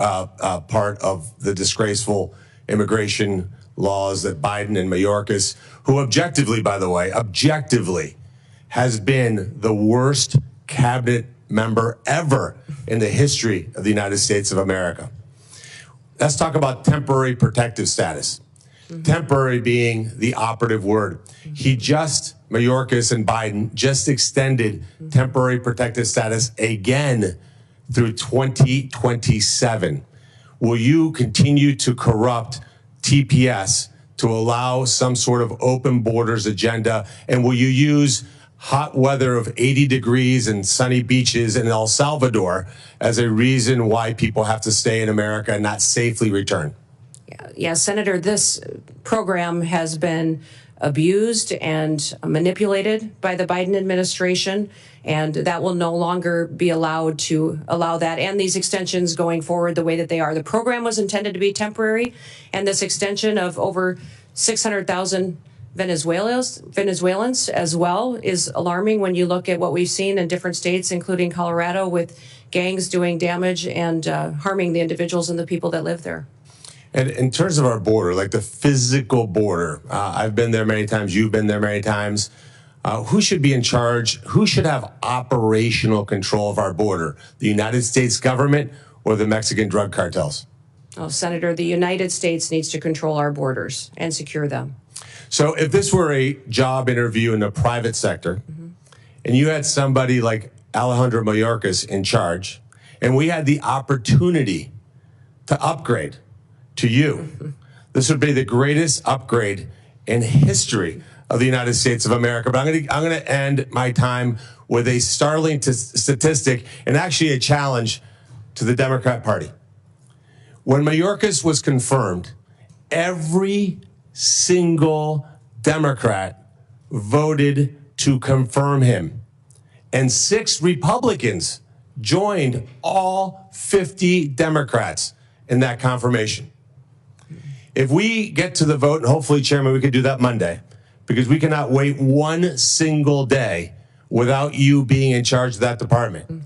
part of the disgraceful immigration laws that Biden and Mayorkas, who objectively, by the way, has been the worst cabinet member ever in the history of the United States of America. Let's talk about temporary protective status. Temporary being the operative word. Mayorkas and Biden just extended temporary protective status again through 2027. Will you continue to corrupt TPS to allow some sort of open borders agenda? And will you use hot weather of 80 degrees and sunny beaches in El Salvador as a reason why people have to stay in America and not safely return? Yeah, Senator, this program has been abused and manipulated by the Biden administration, and that will no longer be allowed to allow that and these extensions going forward the way that they are. The program was intended to be temporary, and this extension of over 600,000 Venezuelans as well is alarming when you look at what we've seen in different states, including Colorado, with gangs doing damage and harming the individuals and the people that live there. And in terms of our border, like the physical border, I've been there many times, you've been there many times. Who should be in charge? Who should have operational control of our border? The United States government or the Mexican drug cartels? Oh, Senator, the United States needs to control our borders and secure them. So if this were a job interview in the private sector, and you had somebody like Alejandro Mayorkas in charge, and we had the opportunity to upgrade to you, this would be the greatest upgrade in history of the United States of America. But I'm going to end my time with a startling statistic and actually a challenge to the Democrat Party. When Mayorkas was confirmed, every single Democrat voted to confirm him. And 6 Republicans joined all 50 Democrats in that confirmation. If we get to the vote, and hopefully, Chairman, we could do that Monday, because we cannot wait one single day without you being in charge of that department.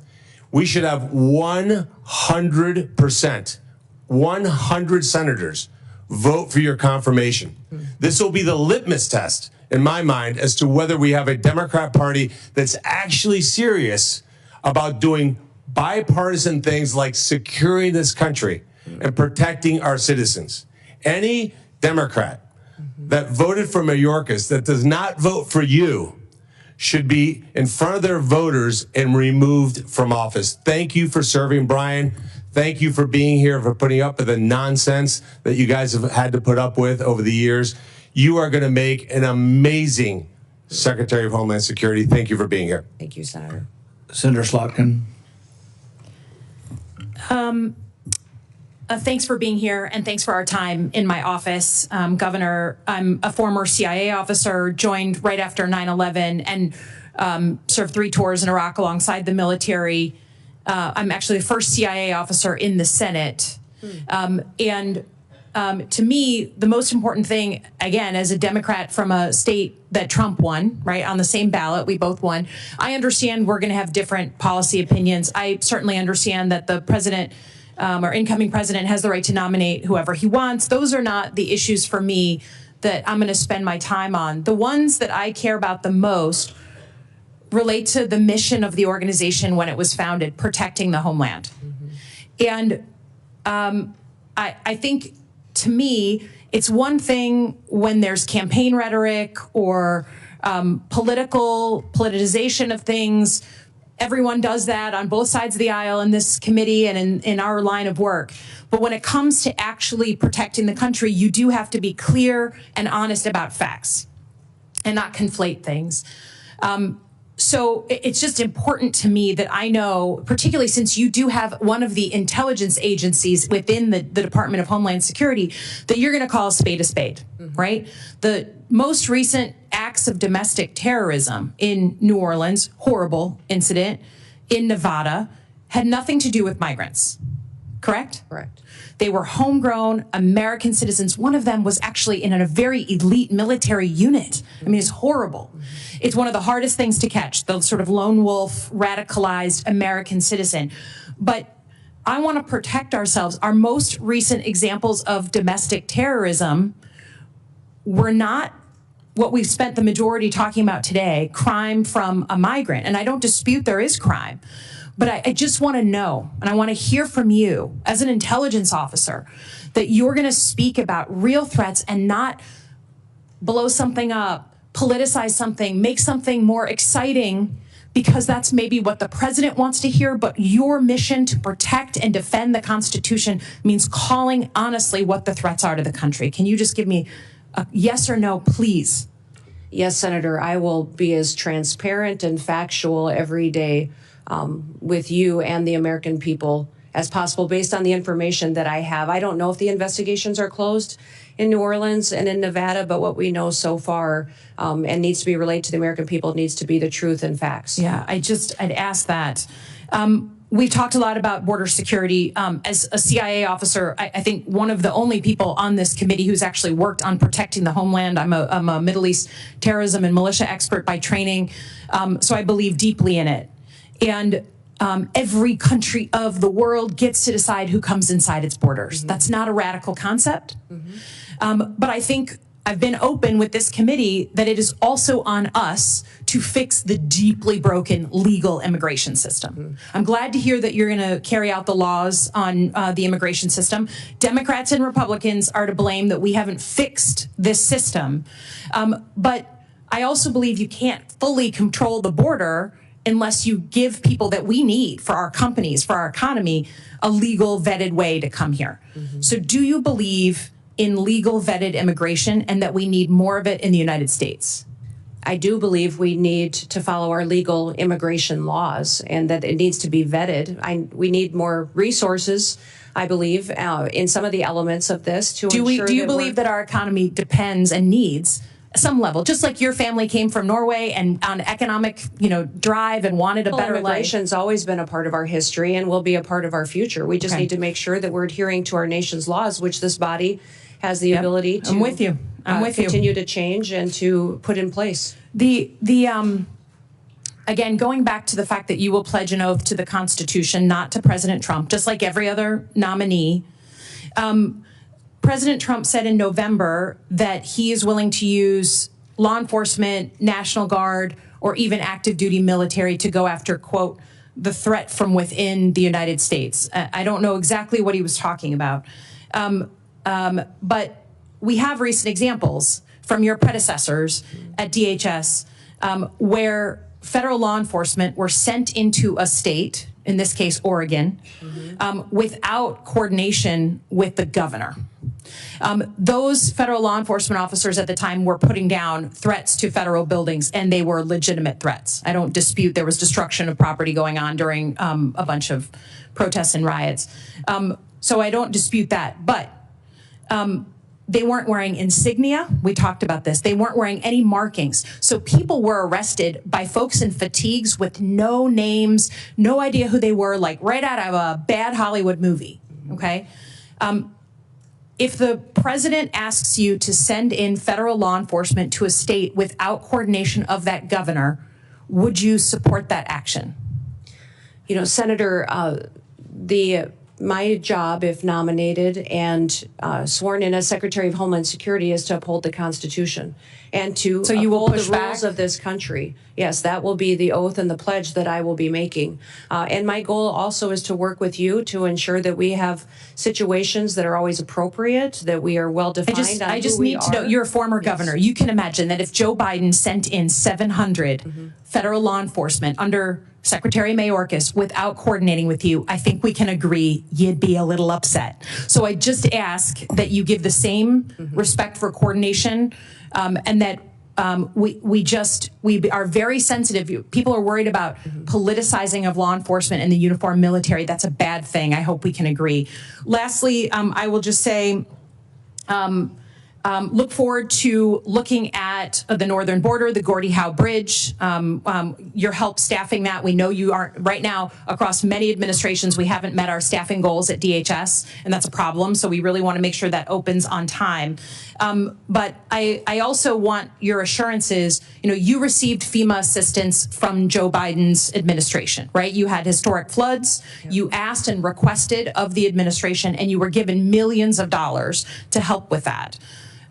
We should have 100%, 100 senators vote for your confirmation. This will be the litmus test, in my mind, as to whether we have a Democrat Party that's actually serious about doing bipartisan things like securing this country and protecting our citizens. Any Democrat that voted for Mayorkas that does not vote for you should be in front of their voters and removed from office. Thank you for serving, Brian. Thank you for being here, for putting up with the nonsense that you guys have had to put up with over the years. You are going to make an amazing Secretary of Homeland Security. Thank you for being here. Thank you, Senator. Senator Slotkin. Thanks for being here, and thanks for our time in my office. Governor, I'm a former CIA officer, joined right after 9/11, and served 3 tours in Iraq alongside the military. I'm actually the first CIA officer in the Senate. To me, the most important thing, again, as a Democrat from a state that Trump won, right, on the same ballot, we both won. I understand we're going to have different policy opinions. I certainly understand that the president, our incoming president, has the right to nominate whoever he wants. Those are not the issues for me that I'm going to spend my time on. The ones that I care about the most relate to the mission of the organization when it was founded, protecting the homeland. And I think, to me, it's one thing when there's campaign rhetoric or politicization of things. Everyone does that on both sides of the aisle in this committee and in our line of work. But when it comes to actually protecting the country, you do have to be clear and honest about facts and not conflate things. So it's just important to me that I know, particularly since you do have one of the intelligence agencies within the Department of Homeland Security, that you're going to call a spade, right? The most recent acts of domestic terrorism in New Orleans, horrible incident, in Nevada, had nothing to do with migrants, correct? Correct. They were homegrown American citizens. One of them was actually in a very elite military unit. I mean, it's horrible. It's one of the hardest things to catch, the sort of lone wolf, radicalized American citizen. But I want to protect ourselves. Our most recent examples of domestic terrorism were not what we've spent the majority talking about today, crime from a migrant. And I don't dispute there is crime. But I just want to know, and I want to hear from you as an intelligence officer, that you're going to speak about real threats and not blow something up, politicize something, make something more exciting, because that's maybe what the president wants to hear. But your mission to protect and defend the Constitution means calling honestly what the threats are to the country. Can you just give me a yes or no, please? Yes, Senator, I will be as transparent and factual every day with you and the American people as possible based on the information that I have. I don't know if the investigations are closed in New Orleans and in Nevada, but what we know so far and needs to be relayed to the American people needs to be the truth and facts. Yeah, I'd ask that. We've talked a lot about border security. As a CIA officer, I think one of the only people on this committee who's actually worked on protecting the homeland. I'm a Middle East terrorism and militia expert by training, so I believe deeply in it. And every country of the world gets to decide who comes inside its borders. That's not a radical concept. But I think I've been open with this committee that it is also on us to fix the deeply broken legal immigration system. I'm glad to hear that you're going to carry out the laws on the immigration system. Democrats and Republicans are to blame that we haven't fixed this system. But I also believe you can't fully control the border unless you give people that we need for our companies, for our economy, a legal vetted way to come here. So do you believe in legal vetted immigration and that we need more of it in the United States? I do believe we need to follow our legal immigration laws and that it needs to be vetted. We need more resources, I believe, in some of the elements of this to ensure do you believe that our economy depends and needs some level, just like your family came from Norway and on economic, drive and wanted a better life? Immigration's always been a part of our history and will be a part of our future. We just need to make sure that we're adhering to our nation's laws, which this body has the ability to I'm with you. continue to change and to put in place. Again, going back to the fact that you will pledge an oath to the Constitution, not to President Trump, just like every other nominee. President Trump said in November that he is willing to use law enforcement, National Guard, or even active duty military to go after, quote, the threat from within the United States. I don't know exactly what he was talking about. But we have recent examples from your predecessors at DHS where federal law enforcement were sent into a state, in this case, Oregon, without coordination with the governor. Those federal law enforcement officers at the time were putting down threats to federal buildings, and they were legitimate threats. I don't dispute there was destruction of property going on during a bunch of protests and riots. So I don't dispute that. But they weren't wearing insignia. We talked about this. They weren't wearing any markings. So people were arrested by folks in fatigues with no names, no idea who they were, like right out of a bad Hollywood movie, okay? If the president asks you to send in federal law enforcement to a state without coordination of that governor, would you support that action? Senator, my job, if nominated and sworn in as Secretary of Homeland Security, is to uphold the Constitution and to uphold the rules of this country. Yes, that will be the oath and the pledge that I will be making. And my goal also is to work with you to ensure that we have situations that are always appropriate, that we are well defined. I just need to know, you're a former governor. You can imagine that if Joe Biden sent in 700 federal law enforcement under Secretary Mayorkas without coordinating with you, I think we can agree you'd be a little upset. So I just ask that you give the same respect for coordination, and that we are very sensitive. People are worried about politicizing of law enforcement and the uniformed military. That's a bad thing. I hope we can agree. Lastly, I will just say, look forward to looking at the northern border, the Gordie Howe Bridge, your help staffing that. We know you aren't right now across many administrations. We haven't met our staffing goals at DHS, and that's a problem. So we really want to make sure that opens on time. But I also want your assurances. You received FEMA assistance from Joe Biden's administration, right? You had historic floods. Yeah. You asked and requested of the administration, and you were given millions of dollars to help with that.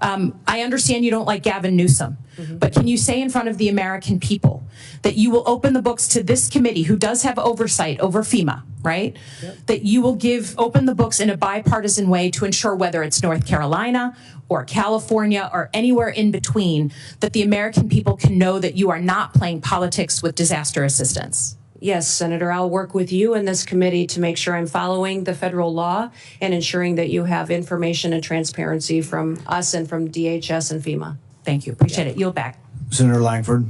I understand you don't like Gavin Newsom, but can you say in front of the American people that you will open the books to this committee, who does have oversight over FEMA, right? Yep. That you will open the books in a bipartisan way to ensure, whether it's North Carolina or California or anywhere in between, that the American people can know that you are not playing politics with disaster assistance? Yes, Senator, I'll work with you in this committee to make sure I'm following the federal law and ensuring that you have information and transparency from us and from DHS and FEMA. Thank you. Appreciate it. Yield back. Senator Langford.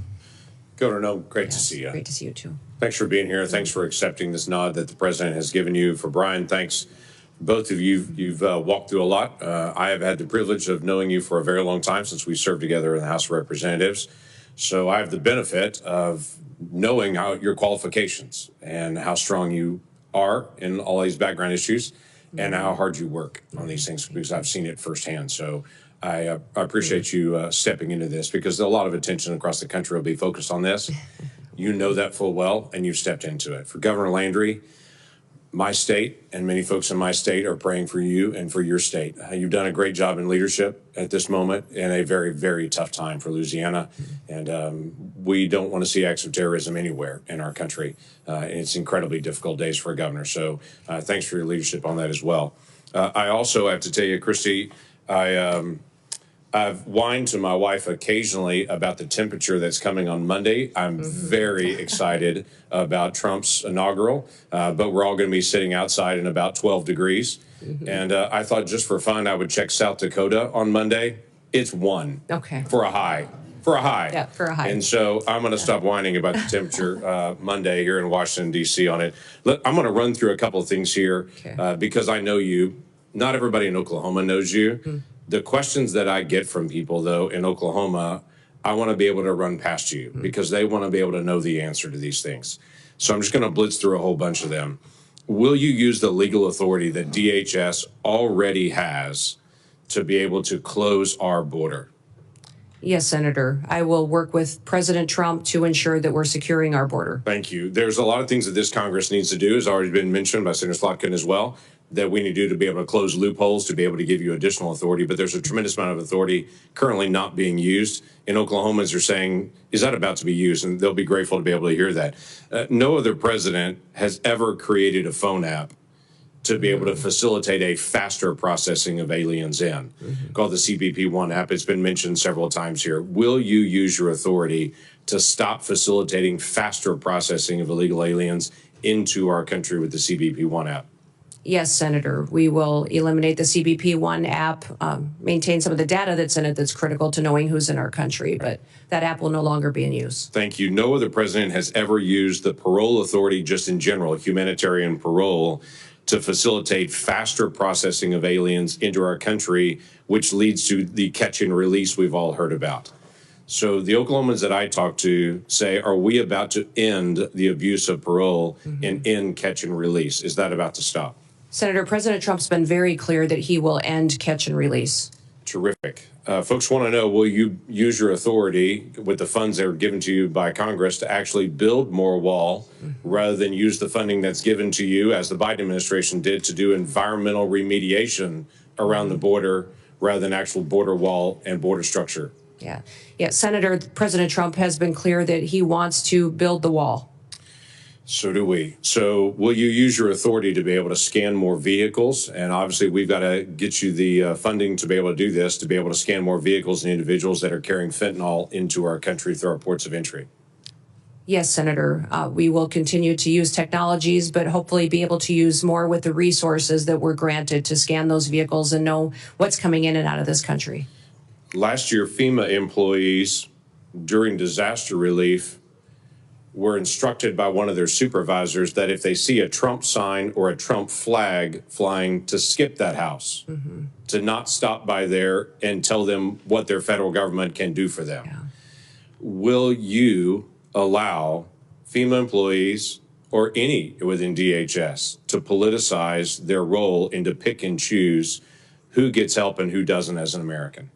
Governor Noem, great to see you. Great to see you, too. Thanks for being here. Thanks for accepting this nod that the president has given you. For Brian, thanks. Both of you, you've walked through a lot. I have had the privilege of knowing you for a very long time, since we served together in the House of Representatives. So I have the benefit of knowing your qualifications and how strong you are in all these background issues and how hard you work on these things, because I've seen it firsthand. So I appreciate you stepping into this, because a lot of attention across the country will be focused on this. You know that full well, and you've stepped into it. For Governor Landry, my state and many folks in my state are praying for you and for your state. You've done a great job in leadership at this moment in a very, very tough time for Louisiana. And we don't want to see acts of terrorism anywhere in our country. And it's incredibly difficult days for a governor. So thanks for your leadership on that as well. I also have to tell you, Kristi, I've whined to my wife occasionally about the temperature that's coming on Monday. I'm very excited about Trump's inaugural, but we're all going to be sitting outside in about 12 degrees. And I thought just for fun, I would check South Dakota on Monday. It's 1 for a high. For a high. Yeah, for a high. And so I'm going to stop whining about the temperature Monday here in Washington, D.C. on it. I'm going to run through a couple of things here because I know you. Not everybody in Oklahoma knows you. The questions that I get from people, though, in Oklahoma, I want to be able to run past you because they want to be able to know the answer to these things. So I'm just going to blitz through a whole bunch of them. Will you use the legal authority that DHS already has to be able to close our border? Yes, Senator. I will work with President Trump to ensure that we're securing our border. Thank you. There's a lot of things that this Congress needs to do, has already been mentioned by Senator Slotkin as well, that we need to do to be able to close loopholes, to be able to give you additional authority. But there's a tremendous amount of authority currently not being used. In Oklahomans are saying, is that about to be used? And they'll be grateful to be able to hear that. No other president has ever created a phone app to be able to facilitate a faster processing of aliens in, called the CBP-1 app. It's been mentioned several times here. Will you use your authority to stop facilitating faster processing of illegal aliens into our country with the CBP-1 app? Yes, Senator. We will eliminate the CBP-1 app, maintain some of the data that's in it that's critical to knowing who's in our country, but that app will no longer be in use. Thank you. No other president has ever used the parole authority just in general, humanitarian parole, to facilitate faster processing of aliens into our country, which leads to the catch and release we've all heard about. So the Oklahomans that I talk to say, are we about to end the abuse of parole and end catch and release? Is that about to stop? Senator, President Trump's been very clear that he will end catch and release. Terrific. Folks want to know, will you use your authority with the funds that are given to you by Congress to actually build more wall rather than use the funding that's given to you, as the Biden administration did, to do environmental remediation around the border rather than actual border wall and border structure? Yeah. Senator, President Trump has been clear that he wants to build the wall. So do we. So will you use your authority to be able to scan more vehicles? And obviously, we've got to get you the funding to be able to do this, to be able to scan more vehicles and individuals that are carrying fentanyl into our country through our ports of entry. Yes, Senator. We will continue to use technologies, but hopefully be able to use more with the resources that we're granted to scan those vehicles and know what's coming in and out of this country. Last year, FEMA employees during disaster relief were instructed by one of their supervisors that if they see a Trump sign or a Trump flag flying, to skip that house, to not stop by there and tell them what their federal government can do for them. Yeah. Will you allow FEMA employees or any within DHS to politicize their role and to pick and choose who gets help and who doesn't as an American?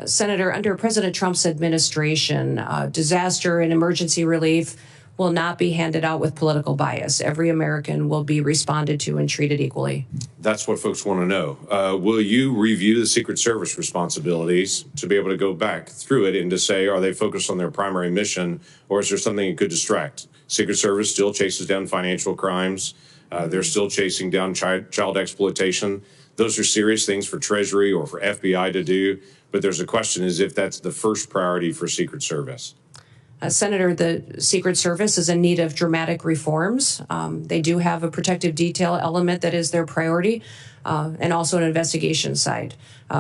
Senator, under President Trump's administration, disaster and emergency relief will not be handed out with political bias. Every American will be responded to and treated equally. That's what folks want to know. Will you review the Secret Service responsibilities to be able to go back through it and to say, are they focused on their primary mission, or is there something that could distract? Secret Service still chases down financial crimes. They're still chasing down child exploitation. Those are serious things for Treasury or for FBI to do. But there's a question is if that's the first priority for Secret Service. Senator, the Secret Service is in need of dramatic reforms. They do have a protective detail element that is their priority, and also an investigation side.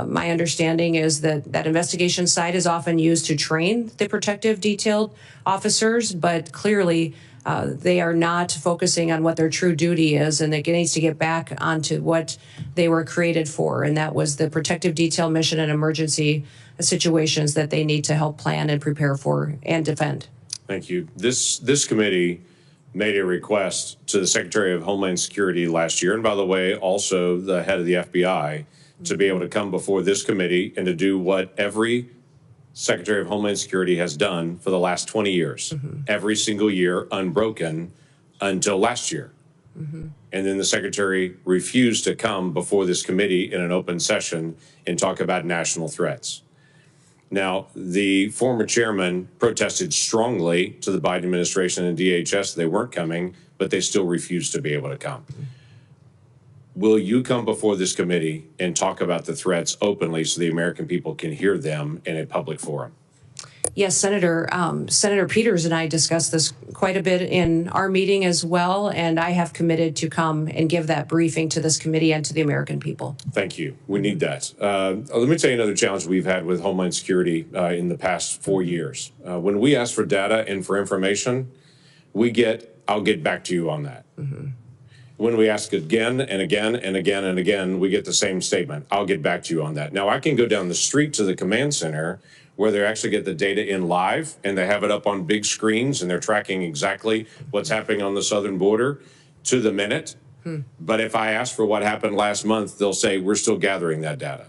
My understanding is that that investigation side is often used to train the protective detailed officers, but clearly they are not focusing on what their true duty is, and it needs to get back onto what they were created for, and that was the protective detail mission and emergency situations that they need to help plan and prepare for and defend. Thank you. This committee made a request to the Secretary of Homeland Security last year, and by the way, also the head of the FBI, to be able to come before this committee and to do what every Secretary of Homeland Security has done for the last 20 years, every single year, unbroken until last year. And then the Secretary refused to come before this committee in an open session and talk about national threats. Now, the former chairman protested strongly to the Biden administration and DHS. They weren't coming, but they still refused to be able to come. Will you come before this committee and talk about the threats openly so the American people can hear them in a public forum? Yes, Senator. Senator Peters and I discussed this quite a bit in our meeting as well, and I have committed to come and give that briefing to this committee and to the American people. Thank you. We need that. Let me tell you another challenge we've had with Homeland Security in the past 4 years. When we ask for data and for information, we get, "I'll get back to you on that." When we ask again and again and again and again, we get the same statement, "I'll get back to you on that." Now, I can go down the street to the command center where they actually get the data in live and they have it up on big screens and they're tracking exactly what's happening on the southern border to the minute. But if I ask for what happened last month, they'll say, "We're still gathering that data."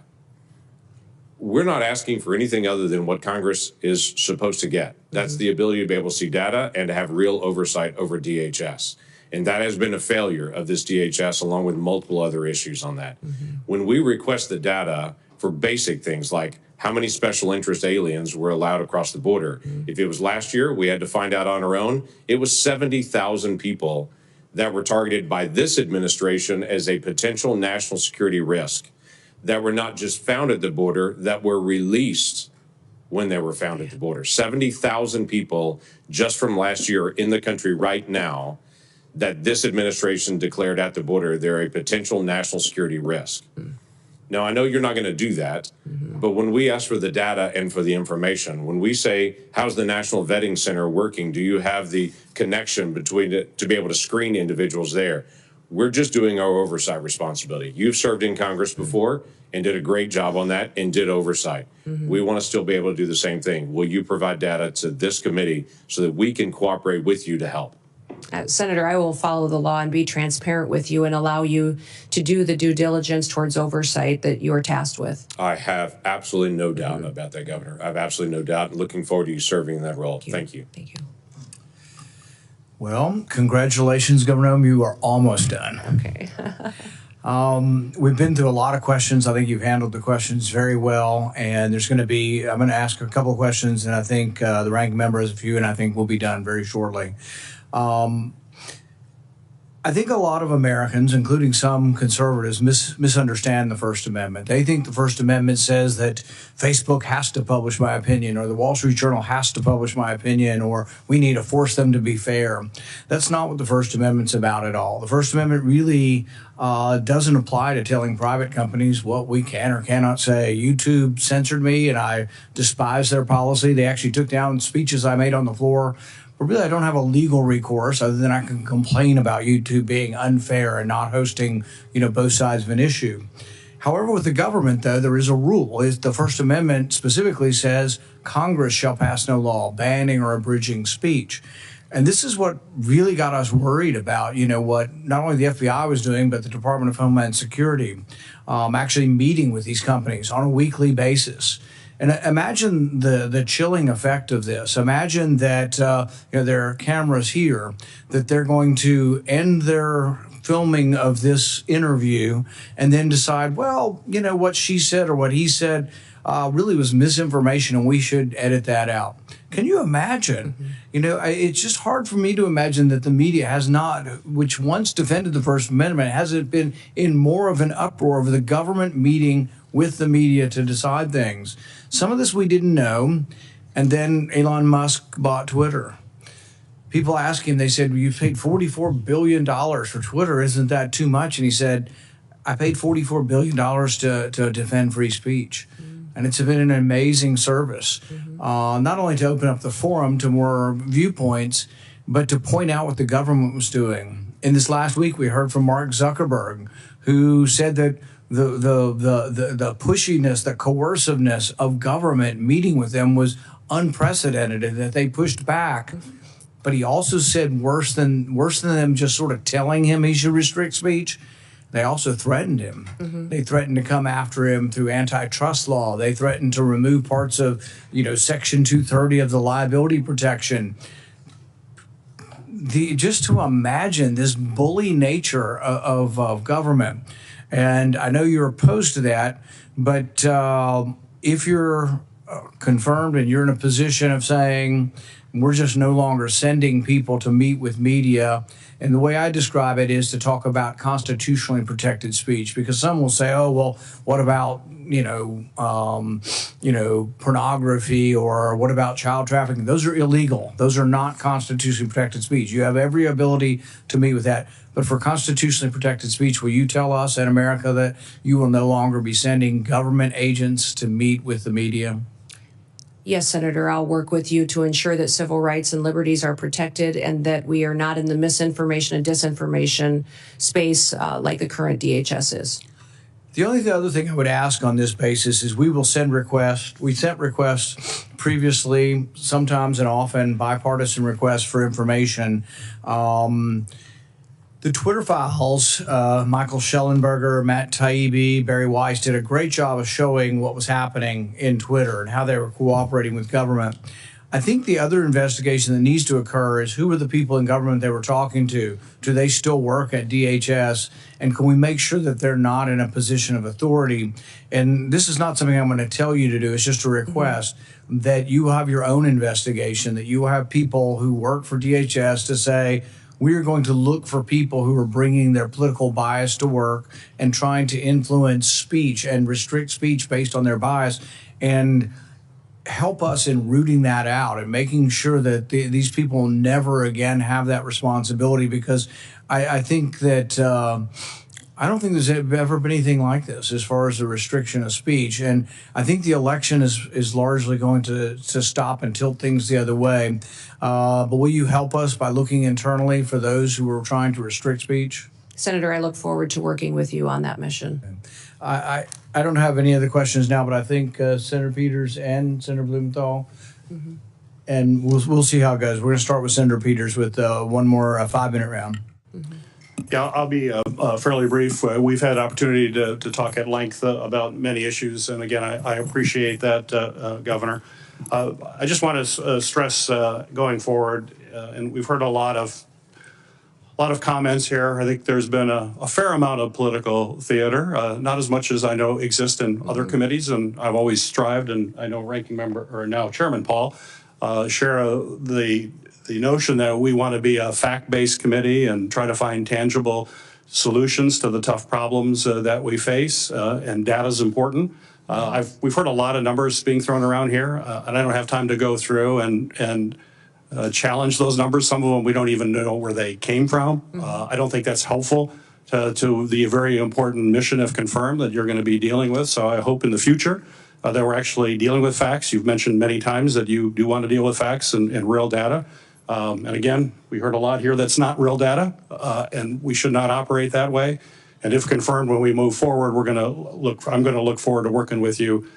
We're not asking for anything other than what Congress is supposed to get. That's the ability to be able to see data and to have real oversight over DHS. And that has been a failure of this DHS, along with multiple other issues on that. When we request the data for basic things like how many special interest aliens were allowed across the border, if it was last year, we had to find out on our own. It was 70,000 people that were targeted by this administration as a potential national security risk that were not just found at the border, that were released when they were found at the border. 70,000 people just from last year in the country right now that this administration declared at the border, they're a potential national security risk. Now, I know you're not going to do that, but when we ask for the data and for the information, when we say, how's the National Vetting Center working? Do you have the connection between it to be able to screen individuals there? We're just doing our oversight responsibility. You've served in Congress before and did a great job on that and did oversight. We want to still be able to do the same thing. Will you provide data to this committee so that we can cooperate with you to help? Senator, I will follow the law and be transparent with you and allow you to do the due diligence towards oversight that you are tasked with. I have absolutely no doubt about that, Governor. I have absolutely no doubt. Looking forward to you serving in that role. Thank you. Thank you. Well, congratulations, Governor Noem. You are almost done. Okay. We've been through a lot of questions. I think you've handled the questions very well. And there's going to be, I'm going to ask a couple of questions, and I think the ranking member has a few, and I think we'll be done very shortly. I think a lot of Americans, including some conservatives, misunderstand the First Amendment. They think the First Amendment says that Facebook has to publish my opinion, or the Wall Street Journal has to publish my opinion, or we need to force them to be fair. That's not what the First Amendment's about at all. The First Amendment really doesn't apply to telling private companies what we can or cannot say. YouTube censored me, and I despise their policy. They actually took down speeches I made on the floor. But really, I don't have a legal recourse other than I can complain about YouTube being unfair and not hosting, both sides of an issue. However, with the government, though, there is a rule. The First Amendment specifically says Congress shall pass no law banning or abridging speech. And this is what really got us worried about, what not only the FBI was doing, but the Department of Homeland Security, actually meeting with these companies on a weekly basis. And imagine the chilling effect of this. Imagine that there are cameras here, that they're going to end their filming of this interview and then decide, well, what she said or what he said really was misinformation and we should edit that out. Can you imagine? It's just hard for me to imagine that the media has not, which once defended the First Amendment, hasn't been in more of an uproar over the government meeting with the media to decide things. Some of this we didn't know, and then Elon Musk bought Twitter. People asked him, they said, well, you paid $44 billion for Twitter. Isn't that too much? And he said, I paid $44 billion to defend free speech. And it's been an amazing service, not only to open up the forum to more viewpoints, but to point out what the government was doing. In this last week, we heard from Mark Zuckerberg, who said that the pushiness, the coerciveness of government meeting with them was unprecedented and that they pushed back. But he also said worse than them just sort of telling him he should restrict speech. they also threatened him. They threatened to come after him through antitrust law. They threatened to remove parts of, Section 230 of the liability protection. Just to imagine this bully nature of government. And I know you're opposed to that, but if you're confirmed and you're in a position of saying, we're just no longer sending people to meet with media. And the way I describe it is to talk about constitutionally protected speech, because some will say, oh, well, what about, pornography, or what about child trafficking? Those are illegal. Those are not constitutionally protected speech. You have every ability to meet with that. But for constitutionally protected speech, will you tell us in America that you will no longer be sending government agents to meet with the media? Yes, Senator, I'll work with you to ensure that civil rights and liberties are protected and that we are not in the misinformation and disinformation space like the current DHS is. The only other thing I would ask on this basis is we will send requests. We sent requests previously, sometimes and often bipartisan requests for information. The Twitter files, Michael Schellenberger, Matt Taibbi, Barry Weiss did a great job of showing what was happening in Twitter and how they were cooperating with government. I think the other investigation that needs to occur is who were the people in government they were talking to? Do they still work at DHS? And can we make sure that they're not in a position of authority? And this is not something I'm going to tell you to do. It's just a request that you have your own investigation, that you have people who work for DHS to say, we are going to look for people who are bringing their political bias to work and trying to influence speech and restrict speech based on their bias, and help us in rooting that out and making sure that these people never again have that responsibility. Because I think that I don't think there's ever been anything like this as far as the restriction of speech. And I think the election is largely going to stop and tilt things the other way. But will you help us by looking internally for those who are trying to restrict speech? Senator, I look forward to working with you on that mission. I don't have any other questions now, but I think Senator Peters and Senator Blumenthal, and we'll see how it goes. We're going to start with Senator Peters with one more 5-minute round. Yeah, I'll be fairly brief. We've had opportunity to talk at length about many issues, and again, I appreciate that, Governor. I just want to stress going forward, and we've heard a lot of comments here. I think there's been a fair amount of political theater, not as much as I know exists in other committees, and I've always strived, and I know Ranking Member, or now Chairman Paul, share the notion that we want to be a fact-based committee and try to find tangible solutions to the tough problems that we face, and data is important. We've heard a lot of numbers being thrown around here, and I don't have time to go through and challenge those numbers. Some of them we don't even know where they came from. I don't think that's helpful to the very important mission, if confirmed, that you're going to be dealing with. So I hope in the future that we're actually dealing with facts. You've mentioned many times that you do want to deal with facts and real data. And again, we heard a lot here that's not real data, and we should not operate that way. And if confirmed, when we move forward, I'm going to look forward to working with you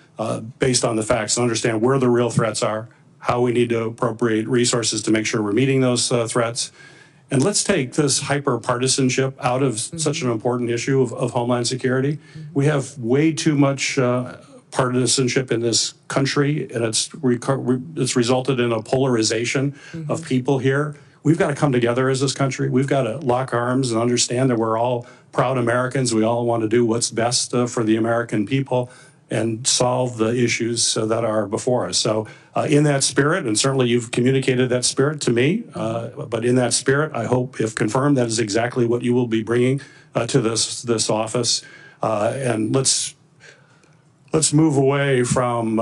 based on the facts and understand where the real threats are, how we need to appropriate resources to make sure we're meeting those threats. And let's take this hyper-partisanship out of such an important issue of Homeland Security. We have way too much partisanship in this country, and it's resulted in a polarization of people here. We've got to come together as this country. We've got to lock arms and understand that we're all proud Americans. We all want to do what's best for the American people and solve the issues that are before us. So in that spirit, and certainly you've communicated that spirit to me, but in that spirit, I hope, if confirmed, that is exactly what you will be bringing to this office. And let's move away from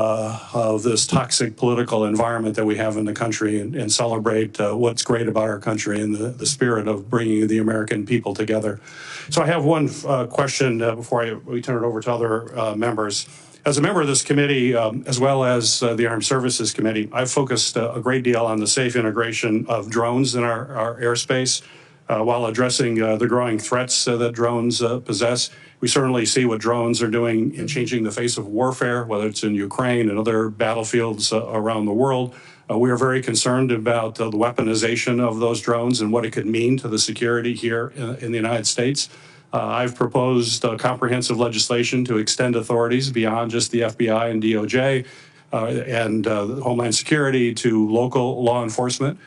this toxic political environment that we have in the country and celebrate what's great about our country and the spirit of bringing the American people together. So I have one question before we turn it over to other members. As a member of this committee, as well as the Armed Services Committee, I've focused a great deal on the safe integration of drones in our airspace while addressing the growing threats that drones possess. We certainly see what drones are doing in changing the face of warfare, whether it's in Ukraine and other battlefields around the world. We are very concerned about the weaponization of those drones and what it could mean to the security here in the United States. I've proposed comprehensive legislation to extend authorities beyond just the FBI and DOJ and Homeland Security to local law enforcement.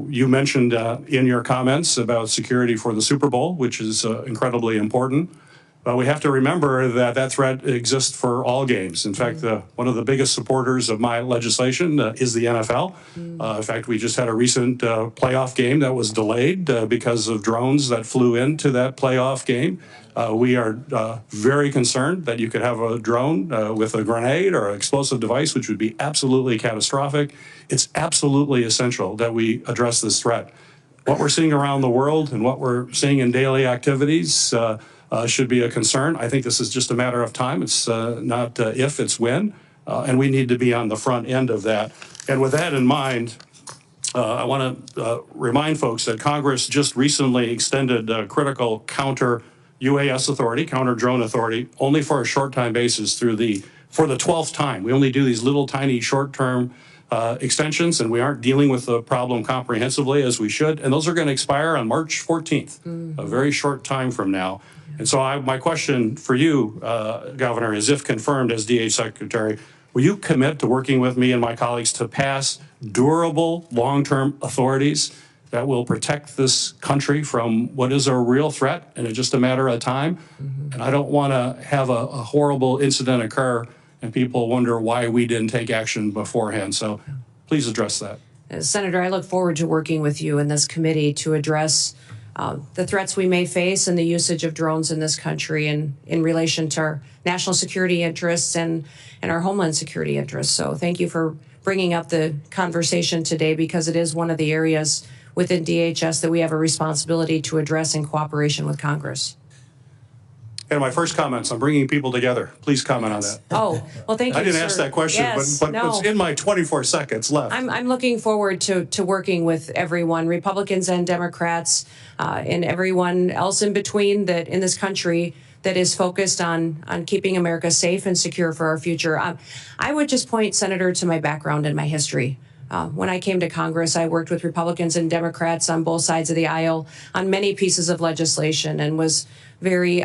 You mentioned in your comments about security for the Super Bowl, which is incredibly important. But we have to remember that that threat exists for all games. In fact, one of the biggest supporters of my legislation is the NFL. In fact, we just had a recent playoff game that was delayed because of drones that flew into that playoff game. We are very concerned that you could have a drone with a grenade or an explosive device, which would be absolutely catastrophic. It's absolutely essential that we address this threat. What we're seeing around the world and what we're seeing in daily activities should be a concern. I think this is just a matter of time. It's not if, it's when. And we need to be on the front end of that. And with that in mind, I want to remind folks that Congress just recently extended critical counter UAS authority, counter drone authority, only for a short time basis for the 12th time. We only do these little tiny short-term extensions, and we aren't dealing with the problem comprehensively as we should. And those are going to expire on March 14th, a very short time from now. And so my question for you, Governor, is if confirmed as DHS Secretary, will you commit to working with me and my colleagues to pass durable, long-term authorities that will protect this country from what is a real threat and it's just a matter of time? And I don't want to have a horrible incident occur and people wonder why we didn't take action beforehand. So please address that. Senator, I look forward to working with you in this committee to address the threats we may face and the usage of drones in this country in relation to our national security interests and our homeland security interests. So thank you for bringing up the conversation today, because it is one of the areas within DHS that we have a responsibility to address in cooperation with Congress. And my first comments, I'm bringing people together. Please comment on that. Oh, well, thank you, I didn't sir. ask that question, yes, but no. it's in my 24 seconds left. I'm looking forward to working with everyone, Republicans and Democrats, and everyone else in between that in this country that is focused on keeping America safe and secure for our future. I would just point, Senator, to my background and my history. When I came to Congress, I worked with Republicans and Democrats on both sides of the aisle on many pieces of legislation and was very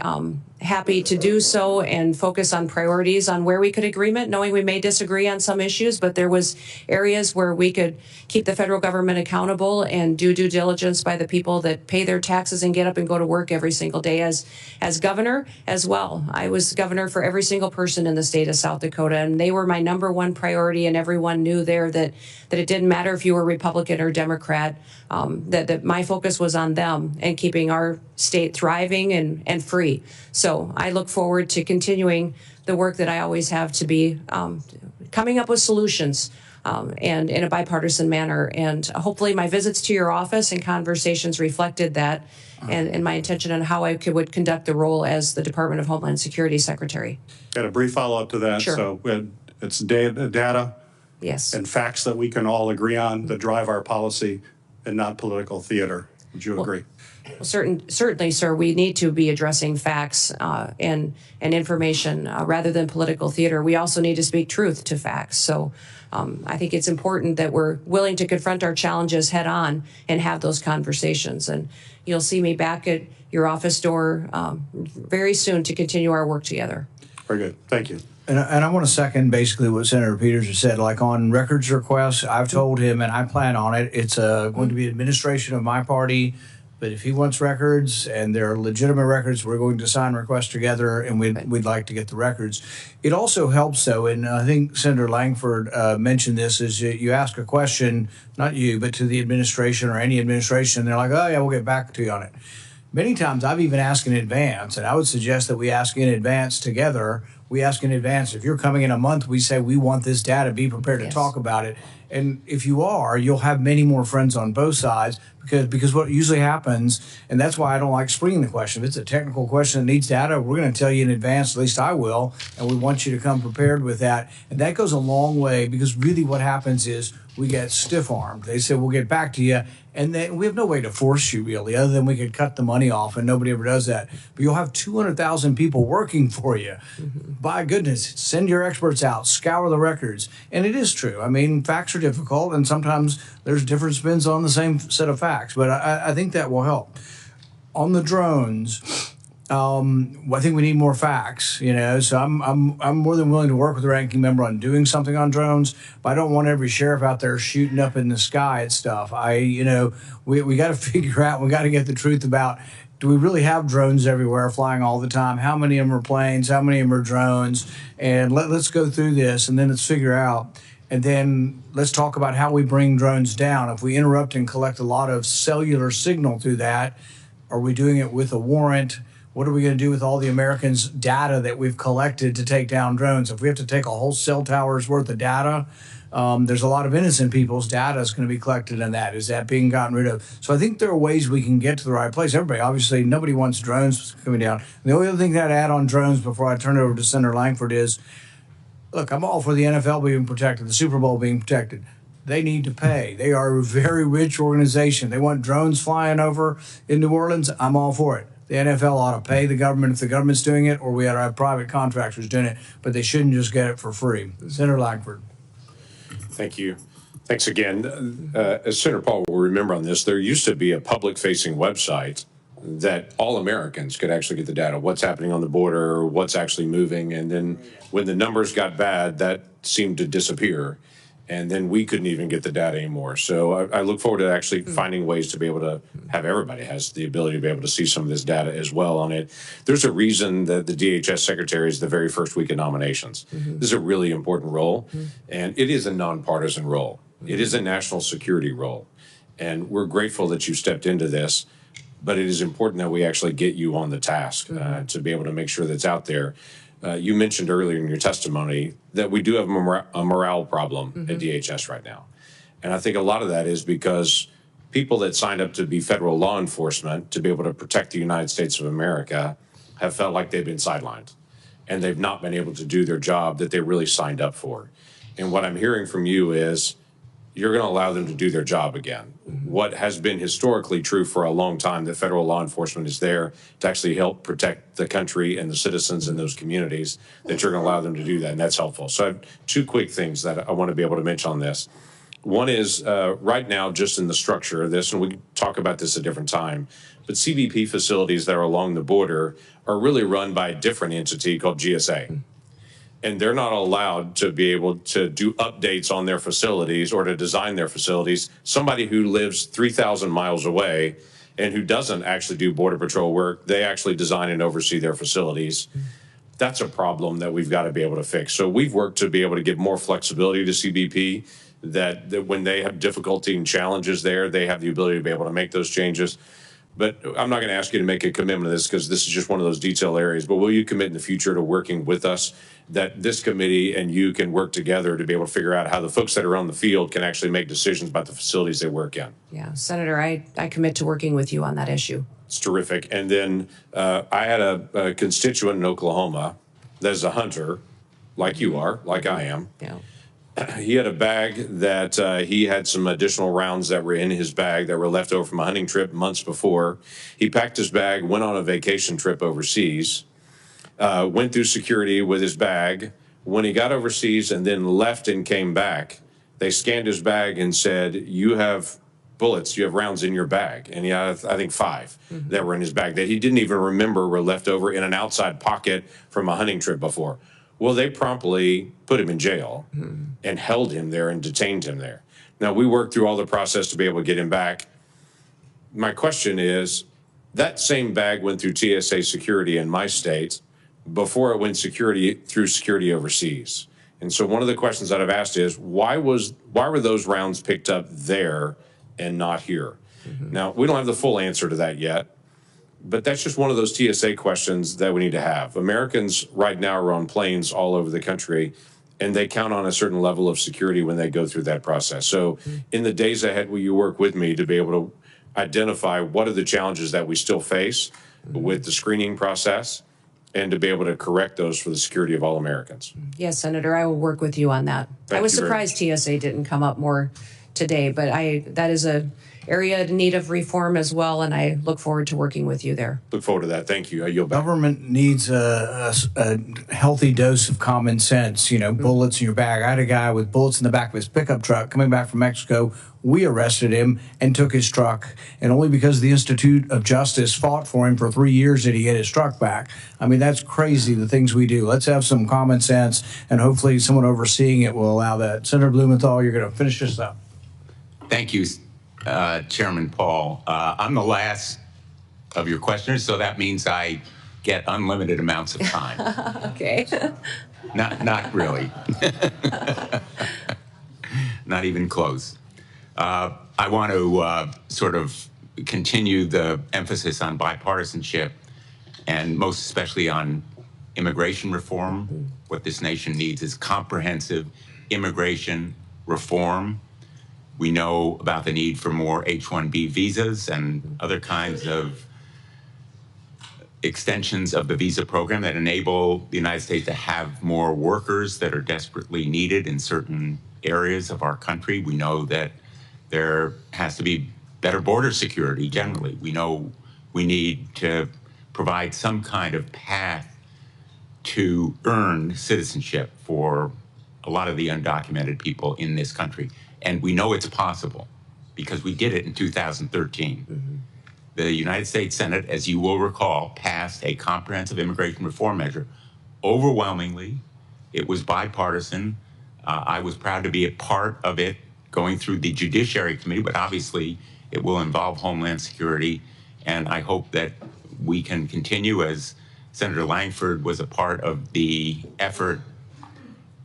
happy to do so and focus on priorities on where we could agreement, knowing we may disagree on some issues, but there was areas where we could keep the federal government accountable and do due diligence by the people that pay their taxes and get up and go to work every single day. As governor as well, I was governor for every single person in the state of South Dakota, and they were my #1 priority, and everyone knew there that it didn't matter if you were Republican or Democrat, that my focus was on them and keeping our state thriving and free. So I look forward to continuing the work that I always have to be coming up with solutions and in a bipartisan manner. And hopefully my visits to your office and conversations reflected that and my intention on how I would conduct the role as the Department of Homeland Security Secretary. Got a brief follow-up to that. Sure. So it's data yes, and facts that we can all agree on that drive our policy and not political theater. Would you agree? Well, certainly, sir. We need to be addressing facts and information rather than political theater. We also need to speak truth to facts. So I think it's important that we're willing to confront our challenges head on and have those conversations. And you'll see me back at your office door very soon to continue our work together. Very good. Thank you. And I want to second basically what Senator Peters has said. Like on records requests, I've told him, and I plan on it, it's going to be administration of my party. But if he wants records and they're legitimate records, we're going to sign requests together, and we'd like to get the records. It also helps, though, and I think Senator Langford mentioned this, is you ask a question, not you, but to the administration or any administration, and they're like, oh, yeah, we'll get back to you on it. Many times I've even asked in advance, and I would suggest that we ask in advance together. We ask in advance. If you're coming in a month, we say we want this data, be prepared to talk about it. And if you are, you'll have many more friends on both sides because what usually happens, and that's why I don't like springing the question. If it's a technical question that needs data, we're going to tell you in advance, at least I will, and we want you to come prepared with that. And that goes a long way, because really what happens is we get stiff-armed. They say, we'll get back to you, and then we have no way to force you, really, other than we could cut the money off, and nobody ever does that. But you'll have 200,000 people working for you. By goodness, send your experts out, scour the records. And it is true. I mean, facts are difficult, and sometimes there's different spins on the same set of facts, but I think that will help. On the drones, I think we need more facts, so I'm more than willing to work with the ranking member on doing something on drones, but I don't want every sheriff out there shooting up in the sky at stuff. We got to figure out, we got to get the truth about, do we really have drones everywhere flying all the time? How many of them are planes? How many of them are drones? And let's go through this, and then let's figure out. And then let's talk about how we bring drones down. If we interrupt and collect a lot of cellular signal through that, are we doing it with a warrant? What are we going to do with all the Americans' data that we've collected to take down drones? If we have to take a whole cell tower's worth of data, there's a lot of innocent people's data is going to be collected in that. Is that being gotten rid of? So I think there are ways we can get to the right place. Everybody, obviously, nobody wants drones coming down. The only other thing that I'd add on drones before I turn it over to Senator Langford is, look, I'm all for the NFL being protected, the Super Bowl being protected. They need to pay. They are a very rich organization. They want drones flying over in New Orleans. I'm all for it. The NFL ought to pay the government if the government's doing it, or we ought to have private contractors doing it, but they shouldn't just get it for free. Senator Langford. Thank you. Thanks again. As Senator Paul will remember on this, there used to be a public-facing website that all Americans could actually get the data, what's happening on the border, what's actually moving, and then when the numbers got bad, that seemed to disappear. And then we couldn't even get the data anymore. So I look forward to actually finding ways to be able to have everybody has the ability to be able to see some of this data as well on it. There's a reason that the DHS Secretary is the very first week of nominations. This is a really important role, and it is a nonpartisan role. It is a national security role, and we're grateful that you stepped into this, but it is important that we actually get you on the task to be able to make sure that's out there. You mentioned earlier in your testimony that we do have a morale problem at DHS right now. And I think a lot of that is because people that signed up to be federal law enforcement to be able to protect the United States of America have felt like they've been sidelined and they've not been able to do their job that they really signed up for. And what I'm hearing from you is you're going to allow them to do their job again. What has been historically true for a long time, that federal law enforcement is there to actually help protect the country and the citizens in those communities, that you're going to allow them to do that, and that's helpful. So I have two quick things that I want to be able to mention on this. One is right now, just in the structure of this, and we can talk about this at a different time, but CBP facilities that are along the border are really run by a different entity called GSA. And they're not allowed to be able to do updates on their facilities or to design their facilities. Somebody who lives 3,000 miles away and who doesn't actually do Border Patrol work, they actually design and oversee their facilities. That's a problem that we've got to be able to fix. So we've worked to be able to give more flexibility to CBP, that when they have difficulty and challenges there, they have the ability to be able to make those changes. But I'm not going to ask you to make a commitment to this because this is just one of those detail areas. But will you commit in the future to working with us, that this committee and you can work together to be able to figure out how the folks that are on the field can actually make decisions about the facilities they work in? Yeah, Senator, I commit to working with you on that issue. It's terrific. And then I had a constituent in Oklahoma that is a hunter, like you are, like I am. Yeah. He had a bag that he had some additional rounds that were in his bag that were left over from a hunting trip months before. He packed his bag, went on a vacation trip overseas, went through security with his bag. When he got overseas and then left and came back, they scanned his bag and said, you have bullets, you have rounds in your bag. And he had, I think, 5 that were in his bag that he didn't even remember were left over in an outside pocket from a hunting trip before. Well, they promptly put him in jail and held him there and detained him there. Now, we worked through all the process to be able to get him back. My question is, that same bag went through TSA security in my state before it went through security overseas. And so one of the questions that I've asked is, why were those rounds picked up there and not here? Now, we don't have the full answer to that yet. But that's just one of those TSA questions that we need to have. Americans right now are on planes all over the country, and they count on a certain level of security when they go through that process. So in the days ahead, will you work with me to be able to identify what are the challenges that we still face with the screening process and to be able to correct those for the security of all Americans? Yes, Senator, I will work with you on that. I was surprised TSA didn't come up more today, but that is a area in need of reform as well, and I look forward to working with you there. Look forward to that. Thank you. I yield back. Government needs a healthy dose of common sense, bullets in your bag. I had a guy with bullets in the back of his pickup truck coming back from Mexico we arrested him and took his truck. And only because the Institute of Justice fought for him for 3 years did he get his truck back. I mean, that's crazy, the things we do. Let's have some common sense, and hopefully someone overseeing it will allow that. Senator Blumenthal, you're going to finish this up. Thank you, Chairman Paul. I'm the last of your questioners, so that means I get unlimited amounts of time. Okay. Not really. Not even close. I want to sort of continue the emphasis on bipartisanship, and most especially on immigration reform. What this nation needs is comprehensive immigration reform. We know about the need for more H-1B visas and other kinds of extensions of the visa program that enable the United States to have more workers that are desperately needed in certain areas of our country. We know that there has to be better border security generally. We know we need to provide some kind of path to earn citizenship for a lot of the undocumented people in this country. And we know it's possible because we did it in 2013. Mm-hmm. The United States Senate, as you will recall, passed a comprehensive immigration reform measure. Overwhelmingly, it was bipartisan. I was proud to be a part of it going through the Judiciary Committee, but obviously it will involve Homeland Security. And I hope that we can continue, as Senator Langford was a part of the effort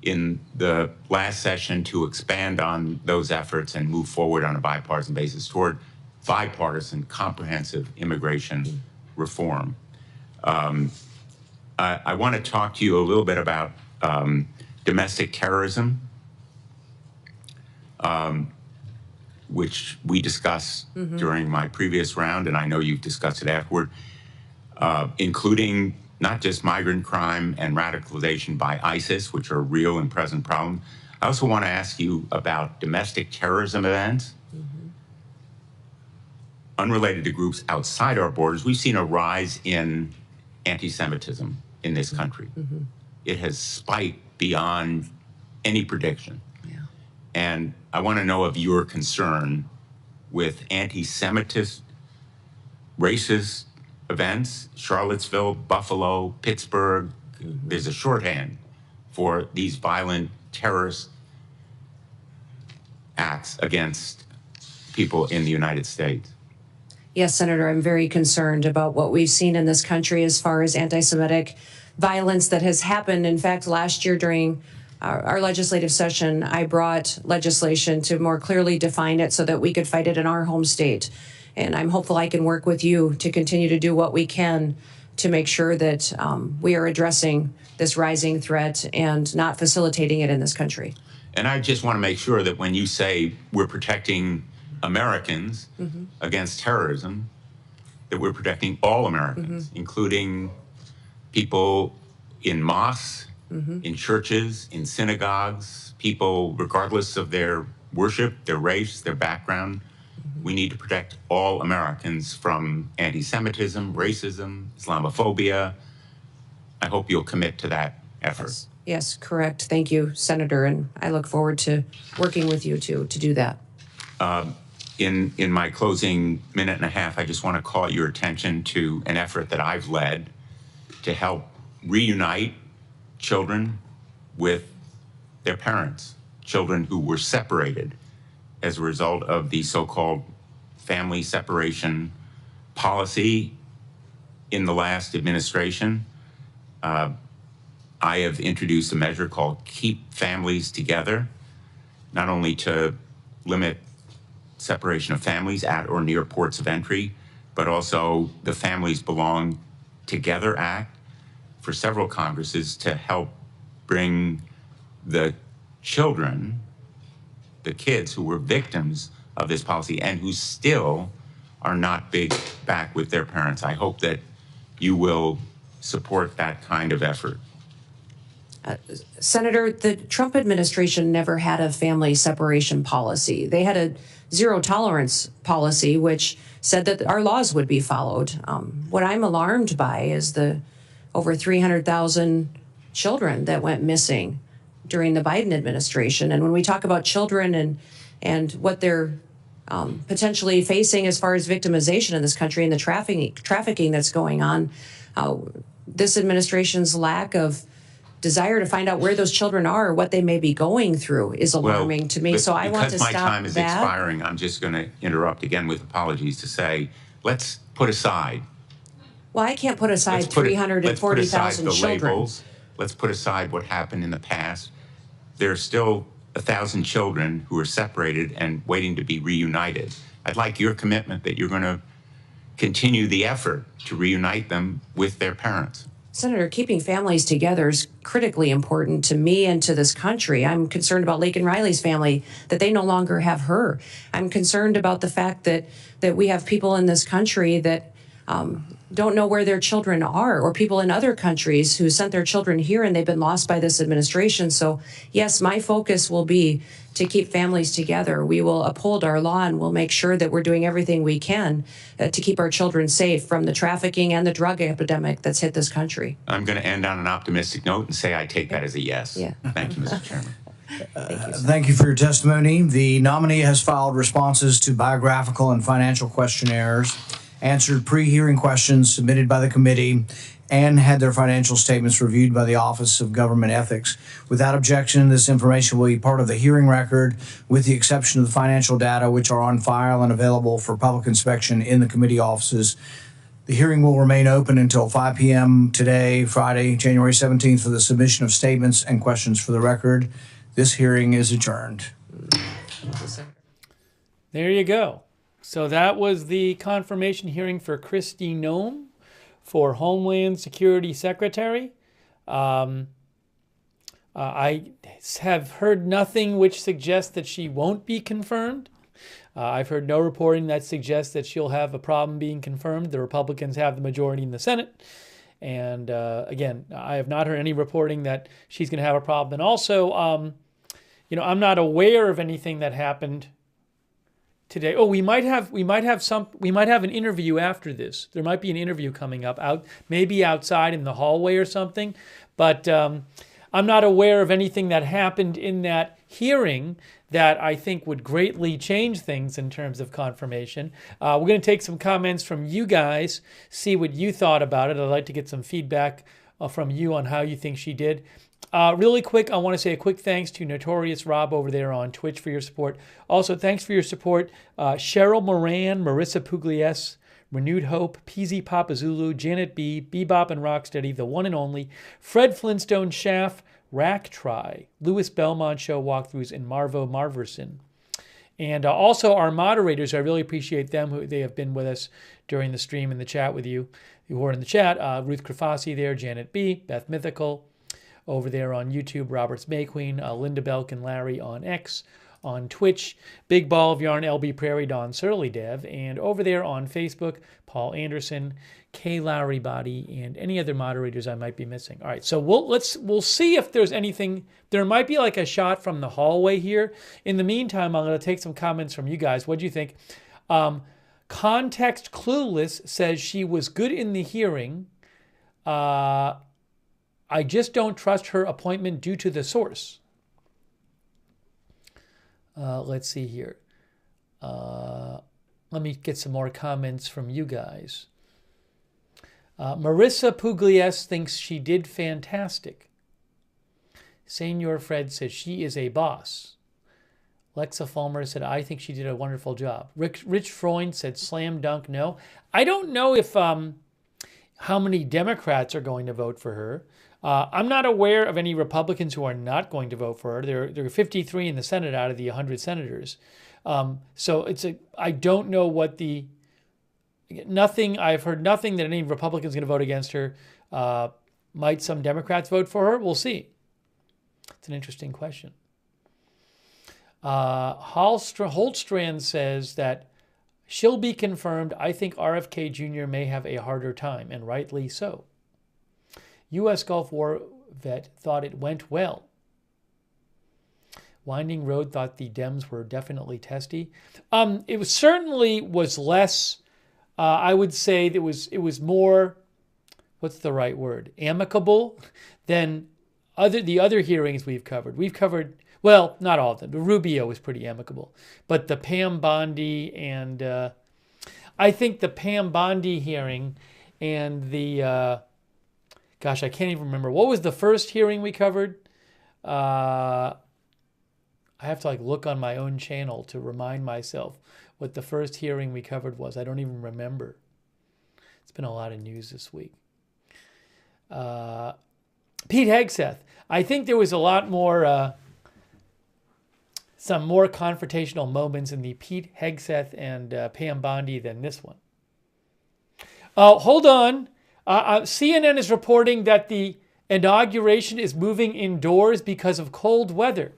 in the last session, to expand on those efforts and move forward on a bipartisan basis toward bipartisan, comprehensive immigration reform. I want to talk to you a little bit about domestic terrorism, which we discussed during my previous round, and I know you've discussed it afterward, including not just migrant crime and radicalization by ISIS, which are real and present problems. I also want to ask you about domestic terrorism events unrelated to groups outside our borders. We've seen a rise in anti-Semitism in this country. It has spiked beyond any prediction. And I want to know of your concern with anti-Semitist, racist events, Charlottesville, Buffalo, Pittsburgh. There's a shorthand for these violent terrorist acts against people in the United States. Yes, Senator, I'm very concerned about what we've seen in this country as far as anti-Semitic violence that has happened. In fact, last year during our legislative session, I brought legislation to more clearly define it so that we could fight it in our home state. And I'm hopeful I can work with you to continue to do what we can to make sure that we are addressing this rising threat and not facilitating it in this country. And I just want to make sure that when you say we're protecting Americans against terrorism, that we're protecting all Americans, including people in mosques, in churches, in synagogues, people regardless of their worship, their race, their background. We need to protect all Americans from anti-Semitism, racism, Islamophobia. I hope you'll commit to that effort. Yes, correct. Thank you, Senator, and I look forward to working with you to do that. In my closing minute and a half, I just want to call your attention to an effort that I've led to help reunite children with their parents, children who were separated as a result of the so-called family separation policy in the last administration. I have introduced a measure called Keep Families Together, not only to limit separation of families at or near ports of entry, but also the Families Belong Together Act for several Congresses to help bring the children, the kids who were victims of this policy and who still are not back with their parents. I hope that you will support that kind of effort. Senator, the Trump administration never had a family separation policy. They had a zero tolerance policy, which said that our laws would be followed. What I'm alarmed by is the over 300,000 children that went missing during the Biden administration. And when we talk about children and what their potentially facing as far as victimization in this country and the trafficking that's going on. This administration's lack of desire to find out where those children are or what they may be going through is alarming to me. So I want to stop that. Because my time is expiring, I'm just going to interrupt again with apologies to say, let's put aside. Well, I can't put aside 340,000 children. Let's put aside what happened in the past. There are still 1,000 children who are separated and waiting to be reunited. I'd like your commitment that you're going to continue the effort to reunite them with their parents. Senator, keeping families together is critically important to me and to this country. I'm concerned about Laken Riley's family, that they no longer have her. I'm concerned about the fact that we have people in this country that don't know where their children are, or people in other countries who sent their children here and they've been lost by this administration. So yes, my focus will be to keep families together. We will uphold our law and we'll make sure that we're doing everything we can to keep our children safe from the trafficking and the drug epidemic that's hit this country. I'm going to end on an optimistic note and say I take that as a yes. Yeah. Thank you, Mr. Chairman. Thank you for your testimony. The nominee has filed responses to biographical and financial questionnaires, answered pre-hearing questions submitted by the committee, and had their financial statements reviewed by the Office of Government Ethics. Without objection, this information will be part of the hearing record, with the exception of the financial data, which are on file and available for public inspection in the committee offices. The hearing will remain open until 5 p.m. today, Friday, January 17th, for the submission of statements and questions for the record. This hearing is adjourned. There you go. So that was the confirmation hearing for Kristi Noem for Homeland Security Secretary. I have heard nothing which suggests that she won't be confirmed. I've heard no reporting that suggests that she'll have a problem being confirmed. The Republicans have the majority in the Senate. And again, I have not heard any reporting that she's going to have a problem. And also, I'm not aware of anything that happened today. Oh, we might have an interview after this. There might be an interview coming up maybe outside in the hallway or something. But I'm not aware of anything that happened in that hearing that I think would greatly change things in terms of confirmation. We're going to take some comments from you guys, see what you thought about it. I'd like to get some feedback from you on how you think she did. Really quick, I want to say a quick thanks to Notorious Rob over there on Twitch for your support. Also, thanks for your support, Cheryl Moran, Marissa Pugliese, Renewed Hope, PZ Papazulu, Janet B, Bebop and Rocksteady, The One and Only, Fred Flintstone Schaff, Rack Try, Louis Belmont Show Walkthroughs, and Marvo Marverson. And also our moderators, I really appreciate them. They have been with us during the stream and the chat with you, who are in the chat. Ruth Krafasi there, Janet B, Beth Mythical, over there on YouTube, Roberts May Queen, Linda Belk and Larry on X, on Twitch, Big Ball of Yarn, LB Prairie, Don Surly Dev, and over there on Facebook, Paul Anderson, K. Lowry Body, and any other moderators I might be missing. All right, so we'll see if there's anything. There might be like a shot from the hallway here. In the meantime, I'm going to take some comments from you guys. What do you think? Context Clueless says she was good in the hearing. I just don't trust her appointment due to the source. Let's see here. Let me get some more comments from you guys. Marissa Pugliese thinks she did fantastic. Senior Fred says she is a boss. Lexa Fulmer said, I think she did a wonderful job. Rich Freund said, slam dunk, no. I don't know if how many Democrats are going to vote for her. I'm not aware of any Republicans who are not going to vote for her. There are 53 in the Senate out of the 100 senators. So I don't know what I've heard nothing that any Republican's going to vote against her. Might some Democrats vote for her? We'll see. It's an interesting question. Holtstrand says that she'll be confirmed. I think RFK Jr. may have a harder time, and rightly so. U.S. Gulf War vet thought it went well. Winding Road thought the Dems were definitely testy. It certainly was less. I would say it was more. What's the right word? Amicable than the other hearings we've covered. Well, not all of them. Rubio was pretty amicable. But the Pam Bondi and I think the Pam Bondi hearing and the, gosh, I can't even remember. What was the first hearing we covered? I have to look on my own channel to remind myself what the first hearing we covered was. I don't even remember. It's been a lot of news this week. Pete Hegseth. I think there was a lot more, some more confrontational moments in the Pete Hegseth and Pam Bondi than this one. Hold on. CNN is reporting that the inauguration is moving indoors because of cold weather.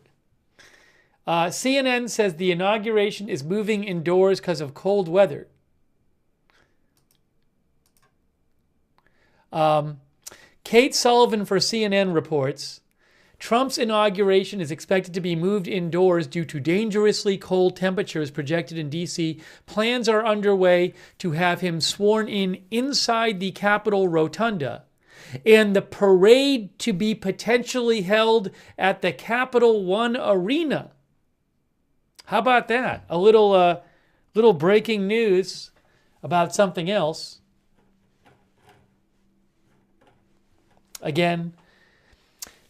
CNN says the inauguration is moving indoors because of cold weather. Kate Sullivan for CNN reports, Trump's inauguration is expected to be moved indoors due to dangerously cold temperatures projected in D.C. Plans are underway to have him sworn in inside the Capitol Rotunda, and the parade to be potentially held at the Capital One Arena. How about that? A little breaking news about something else. Again,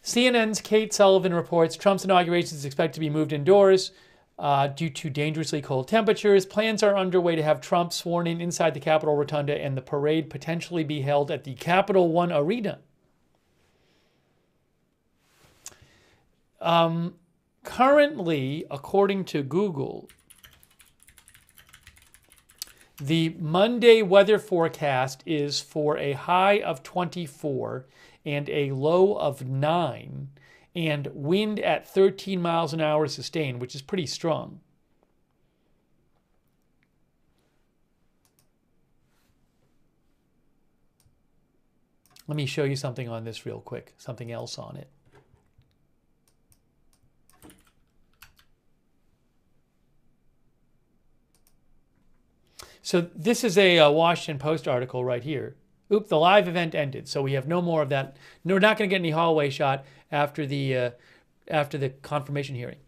CNN's Kate Sullivan reports Trump's inauguration is expected to be moved indoors due to dangerously cold temperatures. Plans are underway to have Trump sworn in inside the Capitol Rotunda and the parade potentially be held at the Capital One Arena. Currently, according to Google, the Monday weather forecast is for a high of 24 and a low of 9 and wind at 13 miles an hour sustained, which is pretty strong. Let me show you something on this real quick, something else on it. So this is a Washington Post article right here. Oop, the live event ended, so we have no more of that. No, we're not going to get any hallway shot after the confirmation hearing.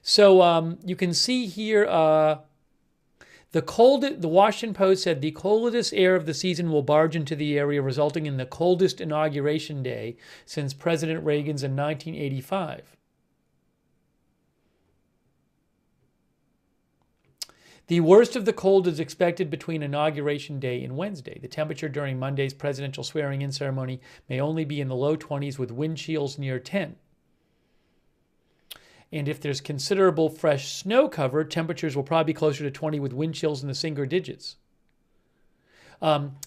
So you can see here the Washington Post said the coldest air of the season will barge into the area, resulting in the coldest inauguration day since President Reagan's in 1985. The worst of the cold is expected between Inauguration Day and Wednesday. The temperature during Monday's presidential swearing-in ceremony may only be in the low 20s with wind chills near 10. And if there's considerable fresh snow cover, temperatures will probably be closer to 20 with wind chills in the single digits.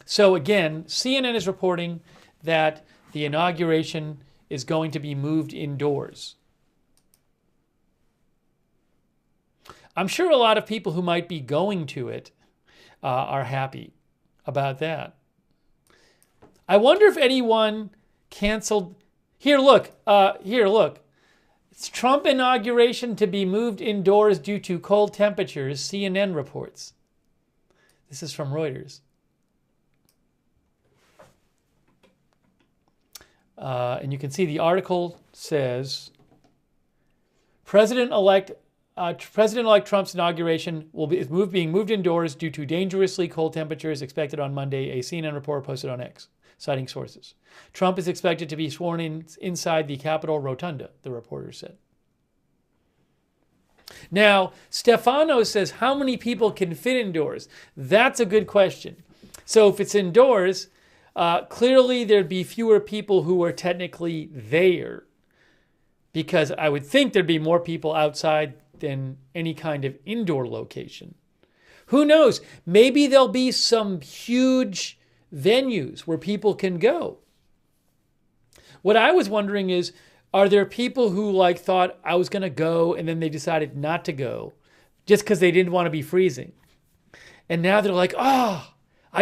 So again, CNN is reporting that the inauguration is going to be moved indoors. I'm sure a lot of people who might be going to it are happy about that. I wonder if anyone canceled. Here, look. It's Trump inauguration to be moved indoors due to cold temperatures, CNN reports. This is from Reuters. And you can see the article says, President-elect Trump's inauguration is being moved indoors due to dangerously cold temperatures expected on Monday, a CNN report posted on X, citing sources. Trump is expected to be sworn in inside the Capitol Rotunda, the reporter said. Now, Stefano says, how many people can fit indoors? That's a good question. So if it's indoors, clearly there'd be fewer people who are technically there, because I would think there'd be more people outside than any kind of indoor location. Who knows? Maybe there'll be some huge venues where people can go. What I was wondering is, are there people who thought I was going to go and then they decided not to go just because they didn't want to be freezing? And now they're like, I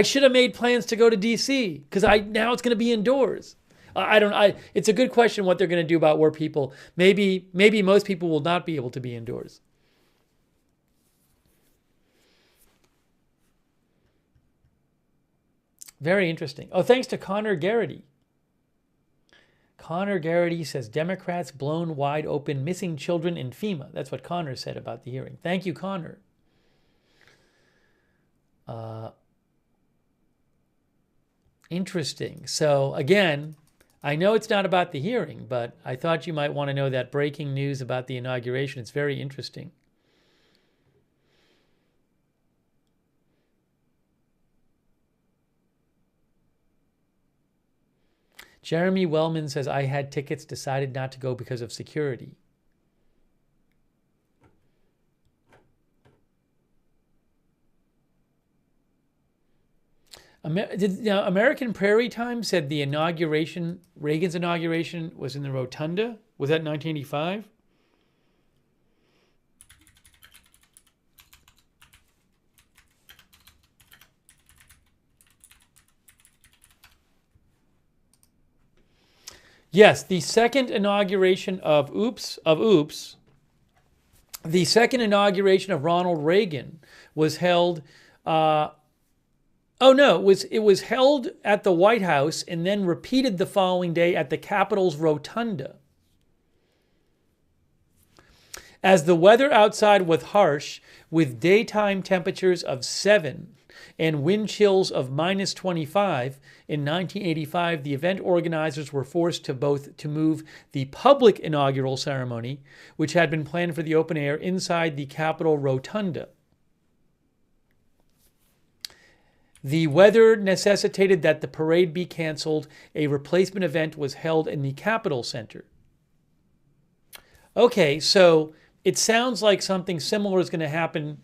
should have made plans to go to DC because now it's going to be indoors. It's a good question what they're going to do about where people, maybe most people will not be able to be indoors. Very interesting. Oh, thanks to Connor Garrity. Connor Garrity says Democrats blown wide open missing children in FEMA. That's what Connor said about the hearing. Thank you, Connor. Interesting. So again, I know it's not about the hearing, but I thought you might want to know that breaking news about the inauguration. It's very interesting. Jeremy Wellman says, I had tickets, decided not to go because of security. American Prairie Times said the inauguration, Reagan's inauguration, was in the Rotunda. Was that 1985? Yes, the second inauguration of the second inauguration of Ronald Reagan was held. It was held at the White House and then repeated the following day at the Capitol's Rotunda. As the weather outside was harsh, with daytime temperatures of 7 and wind chills of -25, in 1985, the event organizers were forced to move the public inaugural ceremony, which had been planned for the open air, inside the Capitol Rotunda. The weather necessitated that the parade be canceled. A replacement event was held in the Capitol Center. Okay, so it sounds like something similar is going to happen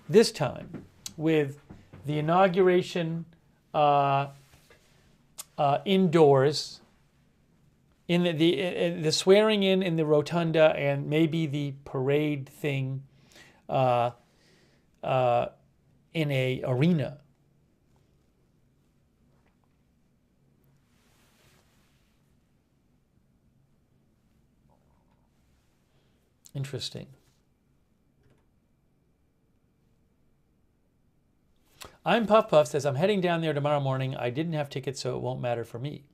this time with the inauguration indoors, in the swearing in the Rotunda, and maybe the parade thing in a arena. Interesting. I'm Puff Puff says, I'm heading down there tomorrow morning. I didn't have tickets, so it won't matter for me.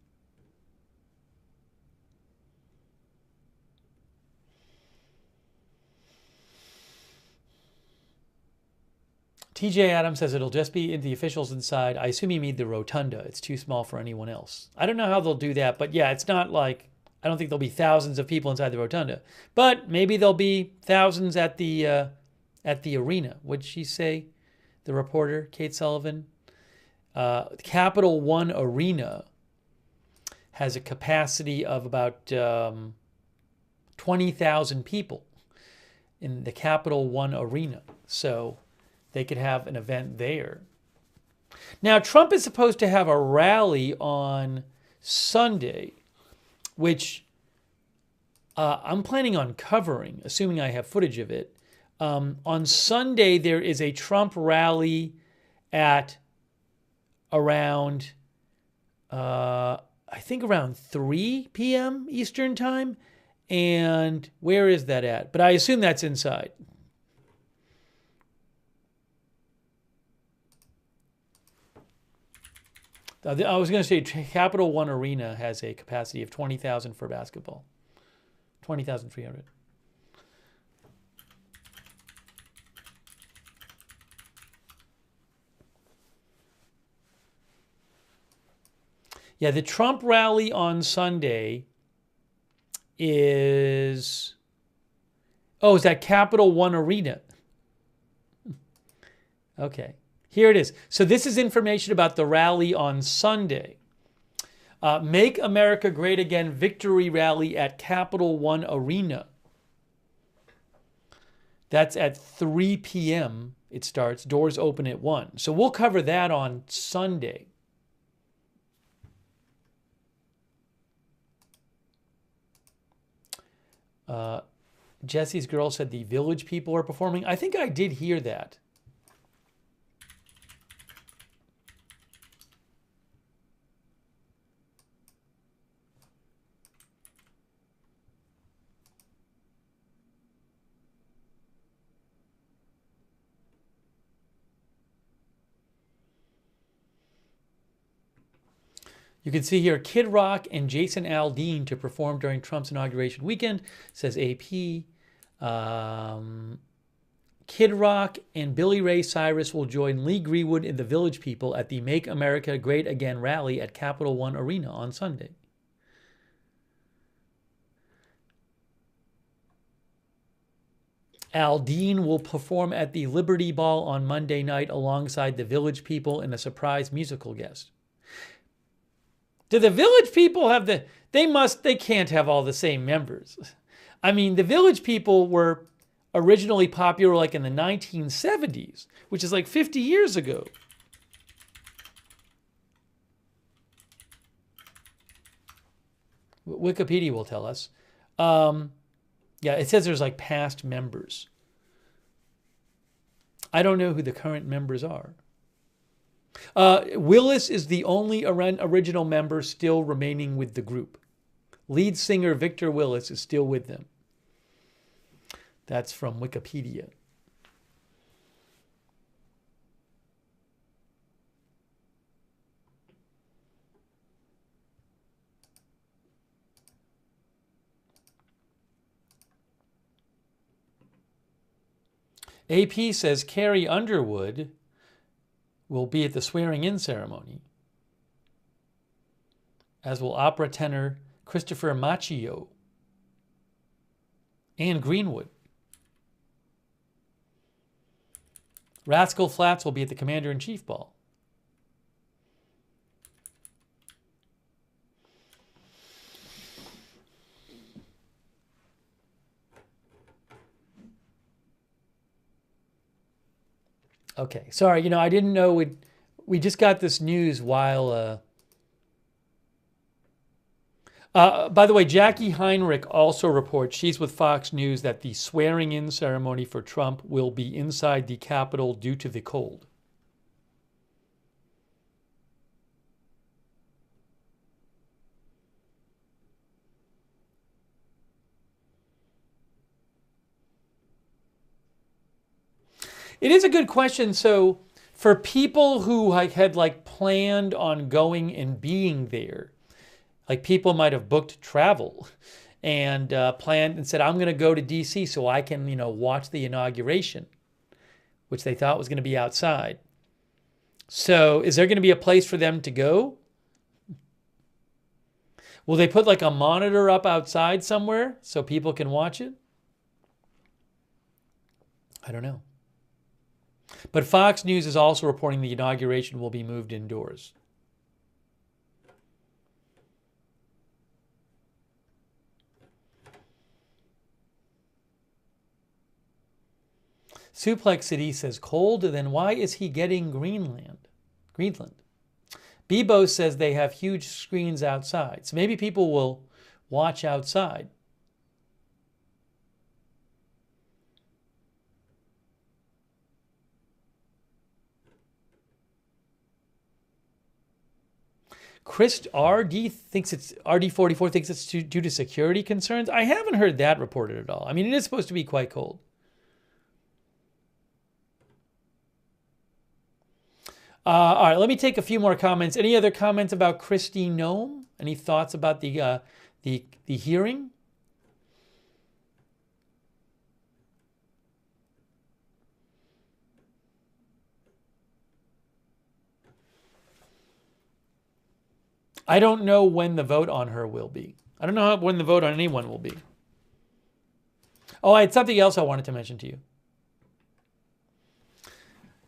TJ Adams says it'll just be the officials inside. I assume you mean the Rotunda. It's too small for anyone else. I don't know how they'll do that, but yeah, it's not like, I don't think there'll be thousands of people inside the Rotunda, but maybe there'll be thousands at the arena. What'd she say? The reporter, Kate Sullivan. Capital One Arena has a capacity of about 20,000 people in the Capital One Arena. So they could have an event there. Now, Trump is supposed to have a rally on Sunday, which I'm planning on covering, assuming I have footage of it. On Sunday, there is a Trump rally at around, I think around 3 p.m. Eastern time. And where is that at? But I assume that's inside. I was going to say Capital One Arena has a capacity of 20,000 for basketball. 20,300. Yeah, the Trump rally on Sunday is at Capital One Arena. Okay. Here it is. So this is information about the rally on Sunday. Make America Great Again victory rally at Capital One Arena. That's at 3 p.m. It starts. Doors open at 1. So we'll cover that on Sunday. Jesse's girl said the Village People are performing. I think I did hear that. You can see here Kid Rock and Jason Aldean to perform during Trump's inauguration weekend, says AP. Kid Rock and Billy Ray Cyrus will join Lee Greenwood and the Village People at the Make America Great Again rally at Capital One Arena on Sunday. Aldean will perform at the Liberty Ball on Monday night alongside the Village People and a surprise musical guest. Do the Village People have they can't have all the same members. I mean, the Village People were originally popular like in the 1970s, which is like 50 years ago. Wikipedia will tell us. Yeah, it says there's like past members. I don't know who the current members are. Willis is the only original member still remaining with the group. Lead singer Victor Willis is still with them. That's from Wikipedia. AP says Carrie Underwood will be at the swearing-in ceremony, as will opera tenor Christopher Macchio and Greenwood. Rascal Flatts will be at the Commander-in-Chief ball. Okay, sorry, I didn't know we just got this news while... by the way, Jackie Heinrich also reports, she's with Fox News, that the swearing-in ceremony for Trump will be inside the Capitol due to the cold. It is a good question. So for people who had planned on going and being there, like people might have booked travel and planned and said, I'm going to go to D.C. so I can, watch the inauguration, which they thought was going to be outside. So is there going to be a place for them to go? Will they put a monitor up outside somewhere so people can watch it? I don't know. But Fox News is also reporting the inauguration will be moved indoors. Suplex City says, cold, then why is he getting Greenland? Bebo says they have huge screens outside. So maybe people will watch outside. RD44 thinks it's due to security concerns. I haven't heard that reported at all. I mean, it is supposed to be quite cold. All right, let me take a few more comments. Any other comments about Kristi Noem? Any thoughts about the hearing? I don't know when the vote on her will be. I don't know when the vote on anyone will be. Oh, I had something else I wanted to mention to you.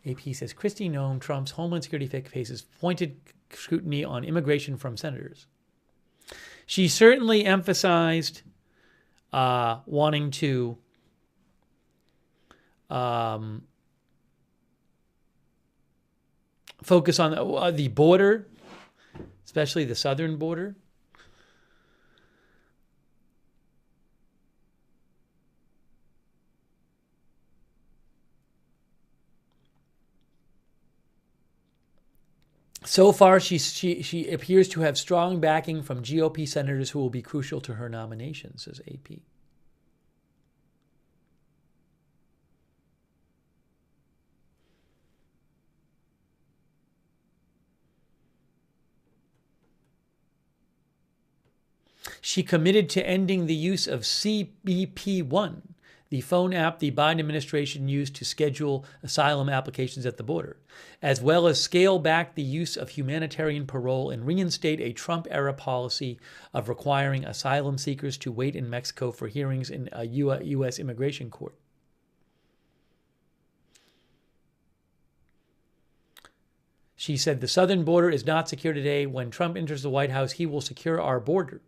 AP says, Kristi Noem, Trump's Homeland Security faces pointed scrutiny on immigration from senators. She certainly emphasized wanting to focus on the border, especially the southern border. So far, she appears to have strong backing from GOP senators who will be crucial to her nomination, says AP. She committed to ending the use of CBP-1, the phone app the Biden administration used to schedule asylum applications at the border, as well as scale back the use of humanitarian parole and reinstate a Trump-era policy of requiring asylum seekers to wait in Mexico for hearings in a U.S. immigration court. She said, the southern border is not secure today. When Trump enters the White House, he will secure our border.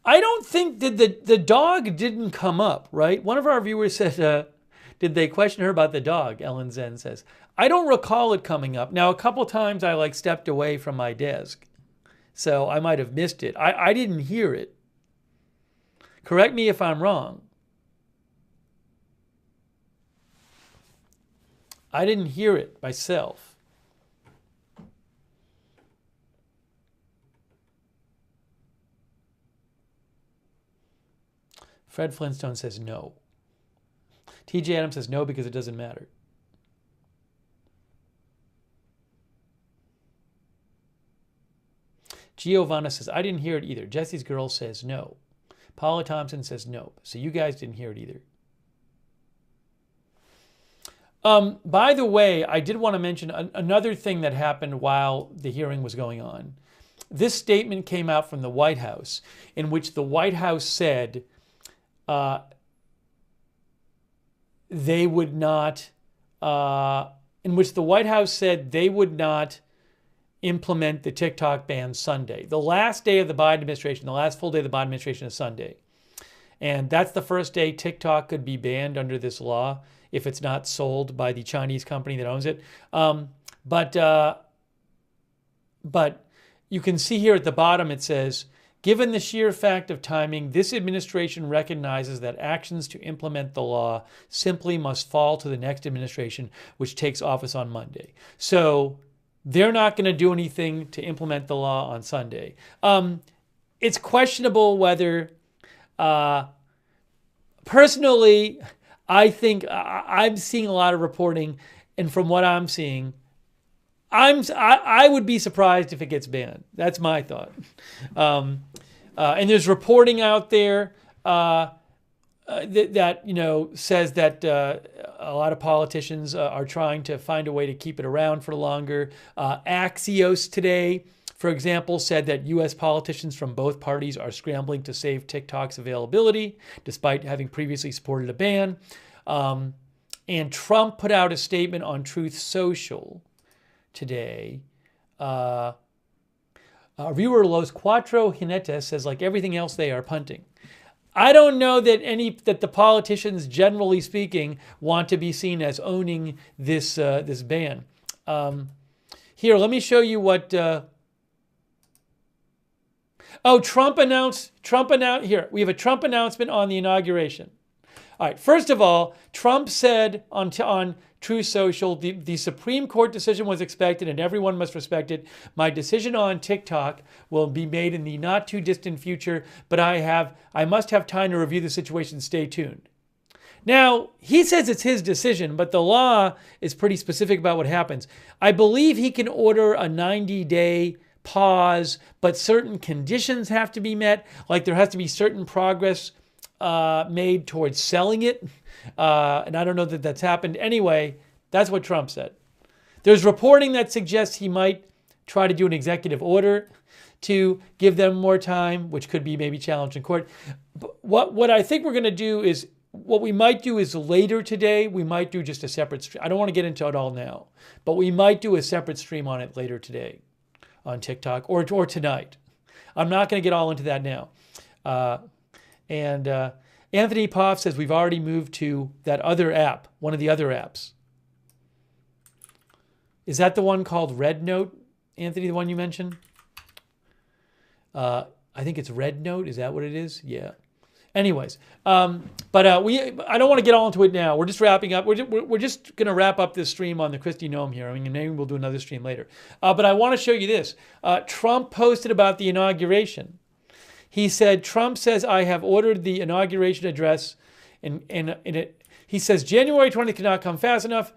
I don't think that the dog didn't come up, right? One of our viewers said, did they question her about the dog? Ellen Zen says, I don't recall it coming up. Now, a couple times I stepped away from my desk, so I might have missed it. I didn't hear it. Correct me if I'm wrong. I didn't hear it myself. Fred Flintstone says no. TJ Adams says no because it doesn't matter. Giovanna says, I didn't hear it either. Jesse's Girl says no. Paula Thompson says no. So you guys didn't hear it either. By the way, I did want to mention another thing that happened while the hearing was going on. This statement came out from the White House, in which the White House said they would not implement the TikTok ban Sunday. The last day of the Biden administration, the last full day of the Biden administration is Sunday. And that's the first day TikTok could be banned under this law if it's not sold by the Chinese company that owns it. But you can see here at the bottom it says, given the sheer fact of timing, this administration recognizes that actions to implement the law simply must fall to the next administration, which takes office on Monday. So they're not going to do anything to implement the law on Sunday. It's questionable whether, personally, I think I'm seeing a lot of reporting, and from what I'm seeing, I would be surprised if it gets banned. That's my thought. And there's reporting out there that says that a lot of politicians are trying to find a way to keep it around for longer. Axios today, for example, said that U.S. politicians from both parties are scrambling to save TikTok's availability, despite having previously supported a ban. And Trump put out a statement on Truth Social today. Our viewer Los Cuatro Jinetes says, like everything else, they are punting. I don't know that the politicians, generally speaking, want to be seen as owning this this ban. Here, let me show you what. Trump announced. Here, we have a Trump announcement on the inauguration. All right. First of all, Trump said on Truth Social, the Supreme Court decision was expected and everyone must respect it. My decision on TikTok will be made in the not too distant future, but I must have time to review the situation. Stay tuned. Now, he says it's his decision, but the law is pretty specific about what happens. I believe he can order a 90-day pause, but certain conditions have to be met, like there has to be certain progress made towards selling it. And I don't know that that's happened. Anyway, that's what Trump said. There's reporting that suggests he might try to do an executive order to give them more time, which could be maybe challenged in court. But what I think we're going to do is, what we might do is later today, we might do just a separate stream. I don't want to get into it all now, but we might do a separate stream on it later today on TikTok or tonight. I'm not going to get all into that now. Anthony Poff says we've already moved to that other app, one of the other apps. Is that the one called Red Note, Anthony, the one you mentioned? I think it's Red Note. Is that what it is? Yeah. Anyways, I don't want to get all into it now. We're just wrapping up. We're just going to wrap up this stream on the Kristi Noem here. I mean, maybe we'll do another stream later. But I want to show you this. Trump posted about the inauguration. He said, Trump says, I have ordered the inauguration address. He says, January 20th cannot come fast enough.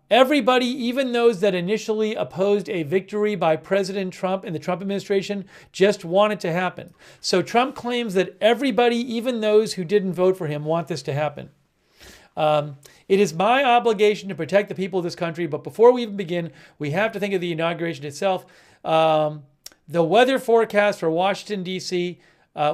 Everybody, even those that initially opposed a victory by President Trump and the Trump administration, just want it to happen. So Trump claims that everybody, even those who didn't vote for him, want this to happen. It is my obligation to protect the people of this country, but before we even begin, we have to think of the inauguration itself. The weather forecast for Washington, D.C.,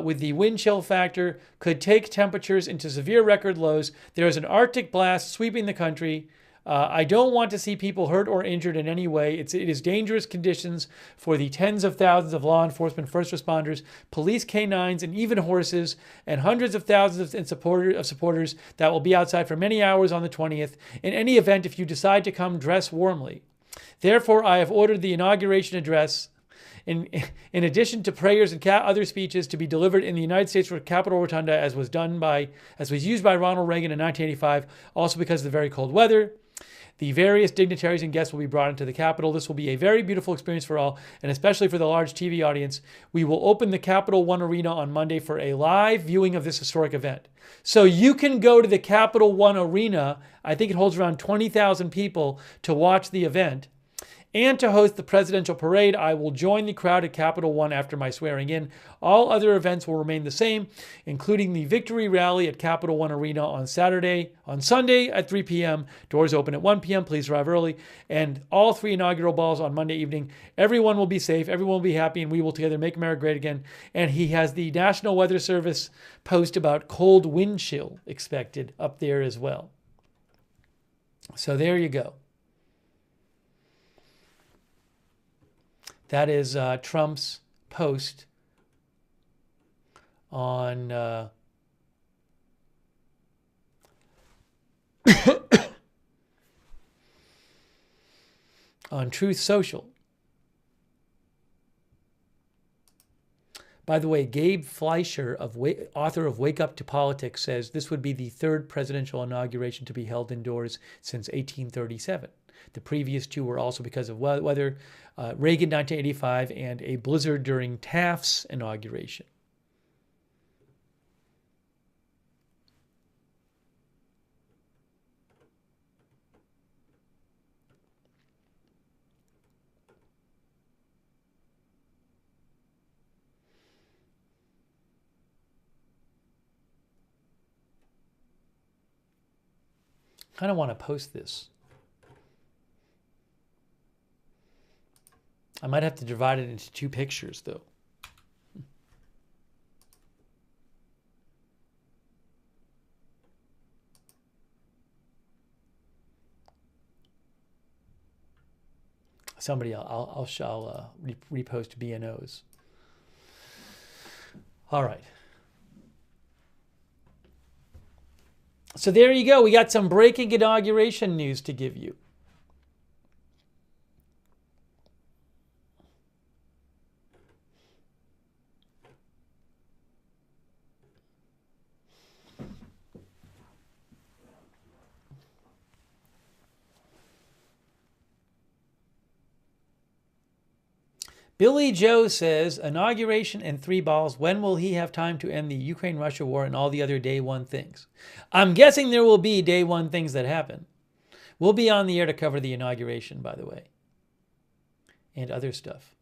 with the wind chill factor, could take temperatures into severe record lows. There is an Arctic blast sweeping the country. I don't want to see people hurt or injured in any way. It is dangerous conditions for the tens of thousands of law enforcement, first responders, police canines, and even horses, and hundreds of thousands of supporters that will be outside for many hours on the 20th. In any event, if you decide to come, dress warmly. Therefore, I have ordered the inauguration address, in addition to prayers and other speeches, to be delivered in the United States Capitol Rotunda, as was used by Ronald Reagan in 1985, also because of the very cold weather. The various dignitaries and guests will be brought into the Capitol. This will be a very beautiful experience for all, and especially for the large TV audience. We will open the Capital One Arena on Monday for a live viewing of this historic event. So you can go to the Capital One Arena, I think it holds around 20,000 people, to watch the event. And to host the presidential parade, I will join the crowd at Capital One after my swearing in. All other events will remain the same, including the victory rally at Capital One Arena on Sunday at 3 p.m. Doors open at 1 p.m. Please arrive early. And all 3 inaugural balls on Monday evening. Everyone will be safe. Everyone will be happy, and we will together make America great again. And he has the National Weather Service post about cold wind chill expected up there as well. So there you go. That is Trump's post on on Truth Social. By the way, Gabe Fleischer, author of Wake Up to Politics, says this would be the 3rd presidential inauguration to be held indoors since 1837. The previous 2 were also because of weather, Reagan 1985 and a blizzard during Taft's inauguration. I kind of want to post this. I might have to divide it into 2 pictures, though. Somebody, I'll repost BNOs. All right. So there you go. We got some breaking inauguration news to give you. Billy Joe says, inauguration and 3 balls. When will he have time to end the Ukraine-Russia war and all the other day one things? I'm guessing there will be day one things that happen. We'll be on the air to cover the inauguration, by the way, and other stuff.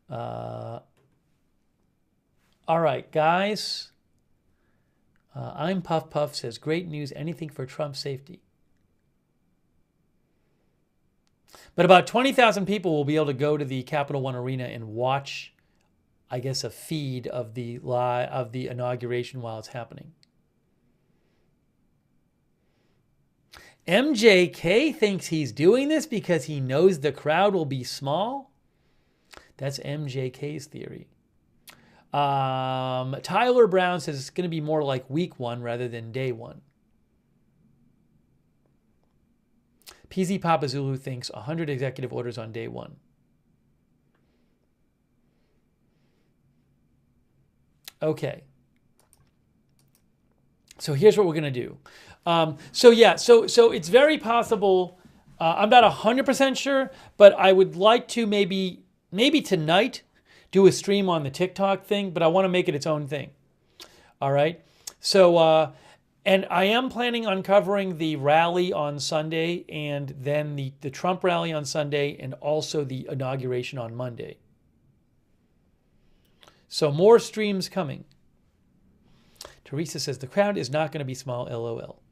All right, guys. I'm Puff Puff says, great news, anything for Trump's safety. But about 20,000 people will be able to go to the Capital One Arena and watch, I guess, a feed of the inauguration while it's happening. MJK thinks he's doing this because he knows the crowd will be small. That's MJK's theory. Tyler Brown says it's going to be more like week 1 rather than day 1. PZ Papa Zulu thinks 100 executive orders on day 1. Okay. So here's what we're going to do. So it's very possible. I'm not 100% sure, but I would like to maybe tonight do a stream on the TikTok thing, but I want to make it its own thing. All right. So, and I am planning on covering the rally on Sunday and then the Trump rally on Sunday and also the inauguration on Monday. So more streams coming. Teresa says the crowd is not going to be small, LOL.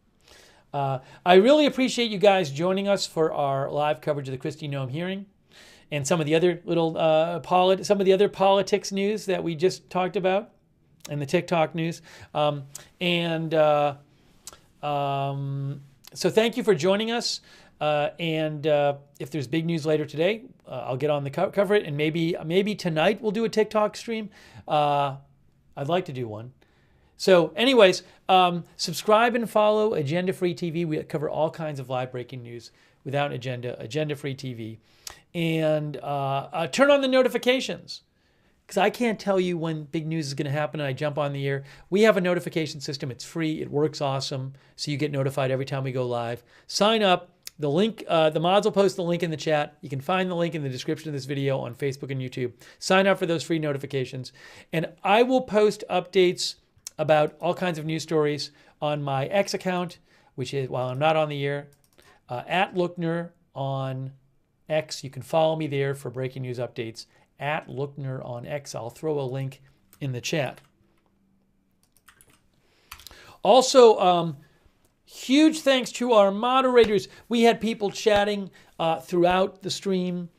I really appreciate you guys joining us for our live coverage of the Kristi Noem hearing and some of the other little some of the other politics news that we just talked about and the TikTok news. So thank you for joining us. If there's big news later today, I'll get on the cover it, and maybe tonight we'll do a TikTok stream. I'd like to do one. So anyways, subscribe and follow Agenda Free TV. We cover all kinds of live breaking news without agenda, Agenda Free TV. And turn on the notifications, because I can't tell you when big news is going to happen and I jump on the air. We have a notification system. It's free. It works awesome. So you get notified every time we go live. Sign up. The link, the mods will post the link in the chat. You can find the link in the description of this video on Facebook and YouTube. Sign up for those free notifications. And I will post updates about all kinds of news stories on my X account, which is, while I'm not on the air, at Lookner on X. You can follow me there for breaking news updates. At Lookner on X. I'll throw a link in the chat. Also, huge thanks to our moderators. We had people chatting throughout the stream,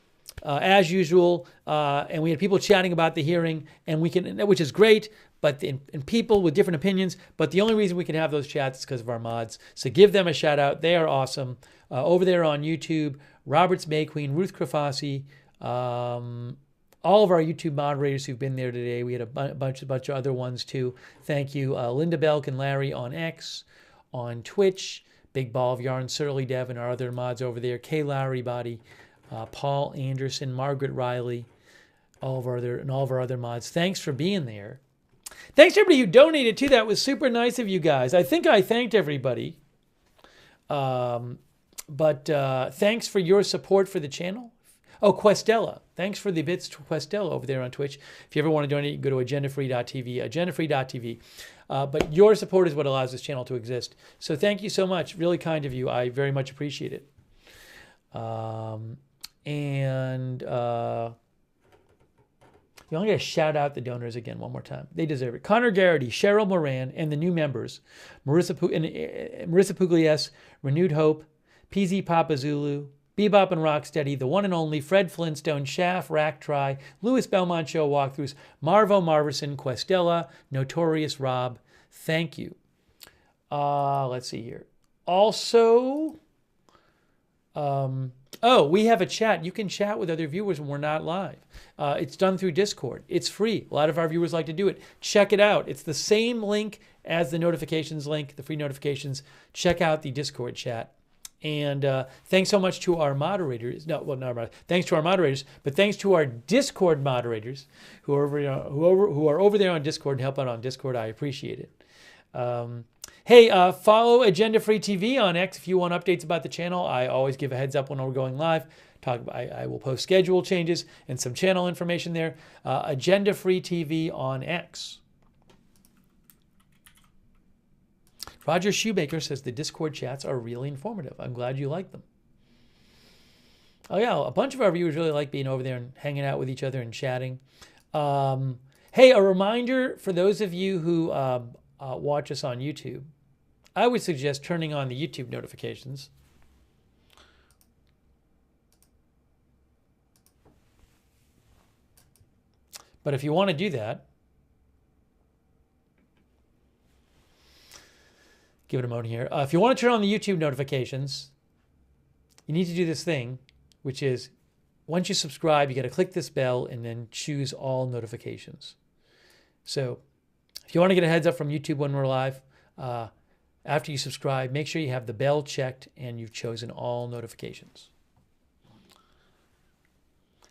as usual, and we had people chatting about the hearing, and which is great. But and people with different opinions. But the only reason we can have those chats is because of our mods. So give them a shout out. They are awesome. Over there on YouTube, Roberts Mayqueen, Ruth Krafasi, all of our YouTube moderators who've been there today. We had a bunch of other ones too. Thank you, Linda Belk and Larry on X, on Twitch, Big Ball of Yarn, Surly Dev, and our other mods over there. Kay Lowry Body, Paul Anderson, Margaret Riley, all of our other mods. Thanks for being there. Thanks to everybody who donated too. That was super nice of you guys. I think I thanked everybody. But thanks for your support for the channel. Oh, Questella. Thanks for the bits to Questella over there on Twitch. If you ever want to donate, you can go to agendafree.tv, agendafree.tv. But your support is what allows this channel to exist. So thank you so much. Really kind of you. I very much appreciate it. You only got to shout out the donors again one more time. They deserve it. Connor Garrity, Cheryl Moran, and the new members, Marissa Pugliese, Renewed Hope, PZ Papa Zulu, Bebop and Rocksteady, the one and only Fred Flintstone, Shaft, Rack Try, Louis Belmont Show Walkthroughs, Marvo Marverson, Questella, Notorious Rob. Thank you. Let's see here. Also, we have a chat. You can chat with other viewers when we're not live. It's done through Discord. It's free. A lot of our viewers like to do it. Check it out. It's the same link as the notifications link, the free notifications. Check out the Discord chat. And thanks so much to our moderators. Thanks to our moderators, but thanks to our Discord moderators who are over there on Discord and help out on Discord. I appreciate it. Hey, follow Agenda Free TV on X if you want updates about the channel. I always give a heads up when we're going live. I will post schedule changes and some channel information there. Agenda Free TV on X. Roger Shoemaker says the Discord chats are really informative. I'm glad you like them. Oh yeah, a bunch of our viewers really like being over there and hanging out with each other and chatting. Hey, a reminder for those of you who watch us on YouTube, I would suggest turning on the YouTube notifications. But if you want to do that, give it a moment here. If you want to turn on the YouTube notifications, you need to do this thing, which is once you subscribe, you got to click this bell and then choose all notifications. So if you want to get a heads up from YouTube when we're live, after you subscribe, make sure you have the bell checked and you've chosen all notifications.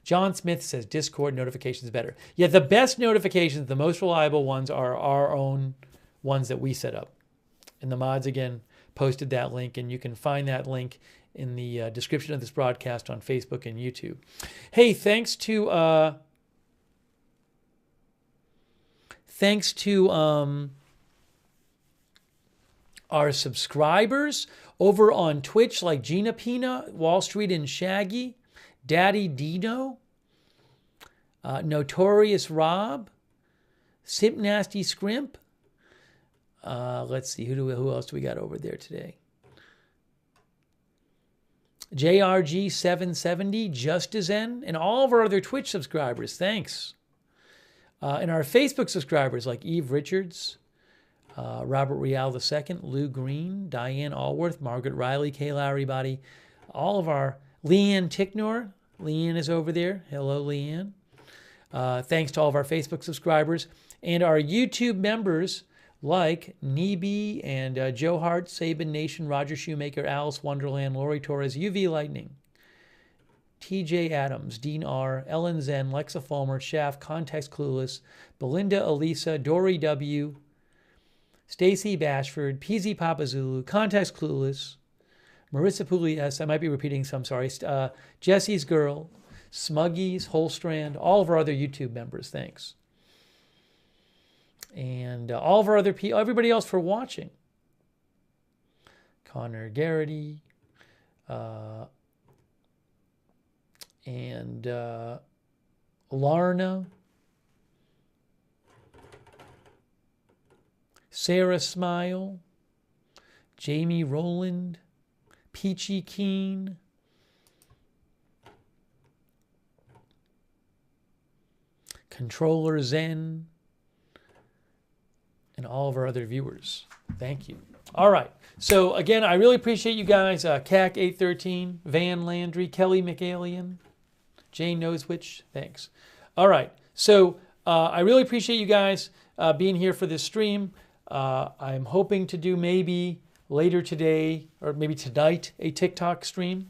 John Smith says Discord notifications better. Yeah, the best notifications, the most reliable ones are our own ones that we set up. And the mods, again, posted that link, and you can find that link in the description of this broadcast on Facebook and YouTube. Hey, thanks to Thanks to our subscribers over on Twitch, like Gina Pina, Wall Street and Shaggy, Daddy Dino, Notorious Rob, Simp Nasty Scrimp. Let's see, who else do we got over there today? JRG770, Justizen, and all of our other Twitch subscribers. Thanks. And our Facebook subscribers like Eve Richards, Robert Real II, Lou Green, Diane Allworth, Margaret Riley, Kay Lowry Body, all of our Leanne Ticknor. Leanne is over there. Hello, Leanne. Thanks to all of our Facebook subscribers and our YouTube members like Neebe and Joe Hart, Sabin Nation, Roger Shoemaker, Alice Wonderland, Lori Torres, UV Lightning, TJ Adams, Dean R., Ellen Zen, Lexa Fulmer, Shaft, Context Clueless, Belinda Elisa, Dory W., Stacy Bashford, PZ Papazulu, Context Clueless, Marissa Pugliese, I might be repeating some, sorry, Jesse's Girl, Smuggies, Holstrand, all of our other YouTube members, thanks. And all of our other people, everybody else for watching. Connor Garrity, and Larna, Sarah Smile, Jamie Rowland, Peachy Keen, Controller Zen, and all of our other viewers. Thank you. All right. So again, I really appreciate you guys. CAC 813, Van Landry, Kelly McAlien, Jane Knows Which. Thanks. All right. So I really appreciate you guys being here for this stream. I'm hoping to do maybe later today or maybe tonight a TikTok stream.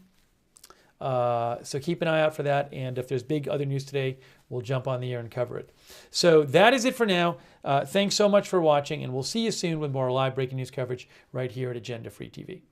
So keep an eye out for that. And if there's big other news today, we'll jump on the air and cover it. So that is it for now. Thanks so much for watching, and we'll see you soon with more live breaking news coverage right here at Agenda Free TV.